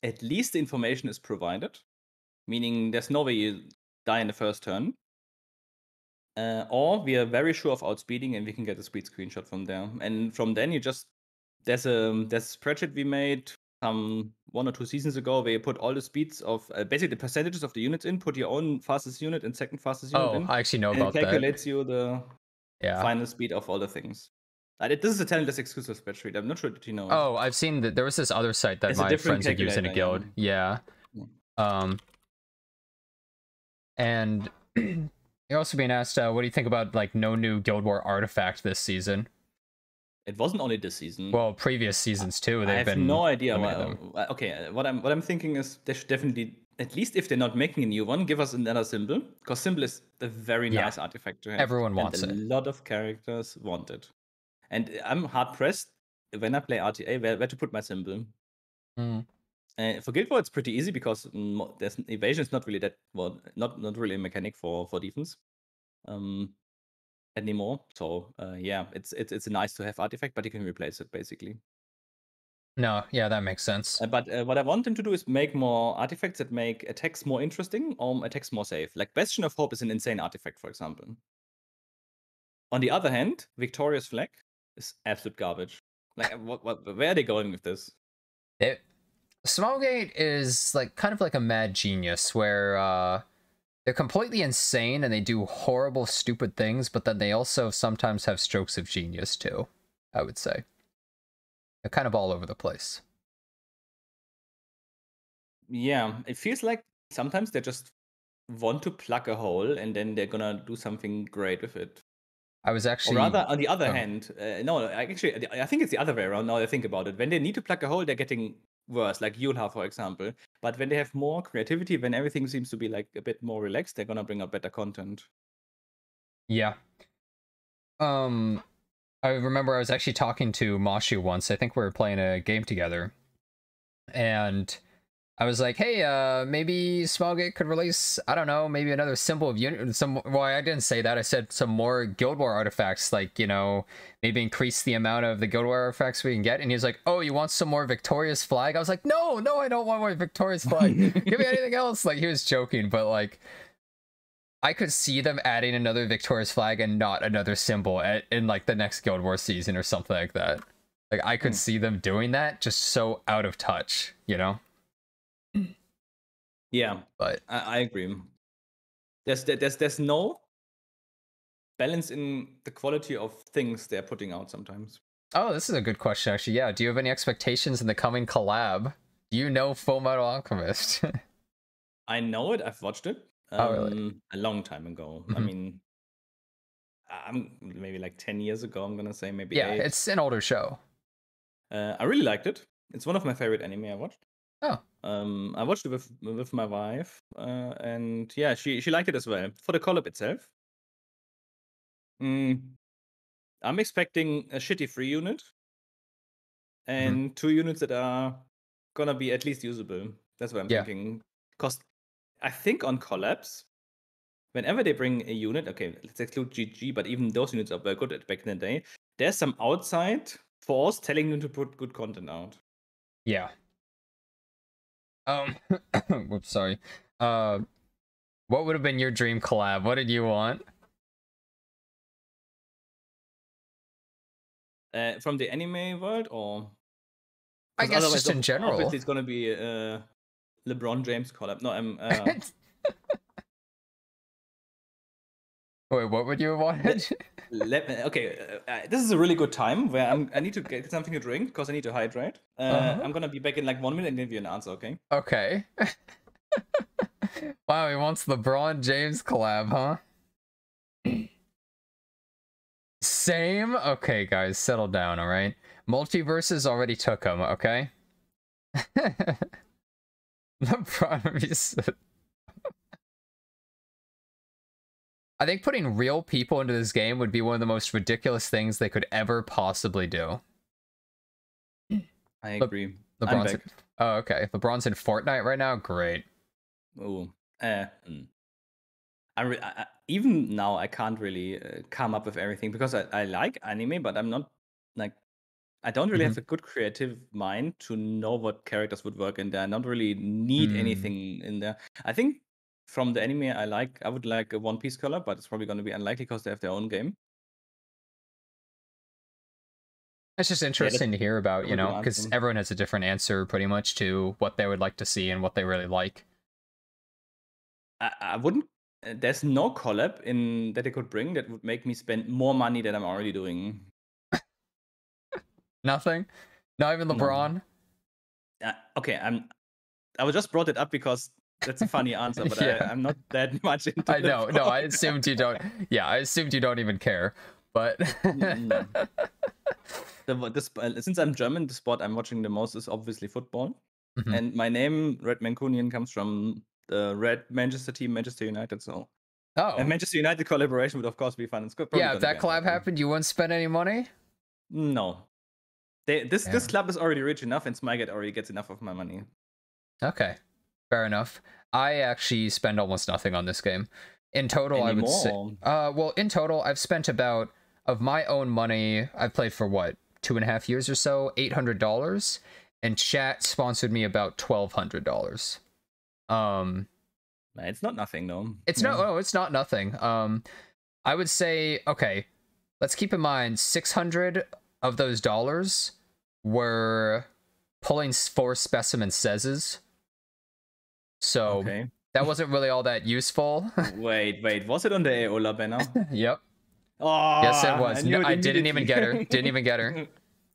at least the information is provided, meaning there's no way you die in the first turn. Or we are very sure of outspeeding, and we can get a speed screenshot from there. And from then you just there's a spreadsheet we made 1 or 2 seasons ago where you put all the speeds of basically the percentages of the units in, put your own fastest unit and second fastest unit in. I actually know and about it calculates you the Yeah. final speed of all the things. This is a Talentless exclusive spreadsheet. I'm not sure that you know it. Oh, I've seen that there was this other site that It's a my different friends would use in a guild. calculator, Yeah. And you're also being asked, what do you think about like no new Guild War artifact this season? It wasn't only this season. Well, previous seasons too. I have no idea why. them. Okay, what I'm thinking is they should definitely, at least if they're not making a new one, give us another symbol, because symbol is a very Yeah. nice artifact to have. Everyone wants and it. A lot of characters want it, and I'm hard pressed when I play RTA where to put my symbol. For Guild War, it's pretty easy because there's evasion is not really that not really a mechanic for defense. Anymore. So yeah, it's a nice to have artifact, but you can replace it basically. No, yeah, that makes sense. But what I want them to do is make more artifacts that make attacks more interesting or attacks more safe. Like Bastion of Hope is an insane artifact, for example. On the other hand, Victorious Flag is absolute garbage. Like, where are they going with this? Smallgate is like kind of like a mad genius where they're completely insane and they do horrible, stupid things, but then they also sometimes have strokes of genius too, I would say. They're kind of all over the place. Yeah, it feels like sometimes they just want to plug a hole and then they're gonna do something great with it. I was actually... Or rather, on the other hand, no, actually, I think it's the other way around now that I think about it. When they need to plug a hole, they're getting worse, like Yulha, for example. But when they have more creativity, when everything seems to be like a bit more relaxed, they're gonna bring out better content. Yeah. I remember I was actually talking to Mashu once. I think we were playing a game together. And I was like, hey, maybe Smallgate could release, I don't know, maybe another symbol of unit. Well, I didn't say that. I said some more Guild War artifacts, like, you know, maybe increase the amount of the Guild War artifacts we can get. And he was like, oh, you want some more Victorious Flag? I was like, no, I don't want more Victorious Flag. Give me anything else. Like, he was joking, but like, I could see them adding another Victorious Flag and not another symbol in like the next Guild War season or something like that. Like, I could see them doing that, just so out of touch, you know? Yeah, But I agree. There's no balance in the quality of things they're putting out sometimes. oh, this is a good question, actually. Yeah, do you have any expectations in the coming collab? Do you know Full Metal Alchemist? I know it. I've watched it. Oh, really? A long time ago. I Mhm. mean, I'm maybe like 10 years ago. I'm gonna say maybe Yeah, 8. it's an older show. I really liked it. It's one of my favorite anime I watched. Oh, I watched it with my wife, and yeah, she liked it as well. For the collab itself, mm, I'm expecting a shitty free unit and 2 units that are gonna be at least usable. That's what I'm Yeah. thinking. Because I think on collabs, whenever they bring a unit, okay, let's exclude GG, but even those units are very good at back in the day. There's some outside force telling them to put good content out. yeah. Whoops, sorry. What would have been your dream collab? What did you want? From the anime world, or I 'cause guess otherwise, just in general. obviously, it's gonna be LeBron James collab. No, Wait, what would you have wanted? okay. This is a really good time where I need to get something to drink because I need to hydrate. I'm gonna be back in like 1 minute and give you an answer. Okay. Okay. Wow, he wants LeBron James collab, huh? Same? Okay, guys, settle down, alright? Multiverses already took him, okay? LeBron said... I think putting real people into this game would be one of the most ridiculous things they could ever possibly do. I agree. I'm LeBron's back. oh, okay. LeBron's in Fortnite right now? Great. Oh. Even now I can't really come up with everything because I like anime, but I'm not like I don't really Mhm. have a good creative mind to know what characters would work in there. I don't really need anything in there. I think from the anime I would like a One Piece color, but it's probably going to be unlikely because they have their own game. It's just interesting to hear about, that you would be know, my because answer. everyone has a different answer pretty much to what they would like to see and what they really like. I wouldn't. There's no collab in that they could bring that would make me spend more money than I'm already doing. Nothing? Not even No. LeBron? Okay, I was just brought it up because that's a funny answer, but Yeah. I'm not that much into I know. No, I LeBron. assumed you don't. Yeah, I assumed you don't even care. But No. Since I'm German, the sport I'm watching the most is obviously football. Mhm. And my name, Red Mancunian, comes from the Red Manchester team, Manchester United. So a Oh, Manchester United collaboration would, of course, be fun. It's probably yeah, gonna if that be collab unlikely. happened, you wouldn't spend any money? No. This Yeah. club is already rich enough, and Smygate already gets enough of my money. Okay, fair enough. I actually spend almost nothing on this game. In total, I would say... Anymore. well, in total, I've spent about, of my own money, I've played for what, 2.5 years or so, $800, and chat sponsored me about $1,200. It's not nothing, though. It's it's not nothing. I would say, okay, let's keep in mind 600 of those dollars were pulling 4 specimen says. So Okay. that wasn't really all that useful. Wait. Was it on the Aeola banner? Yep. Oh, Yes, it was. I knew it I didn't even get her. immediately. Didn't even get her.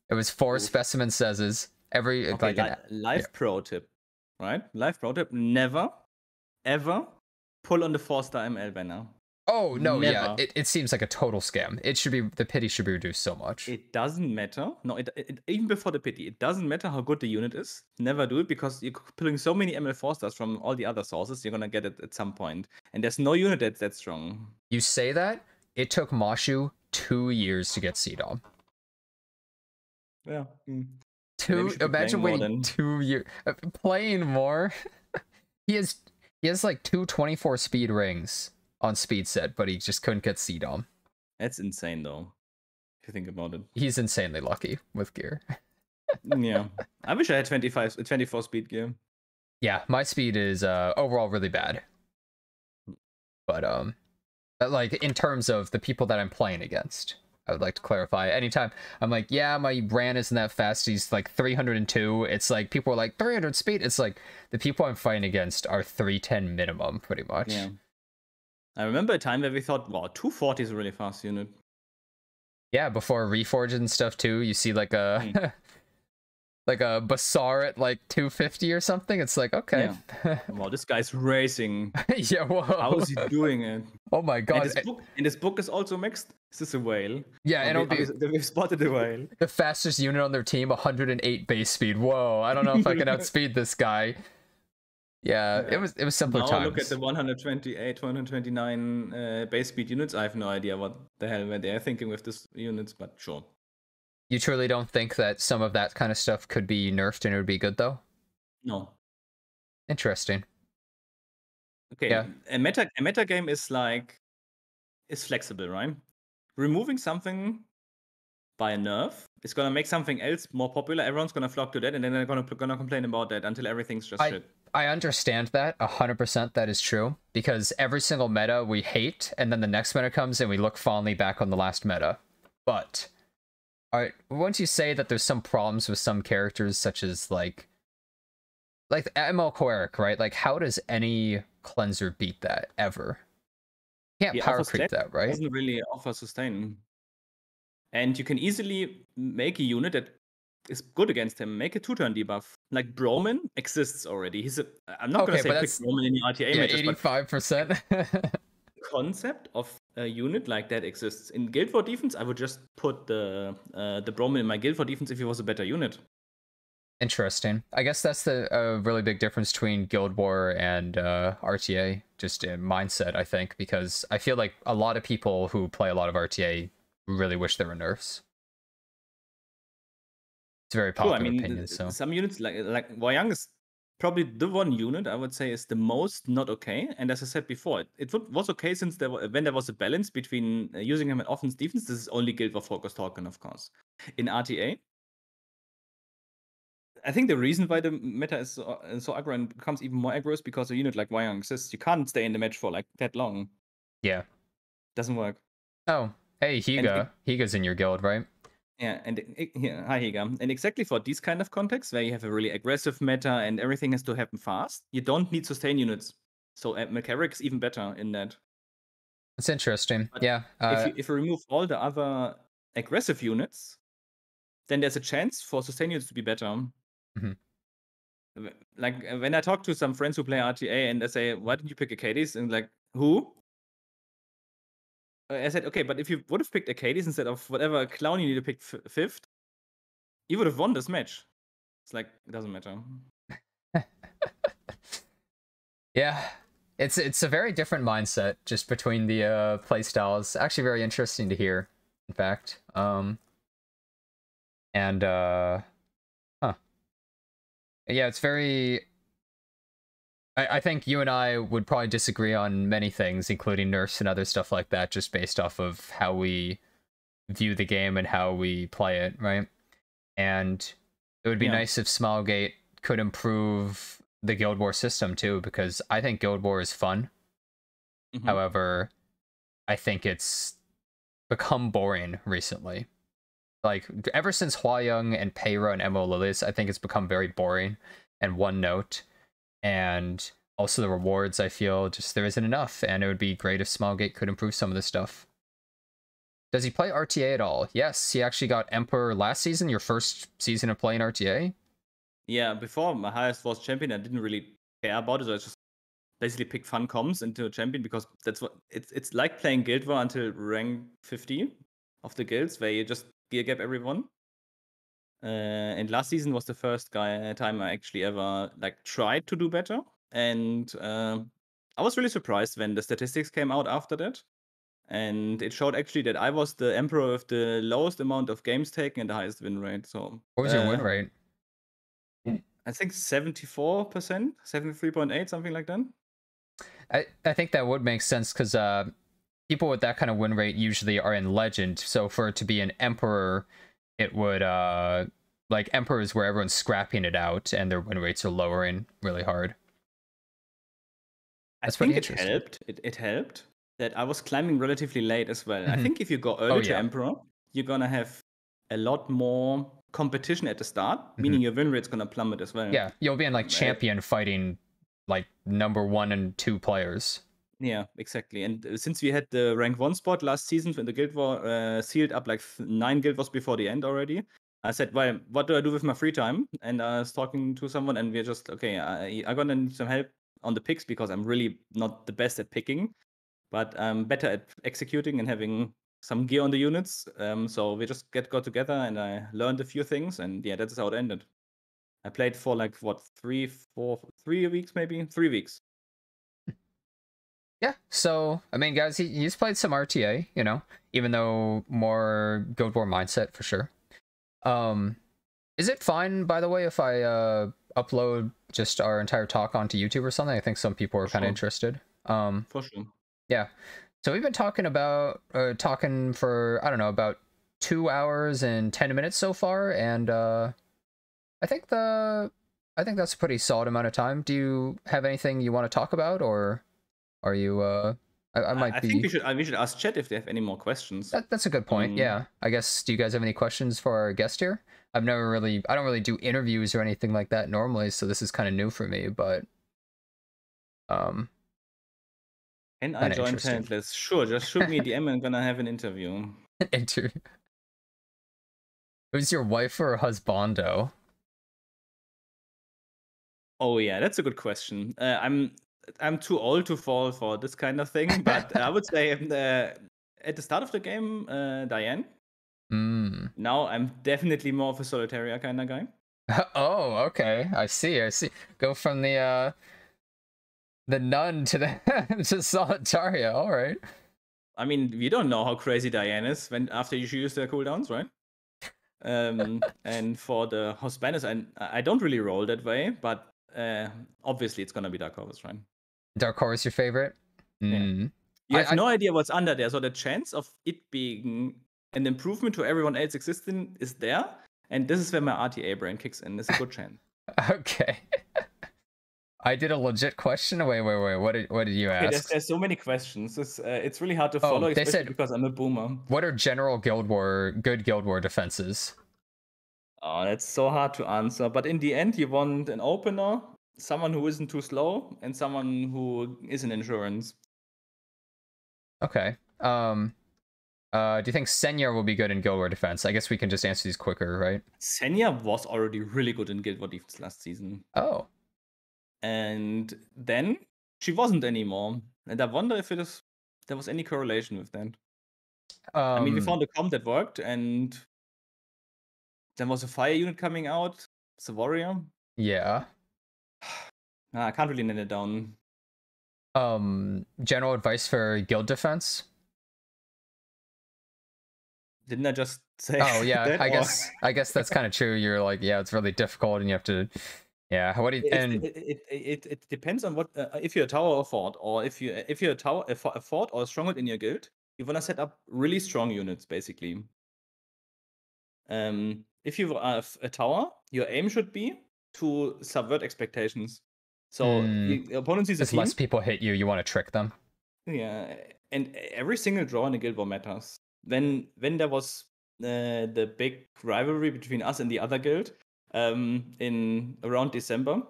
It was 4 Oof. specimen says. Every Okay, like live pro tip, right? Live pro tip: never, ever pull on the 4-star ML banner. oh no, yeah, Never. it seems like a total scam. It should be, the pity should be reduced so much. It doesn't matter. No, even before the pity, it doesn't matter how good the unit is. Never do it because you're pulling so many ML 4-stars from all the other sources. You're gonna get it at some point, and there's no unit that's that strong. You say that, it took Mashu 2 years to get CDOM. Yeah. Maybe Two. should be Imagine playing more waiting than 2 years. Playing more. he has like two 24 speed rings on speed set, but he just couldn't get CDOM. That's insane though, if you think about it. He's insanely lucky with gear. Yeah. I wish I had 24 speed gear. Yeah, my speed is overall really bad. But like in terms of the people that I'm playing against, I would like to clarify. Anytime I'm like, yeah, my Ran isn't that fast. He's like 302. It's like people are like 300 speed. It's like the people I'm fighting against are 310 minimum, pretty much. Yeah. I remember a time where we thought, wow, 240 is a really fast unit. Yeah, before Reforged and stuff too, you see like a like a Basar at like 250 or something. It's like, okay. Yeah. Wow, this guy's racing. Yeah, whoa. How is he doing it? Oh my god. And this book is also mixed. Is this a whale? Yeah, and we've spotted a whale. The fastest unit on their team, 108 base speed. Whoa, I don't know if I can outspeed this guy. Yeah, it was simpler now times. Look at the 128, 129 base speed units. I have no idea what the hell they are thinking with these units, but sure. You truly don't think that some of that kind of stuff could be nerfed and it would be good though? No. Interesting. Okay. Yeah. A meta game is flexible, right? Removing something by a nerf is gonna make something else more popular. Everyone's gonna flock to that, and then they're gonna complain about that until everything's just shit. I understand that 100%. That is true, because every single meta we hate, and then the next meta comes and we look fondly back on the last meta. But once you say that there's some problems with some characters, such as like ML Koeric, right? Like, how does any cleanser beat that ever? Can't power creep that, right? Doesn't really offer sustain. And you can easily make a unit that is good against him. Make a 2-turn debuff. Like Broman exists already. I'm not gonna say pick Broman in the RTA matches, 85%. But concept of a unit like that exists. In Guild War defense, I would just put the Broman in my Guild War defense if he was a better unit. Interesting. I guess that's the really big difference between Guild War and RTA, just in mindset, I think, because I feel like a lot of people who play a lot of RTA really wish there were nerfs. It's a very popular opinion. So some units like Wayang is probably the one unit I would say is the most not okay. And as I said before, it was okay since when there was a balance between using him in offense defense. This is only Guild War focused Talking, of course. In RTA, I think the reason why the meta is so aggro and becomes even more aggro is because a unit like Wayang exists. You can't stay in the match for like that long. Yeah. Doesn't work. Oh, hey, Higa. Higa's in your guild, right? Yeah, and hi Higa. And exactly for these kind of contexts where you have a really aggressive meta and everything has to happen fast, you don't need sustain units. So Mecharic is even better in that. That's interesting. But yeah. If you remove all the other aggressive units, then there's a chance for sustain units to be better. Mm-hmm. Like when I talk to some friends who play RTA and they say, "Why didn't you pick Acades?" and like, who? I said, okay, but if you would have picked Acades instead of whatever clown you need to pick fifth, you would have won this match. It's like, it doesn't matter. Yeah, it's a very different mindset just between the play styles. Actually, very interesting to hear, in fact. Yeah, it's very... I think you and I would probably disagree on many things, including nerfs and other stuff like that, just based off of how we view the game and how we play it, right? And it would be nice if Smilegate could improve the Guild War system too, because I think Guild War is fun. Mm-hmm. However, I think it's become boring recently. Like, ever since Hwa-Young and Peyra and Mo Lilius, I think it's become very boring and one note. And also the rewards, I feel just there isn't enough, and it would be great if Smilegate could improve some of this stuff. Does he play RTA at all? Yes, he actually got Emperor last season, your first season of playing RTA. Yeah, before my highest was champion, I didn't really care about it. So I just basically picked fun comms into a champion because that's what it's like playing Guild War until rank 50 of the guilds, where you just gear gap everyone. And last season was the first time I actually ever like tried to do better, and I was really surprised when the statistics came out after that, and it showed actually that I was the emperor with the lowest amount of games taken and the highest win rate. So what was your win rate? I think 74%, 73.8, something like that. I think that would make sense because people with that kind of win rate usually are in Legend. So for it to be an Emperor, it would like Emperor is where everyone's scrapping it out and their win rates are lowering really hard. I That's think pretty it interesting. helped. It helped that I was climbing relatively late as well. I Mhm. think if you go early to yeah. Emperor, you're gonna have a lot more competition at the start, meaning your win rate's gonna plummet as well. Yeah, you'll be in like Uh, champion fighting like number 1 and 2 players. Yeah, exactly. And since we had the rank 1 spot last season when the Guild War sealed up like 9 Guild Wars before the end already, I said, well, what do I do with my free time? And I was talking to someone and we're just, okay, I'm gonna need some help on the picks because I'm really not the best at picking, but I'm better at executing and having some gear on the units. So we just got together and I learned a few things, and yeah, that's how it ended. I played for like what 3 weeks, maybe 3 weeks. Yeah, so I mean, guys, he's played some RTA, you know, even though more Guild War mindset for sure. Is it fine, by the way, if I upload just our entire talk onto YouTube or something? I think some people are kind of interested. For sure. Yeah. So we've been talking for I don't know about 2 hours and 10 minutes so far, and I think that's a pretty solid amount of time. Do you have anything you want to talk about, or are you I might I be. think we should ask chat if they have any more questions. That's a good point. Yeah. I guess, do you guys have any questions for our guest here? I don't really do interviews or anything like that normally, so this is kind of new for me, but Can I kinda join interesting. Talentless? Sure, just shoot me a DM and I'm gonna have an interview. interview. Who's your wife or husbando? Oh yeah, that's a good question. I'm too old to fall for this kind of thing, but I would say at the start of the game, Diane. Now I'm definitely more of a Solitaria kind of guy. Oh, okay. I see. Go from the nun to the to Solitaria. All right. I mean, we don't know how crazy Diane is after you use their cooldowns, right? And for the Husbandus, I don't really roll that way, but obviously it's gonna be Dark Horse, right? Dark Horse your favorite? Yeah. You have no idea what's under there, so the chance of it being an improvement to everyone else existing is there, and this is where my RTA brain kicks in. It's a good chance. Okay. I did a legit question. Wait. What did you ask? There's so many questions. It's really hard to follow, especially because I'm a boomer. What are general good Guild War defenses? Oh, that's so hard to answer. But in the end, you want an opener, someone who isn't too slow, and someone who is an insurance. Okay. Do you think Senya will be good in Guild War defense? I guess we can just answer these quicker, right? Senya was already really good in Guild War defense last season. Oh. And then she wasn't anymore. And I wonder if there was any correlation with that. I mean, we found a comp that worked, and there was a fire unit coming out. It's a warrior. Yeah. I can't really nail it down. General advice for guild defense? Didn't I just say? Oh yeah, that, I guess that's kind of true. You're like, yeah, it's really difficult, and you have to, yeah. What do you? It depends on what if you're a tower or fort, or if you're a tower, a fort or a stronghold in your guild, you wanna set up really strong units basically. If you are a tower, your aim should be to subvert expectations. So the opponent sees a team. Less people hit you, you want to trick them. Yeah, and every single draw in a guild war matters. When there was the big rivalry between us and the other guild in around December,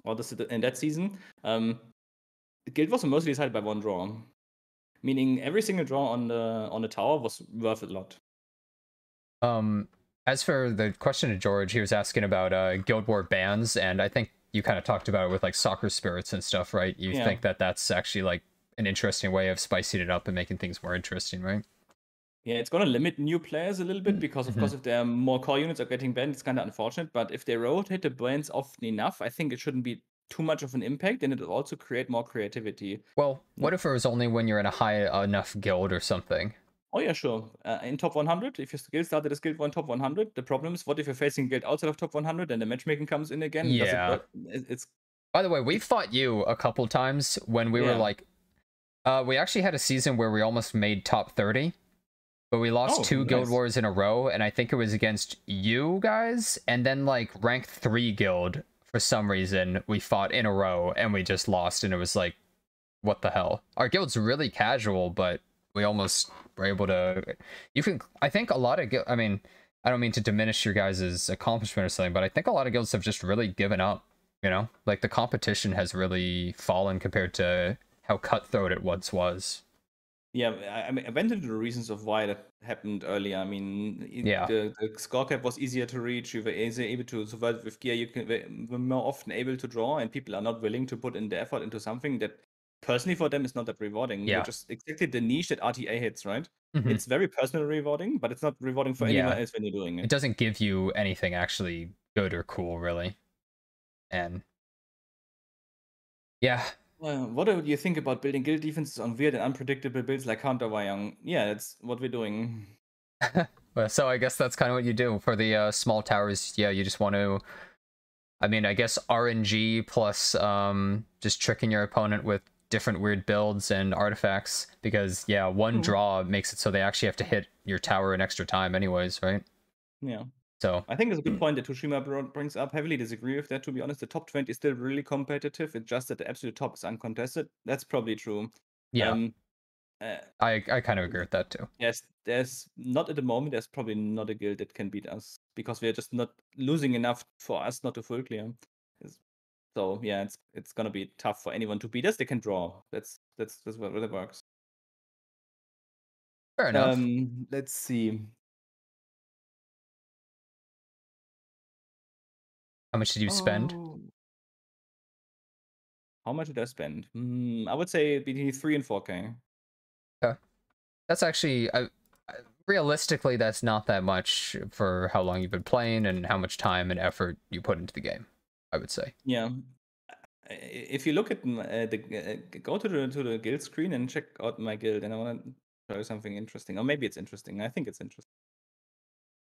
or in that season, the guild was mostly decided by one draw, meaning every single draw on the tower was worth a lot. As for the question to George, he was asking about Guild War bans, and I think you kind of talked about it with like soccer spirits and stuff, right? You think that that's actually like an interesting way of spicing it up and making things more interesting, right? Yeah, it's gonna limit new players a little bit because, of course, if there are more core units are getting banned, it's kind of unfortunate. But if they rotate the bans often enough, I think it shouldn't be too much of an impact, and it'll also create more creativity. Well, what if it was only when you're in a high enough guild or something? Oh yeah, sure. In top 100, if your guild started as guild 1 top 100, the problem is what if you're facing a guild outside of top 100 and the matchmaking comes in again? Does it Yeah. work? It's By the way, we fought you a couple times when we were yeah. like, we actually had a season where we almost made top 30, but we lost Oh, 2 guild nice. wars in a row, and I think it was against you guys, and then like rank 3 guild for some reason we fought in a row and we just lost, and it was like, what the hell? Our guild's really casual, but we almost were able to. You can, I think a lot of I mean, I don't mean to diminish your guys' accomplishment or something, but I think a lot of guilds have just really given up. You know, like the competition has really fallen compared to how cutthroat it once was. Yeah, I mean, I went into the reasons of why that happened earlier. I mean, Yeah. the score cap was easier to reach. You were able to survive with gear. You were more often able to draw, and people are not willing to put in the effort into something that, personally, for them is not that rewarding. Yeah. Which is exactly the niche that RTA hits, right? Mhm. It's very personally rewarding, but it's not rewarding for anyone Yeah. else when you're doing It it. doesn't give you anything actually good or cool, really. And yeah, What do you think about building guild defenses on weird and unpredictable builds like Counter Wayang? Yeah, that's what we're doing. well, so I guess that's kind of what you do for the small towers. Yeah, you just want to. I mean, I guess RNG plus just tricking your opponent with different weird builds and artifacts, because yeah, one draw makes it so they actually have to hit your tower an extra time anyways, right? Yeah. So I think it's a good point that Toshima brings up. Heavily disagree with that, to be honest. The top 20 is still really competitive. It's just that the absolute top is uncontested. That's probably true. yeah, Uh, I kind of agree with that too. there's not at the moment, there's probably not a guild that can beat us because we're just not losing enough for us not to full clear. So yeah, it's gonna be tough for anyone to beat us. They can draw. That's what it works. Fair enough. Let's see. How much did you spend? Oh. How much did I spend? I would say between 3 and 4K. Okay. That's actually, realistically, that's not that much for how long you've been playing and how much time and effort you put into the game, I would say. Yeah. If you look at go to the guild screen and check out my guild, and I want to show you something interesting, or maybe it's interesting. I think it's interesting.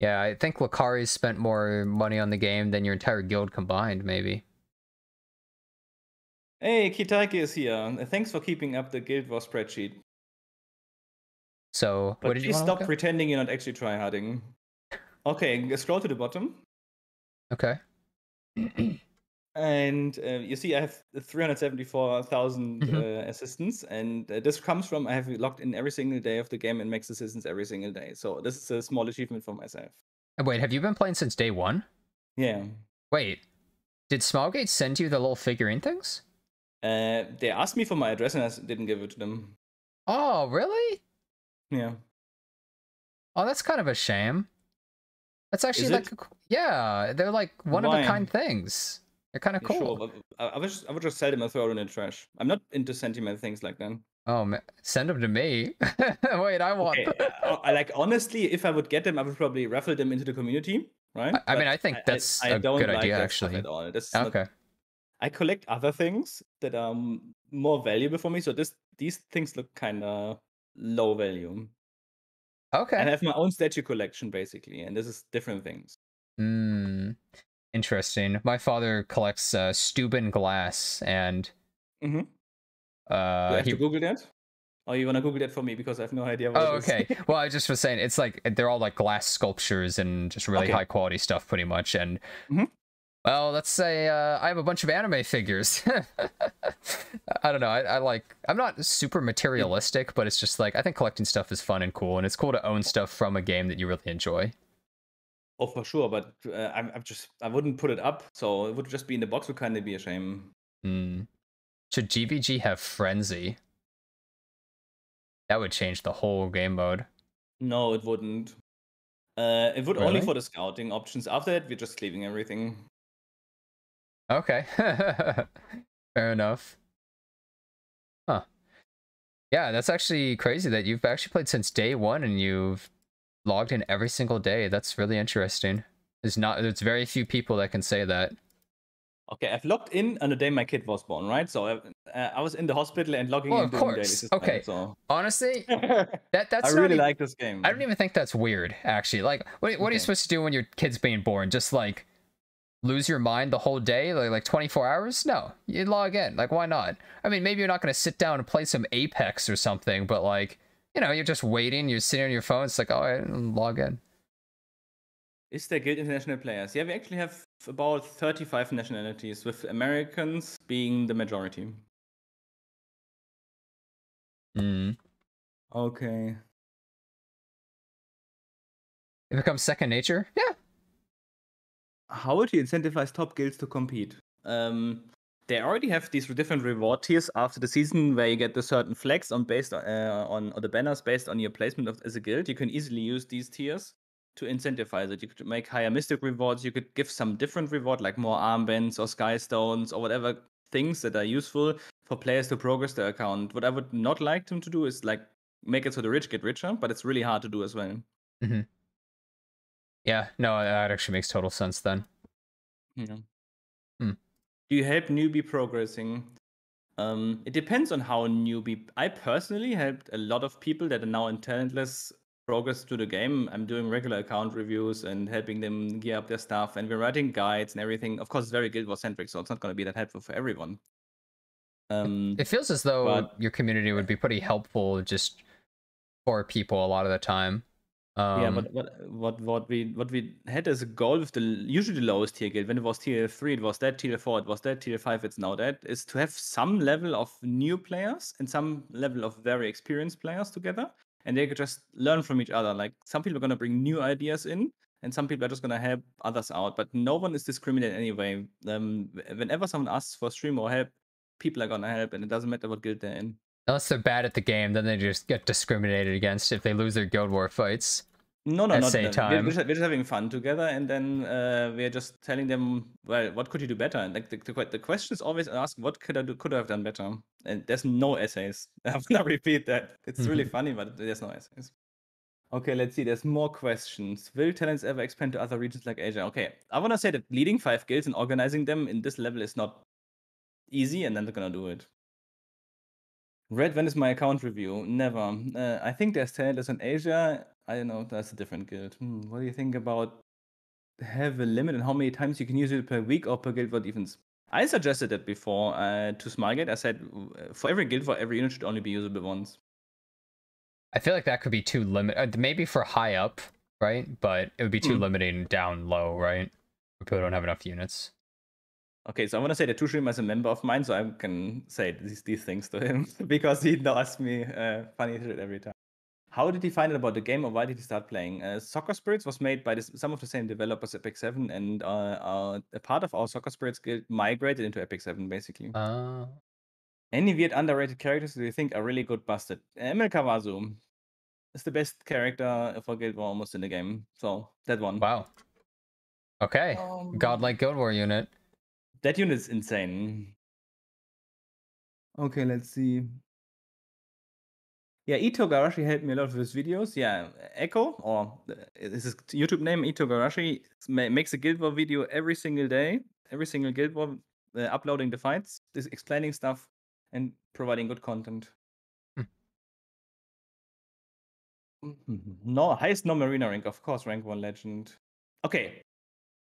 Yeah, I think Lakari spent more money on the game than your entire guild combined, maybe. Hey, Kitaiki is here. Thanks for keeping up the Guild War spreadsheet. So, But what did you please want to stop look at? pretending you're not actually tryharding. Okay, scroll to the bottom. Okay. And you see I have 374,000 Mhm. assistants, and this comes from I have logged in every single day of the game and max assistants every single day. So this is a small achievement for myself. Wait, have you been playing since day one? Yeah. Wait, did Smallgate send you the little figurine things? They asked me for my address and I didn't give it to them. Oh, really? Yeah. Oh, that's kind of a shame. That's actually Is like, it? yeah, they're like one of a kind things. They're kind of Yeah, cool. sure, but I would just sell them and throw them in the trash. I'm not into sentimental things like that. Oh man, send them to me. Wait, I want. Okay, I like honestly, if I would get them, I would probably raffle them into the community, right? I mean, But I think that's I a don't good like idea, that stuff actually. at all. This is Okay. I collect other things that are more valuable for me. So these things look kind of low value. Okay. I have my own statue collection basically, and this is different things. Interesting. My father collects Steuben glass, and Do I have he. to Google that? Or you wanna Google that for me because I have no idea what Oh, it is. okay. Well, I just was saying it's like they're all like glass sculptures and just really Okay. high quality stuff, pretty much. And Mhm. well, let's say I have a bunch of anime figures. I don't know. I like. I'm not super materialistic, but it's just like I think collecting stuff is fun and cool, and it's cool to own stuff from a game that you really enjoy. Oh, for sure, but I wouldn't put it up, so it would just be in the box. Would kind of be a shame. Should GVG have Frenzy? That would change the whole game mode. No, it wouldn't. It would only Really? for the scouting options. After that, we're just cleaving everything. Okay. Fair enough. Huh. Yeah, that's actually crazy that you've actually played since day one and you've logged in every single day. That's really interesting. There's very few people that can say that. Okay, I've logged in on the day my kid was born, right? So I was in the hospital and logging Well, in of doing daily course. system. Okay. So Honestly, I that's really not like this game. I don't even think that's weird, actually. Like, what are you Okay. supposed to do when your kid's being born? Just like lose your mind the whole day, like 24 hours? No, you log in. Like, why not? I mean, maybe you're not going to sit down and play some Apex or something, but like, you know, you're just waiting. You're sitting on your phone. It's like, oh, I log in. Is there guild international players? Yeah, we actually have about 35 nationalities, with Americans being the majority. Mm. Okay. It becomes second nature. Yeah. How would you incentivize top guilds to compete? They already have these different reward tiers after the season where you get the certain flags on based on or the banners based on your placement as a guild. You can easily use these tiers to incentivize it. You could make higher mystic rewards. You could give some different reward like more armbands or sky stones or whatever things that are useful for players to progress their account. What I would not like them to do is like make it so the rich get richer, but it's really hard to do as well. Mm-hmm. Yeah. No, that actually makes total sense then. Yeah. Hmm. Do you help newbie progressing? It depends on how newbie. I personally helped a lot of people that are now in Talentless progress to the game. I'm doing regular account reviews and helping them gear up their stuff, and we're writing guides and everything. Of course, it's very Guild Wars centric, so it's not going to be that helpful for everyone. It feels as though but your community would be pretty helpful just for people a lot of the time. yeah, but what we had as a goal with the usually the lowest tier guild, when it was tier 3, it was that, tier 4, it was that, tier 5, it's now that, is to have some level of new players and some level of very experienced players together, and they could just learn from each other. Like, some people are gonna bring new ideas in, and some people are just gonna help others out, but no one is discriminated anyway. Whenever someone asks for stream or help, people are gonna help, and it doesn't matter what guild they're in. Unless they're bad at the game, then they just get discriminated against if they lose their Guild War fights. No, At not say that. time. We're just having fun together, and then we're just telling them, well, what could you do better? And like the question is always asked, what could I do? Could I have done better? And there's no essays. I'm gonna repeat that. It's really funny, but there's no essays. Okay, let's see. There's more questions. Will talents ever expand to other regions like Asia? Okay, I wanna say that leading 5 guilds and organizing them in this level is not easy, and then they're gonna do it. Red, when is my account review? Never. I think there's Talentless in Asia. I don't know. That's a different guild. What do you think about have a limit on how many times you can use it per week or per guild war defense? I suggested that before to Smargate. I said for every guild war, every unit should only be usable once. I feel like that could be too limited. Maybe for high up, right? But it would be too limiting down low, right? Where people don't have enough units. Okay, so I want to say that Tushim is a member of mine, so I can say these things to him because he asks me funny shit every time. How did he find out about the game, or why did he start playing? Soccer Spirits was made by some of the same developers, Epic 7, and a part of our Soccer Spirits guild migrated into Epic 7, basically. Any weird underrated characters do you think are really good busted? Emil Kawazu is the best character for Guild War almost in the game, so that one. Wow. Okay. Godlike Guild War unit. That unit is insane. Okay, let's see. Yeah, Ito Garashi helped me a lot with his videos. Yeah, Echo, or is his YouTube name, Ito Garashi, makes a Guild War video every single day, every single Guild War, uploading the fights, explaining stuff, and providing good content. No, highest non-marina rank, of course, rank 1 legend. Okay,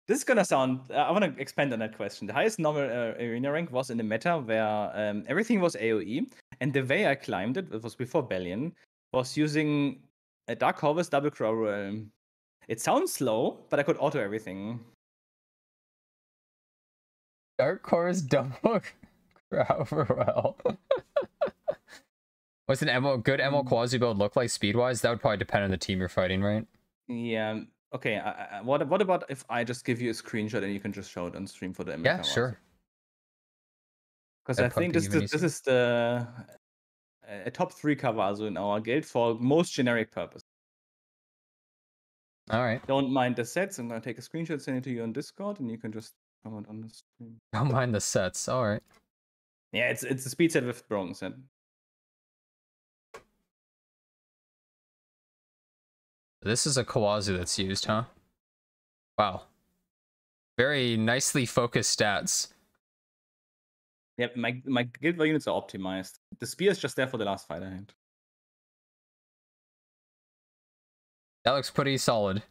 this is gonna sound. I want to expand on that question. The highest normal arena rank was in the meta where everything was AOE, and the way I climbed it was before Bellion, was using a Dark Harvest double crow roll. It sounds slow, but I could auto everything. Dark Chorus double well. What's an good ML quasi build look like speed wise? That would probably depend on the team you're fighting, right? Yeah. Okay. What about if I just give you a screenshot and you can just show it on stream for the ML? Yeah, sure. Because I think this is the a top 3 Kawazu in our guild for most generic purpose. All right. Don't mind the sets. I'm gonna take a screenshot, send it to you on Discord, and you can just comment on the stream. Don't mind the sets. All right. Yeah, it's a speed set with bronze set. This is a Kawazu that's used, huh? Wow. Very nicely focused stats. Yeah, my Guild War units are optimized. The spear is just there for the last fight I had. That looks pretty solid.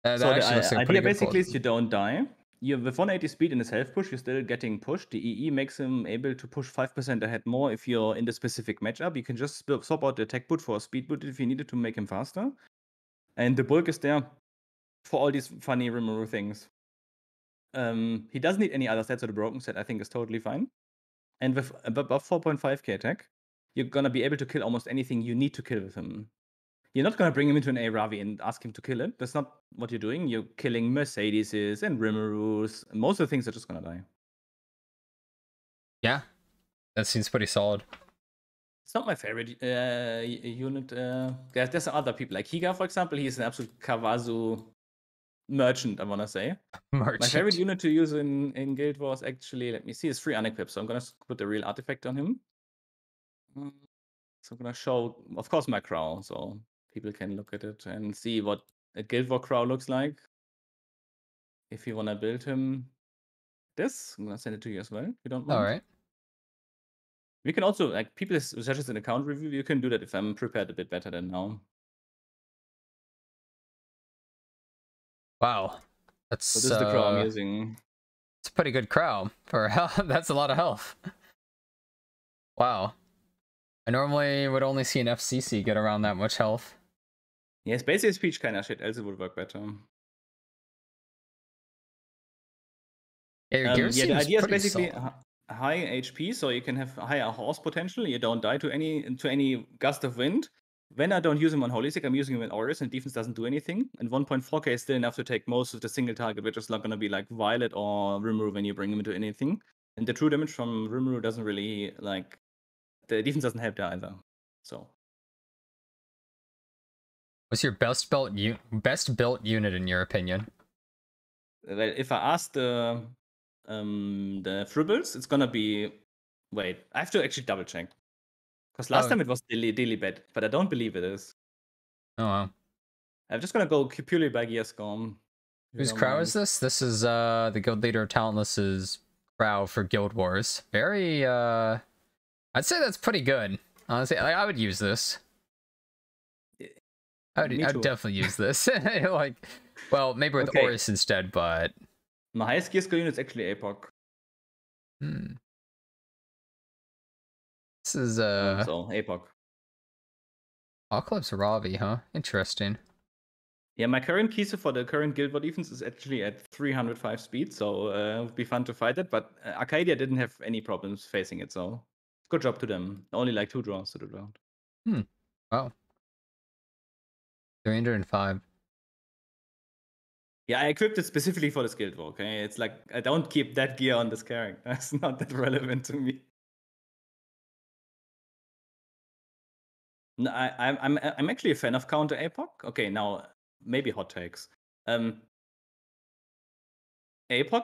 That So actually looks the like a pretty idea good basically build. is you don't die. You with 180 speed in the self push, you're still getting pushed. The EE makes him able to push 5% ahead more if you're in the specific matchup. You can just swap out the attack boot for a speed boot if you needed to make him faster. And the bulk is there for all these funny Rimuru things. He doesn't need any other sets, so the broken set I think is totally fine. And with above 4.5k attack, you're gonna be able to kill almost anything you need to kill with him. You're not gonna bring him into an A Ravi and ask him to kill it. That's not what you're doing. You're killing Mercedeses and Rimurus. Most of the things are just gonna die. Yeah, that seems pretty solid. It's not my favorite unit. There's other people like Higa, for example. He's an absolute Kawazu merchant, I wanna say. Merchant. My favorite unit to use in Guild Wars actually, let me see, is 3 unequipped. So I'm gonna put the real artifact on him. So I'm gonna show, of course, my crow, so people can look at it and see what a Guild War crow looks like. If you wanna build him this, I'm gonna send it to you as well, if you don't mind. All right. We can also, like, people suggest an account review. You can do that if I'm prepared a bit better than now. Wow. That's So this is the crow I'm using. It's a pretty good crow for health. That's a lot of health. Wow. I normally would only see an FCC get around that much health. Yes, basic speech kind of shit, else it would work better. Yeah, your gear the seems idea is pretty basically solid. high HP, so you can have higher horse potential. You don't die to any gust of wind. When I don't use him on Holy Stick, I'm using him in Auras, and defense doesn't do anything. And 1.4k is still enough to take most of the single target, which is not going to be like Violet or Rimuru when you bring him into anything. And the true damage from Rimuru doesn't really, like, the defense doesn't help there either. So. What's your best built unit in your opinion? Well, if I ask the Fribbles, it's gonna be. Wait, I have to actually double check. Because last time it was Dilly Bed, but I don't believe it is. Oh wow. I'm just gonna go purely by gear score. Whose crow is this? This is the guild leader of Talentless's crow for Guild Wars. Very I'd say that's pretty good. Honestly, like, I would use this. I'd definitely use this. Like, well, maybe with Oris instead, but my highest gear score unit is actually APOC. This is so APOC. Apocalypse Ravi, huh? Interesting. Yeah, my current Kise for the current Guild War defense is actually at 305 speed, so it would be fun to fight it. But Arcadia didn't have any problems facing it, so good job to them. Only like 2 draws to the round. Wow. 305. Yeah, I equipped it specifically for this Guild War, okay? It's like, I don't keep that gear on this character. It's not that relevant to me. No, I'm actually a fan of counter APOC. Okay, now maybe hot takes. APOC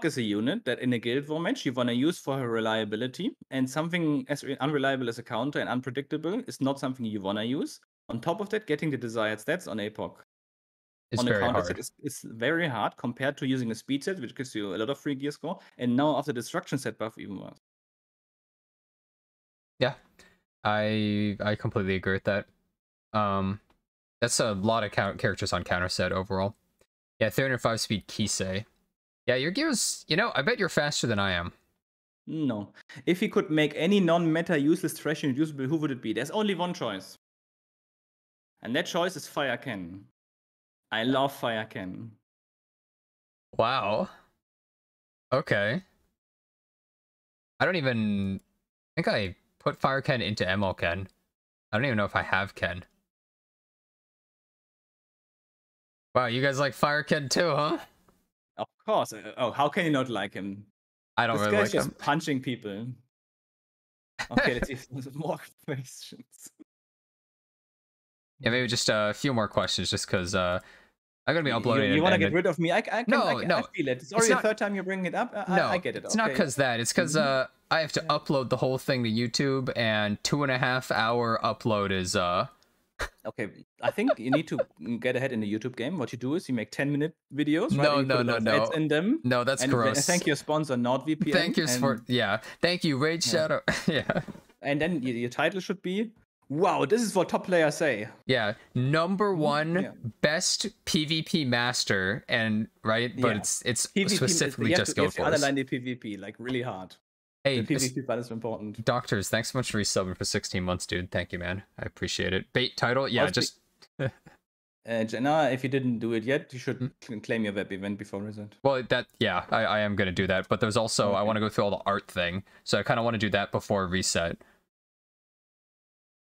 is a unit that in a Guild War match you want to use for her reliability, and something as unreliable as a counter and unpredictable is not something you want to use. On top of that, getting the desired stats on APOC It's very hard. It's very hard compared to using a speed set, which gives you a lot of free gear score, and now after the destruction set buff, even worse. Yeah, I completely agree with that. That's a lot of characters on counter set overall. Yeah, 305 speed Kisei. Yeah, your gear's, you know, I bet you're faster than I am. No. If he could make any non-meta useless trash unit usable, who would it be? There's only one choice. And that choice is Fire Ken. I love Fire Ken. Wow. Okay. I don't even think I put Fire Ken into ML Ken. I don't even know if I have Ken. Wow, you guys like Fire Ken too, huh? Of course. Oh, how can you not like him? I don't really like just him. Punching people. Okay, let's see if there's more questions. Yeah, maybe just a few more questions, just because I'm gonna be uploading. You want to get rid of me? I no. I feel it. It's already the third time you're bringing it up. I get it. It's not because that. It's because I have to upload the whole thing to YouTube, and 2.5 hour upload is Okay, I think you need to get ahead in the YouTube game. What you do is you make 10-minute videos, right? No, And you put a lot of ads in them. No, that's And gross. thank your sponsor, NordVPN. Thank you for Thank you, Raid Yeah. Shadow. Yeah. And then your title should be, "Wow, this is what top players say." Yeah, number one Yeah. best PvP master, and right, but Yeah. it's PvP, specifically you have just to, you Guild have to Wars. underline the PvP like really hard. Hey, The PvP part is important. Doctors, thanks so much for resubbing for 16 months, dude. Thank you, man. I appreciate it. Bait title, yeah, Also- just Jenna, if you didn't do it yet, you should claim your web event before reset. well, I am gonna do that. But there's also I Okay. want to go through all the art thing, so I kind of want to do that before reset.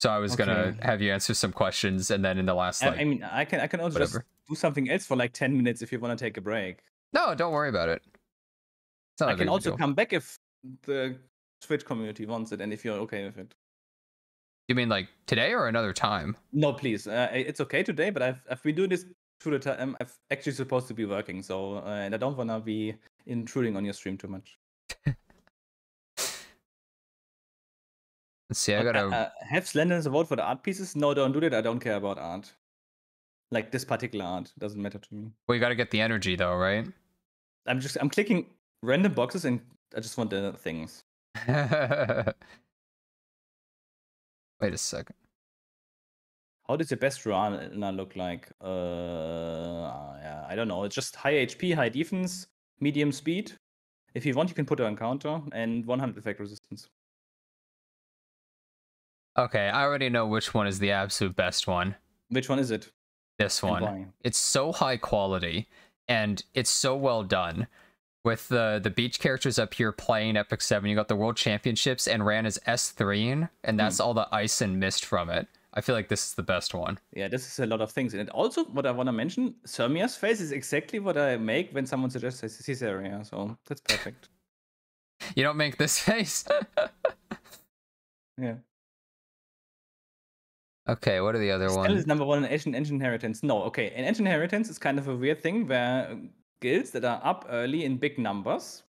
So I was gonna Okay. have you answer some questions, and then in the last I mean, I can also whatever. just do something else for like 10 minutes if you want to take a break. No, don't worry about it. It's not I a can big also deal. come back if the Twitch community wants it and if you're okay with it. You mean like today or another time? No, please. It's okay today, but I've been doing this through the time. I'm actually supposed to be working, so and I don't want to be intruding on your stream too much. Let's see. I gotta. Have Slenders a vote for the art pieces? No, don't do that. I don't care about art. Like this particular art doesn't matter to me. Well, you gotta get the energy though, right? I'm clicking random boxes and I just want the things. Wait a second. How does your best runner look like? Yeah, I don't know. It's just high HP, high defense, medium speed. If you want, you can put her on counter and 100 effect resistance. Okay, I already know which one is the absolute best one. Which one is it? This And one. why? It's so high quality and it's so well done. With the beach characters up here playing Epic 7, you got the World Championships and ran as S3, and that's all the ice and mist from it. I feel like this is the best one. Yeah, this is a lot of things. And also, what I want to mention, Sermia's face is exactly what I make when someone suggests Caesarea. So that's perfect. You don't make this face? Yeah. Okay, what are the other Stell ones? is number one in Ancient Inheritance. No, okay. In Ancient Inheritance, it's kind of a weird thing where guilds that are up early in big numbers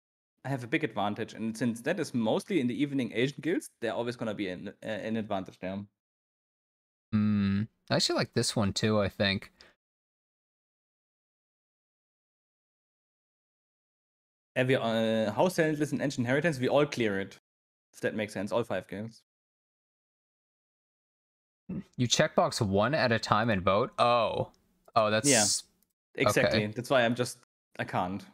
have a big advantage. And since that is mostly in the evening Asian guilds, they're always going to be an advantage there. I actually like this one too, I think. Every House Talentless and Ancient Inheritance, we all clear it. If that makes sense, all 5 guilds. You checkbox one at a time and vote? Oh, that's... Yeah. Exactly. Okay. That's why I can't.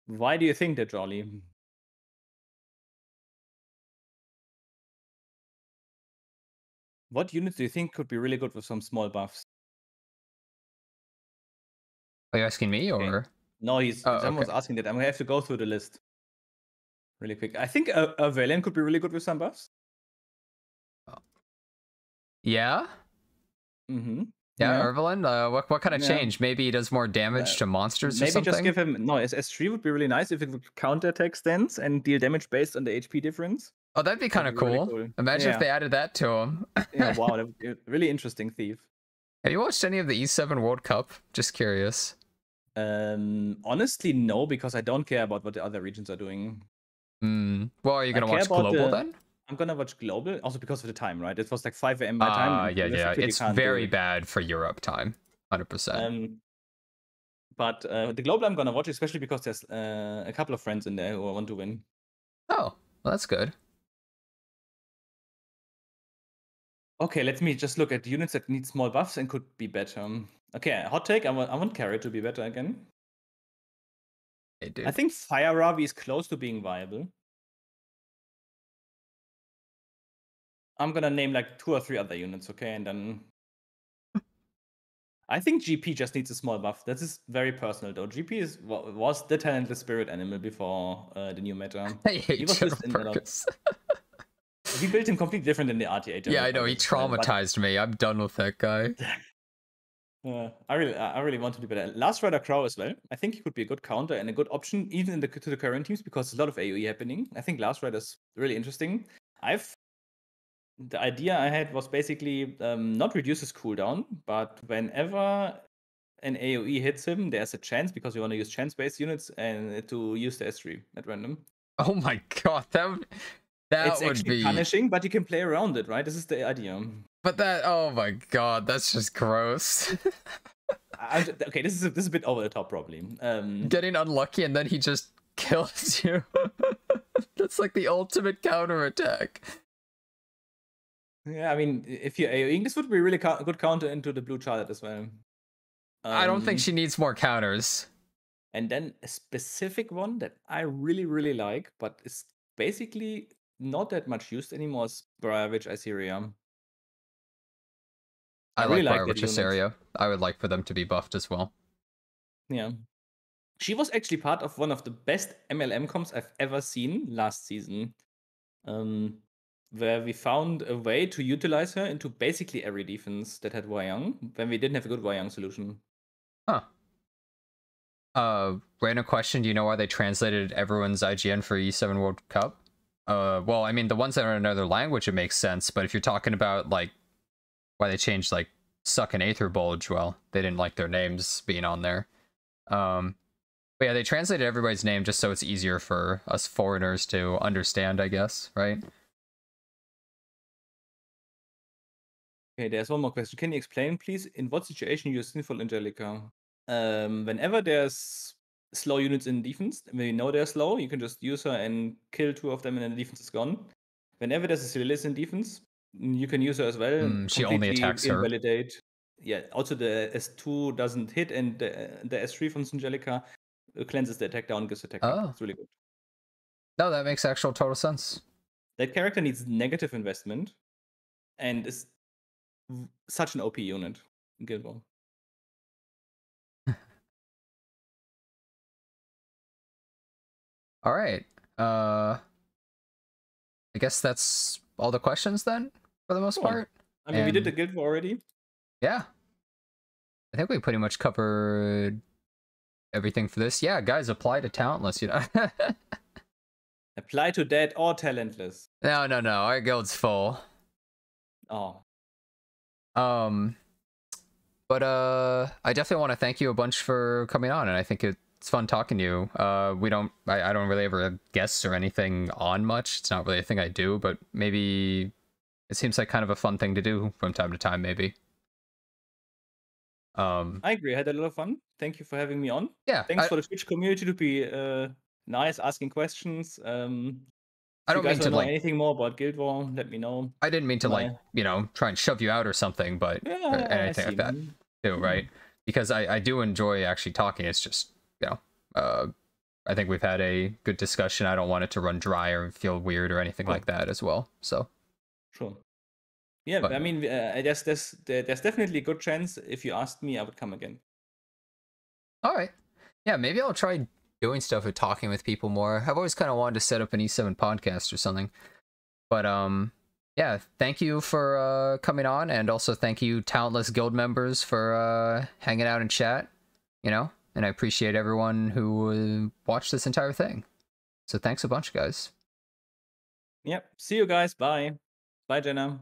Why do you think that, Jolly? What units do you think could be really good with some small buffs? Are you asking me, or...? No, someone was okay. asking that. I'm gonna have to go through the list really quick. I think a Valiant could be really good with some buffs. Yeah? Mm-hmm. Yeah, Ervelin? What kind of Yeah. change? Maybe he does more damage to monsters or Maybe something? just give him S3 would be really nice if it would counterattack stance and deal damage based on the HP difference. Oh, that'd be kind of That'd be cool. really cool. Imagine Yeah. if they added that to him. Yeah, wow, that would be a really interesting thief. Have you watched any of the E7 World Cup? Just curious. Honestly, no, because I don't care about what the other regions are doing. Well, are you I gonna care watch about Global the- then? I'm gonna watch Global, also because of the time, right? It was like 5 a.m. my time. and Yeah. realistically, you It's can't do very it. bad for Europe time. 100%. But the Global I'm gonna watch, especially because there's a couple of friends in there who I want to win. Oh, well, that's good. Okay, let me just look at units that need small buffs and could be better. Okay, hot take. I want Carrot to be better again. Hey, dude. I think Fire Ravi is close to being viable. I'm gonna name like 2 or 3 other units, okay, and then I think GP just needs a small buff. This is very personal though. GP was the talentless spirit animal before the new meta. I hate He was Joe listed in a lot. Perkins. We built him completely different than the RTA. Yeah, I know. He But traumatized me. I'm done with that guy. I really want to do better. Last Rider Crow as well. I think he could be a good counter and a good option even to the current teams because there's a lot of AoE happening. I think Last Rider is really interesting. The idea I had was basically not reduce his cooldown, but whenever an AoE hits him, there's a chance because you want to use chance-based units and to use the S3 at random. Oh my god, that That It's would actually be punishing, but you can play around it, right? This is the idea. But that, oh my god, that's just gross. Okay, this is a bit over the top, probably. Getting unlucky and then he just kills you. That's like the ultimate counterattack. Yeah, I mean, if you're AoEing, this would be really good counter into the blue Charlotte as well. I don't think she needs more counters. And then a specific one that I really, really like, but is basically not that much used anymore, is Briarwitch Iceria. I really like like that Briarwitch Iceria. I would like for them to be buffed as well. Yeah. She was actually part of one of the best MLM comps I've ever seen last season, where we found a way to utilize her into basically every defense that had Wayang, when we didn't have a good Wayang solution. Huh. Random question, do you know why they translated everyone's IGN for E7 World Cup? Well, I mean, the ones that are in another language, it makes sense, but if you're talking about, like, why they changed, like, Suck and Aether Bulge, well, they didn't like their names being on there. But yeah, they translated everybody's name just so it's easier for us foreigners to understand, I guess, right? Okay, there's one more question. Can you explain, please, in what situation you use Sinful Angelica? Whenever there's slow units in defense, when you know they're slow, you can just use her and kill 2 of them and then the defense is gone. Whenever there's a Civilis in defense, you can use her as well. She only attacks her. Invalidate. Yeah, also the S2 doesn't hit, and the S3 from Angelica cleanses the attack down, gives attack back. Oh. It's really good. No, that makes actual total sense. That character needs negative investment and is such an OP unit in Guild War. All right. I guess that's all the questions then, for the most part. I mean, we did the Guild War already. Yeah. I think we pretty much covered everything for this. Yeah, guys, apply to Talentless, you know. Apply to Dead or Talentless. No, our guild's full. Oh. But I definitely want to thank you a bunch for coming on, and I think it's fun talking to you. I don't really ever have guests or anything on much. It's not really a thing I do, but maybe it seems like kind of a fun thing to do from time to time, maybe. I agree. I had a lot of fun. Thank you for having me on. Yeah. Thanks for the Twitch community to be nice, asking questions. I don't mean to know like anything more about Guild War, let me know. I didn't mean to like, try and shove you out or something, but Yeah, anything like that too, right? Because I do enjoy actually talking. It's just, I think we've had a good discussion. I don't want it to run dry or feel weird or anything like that as well. So sure. Yeah, but, I mean, there's definitely a good chance if you asked me, I would come again. All right. Yeah, maybe I'll try doing stuff with talking with people more. I've always kind of wanted to set up an E7 podcast or something. But yeah, thank you for coming on, and also thank you Talentless Guild members for hanging out and chat, and I appreciate everyone who watched this entire thing. So thanks a bunch, guys. Yep. See you guys. Bye. Bye, Jenna.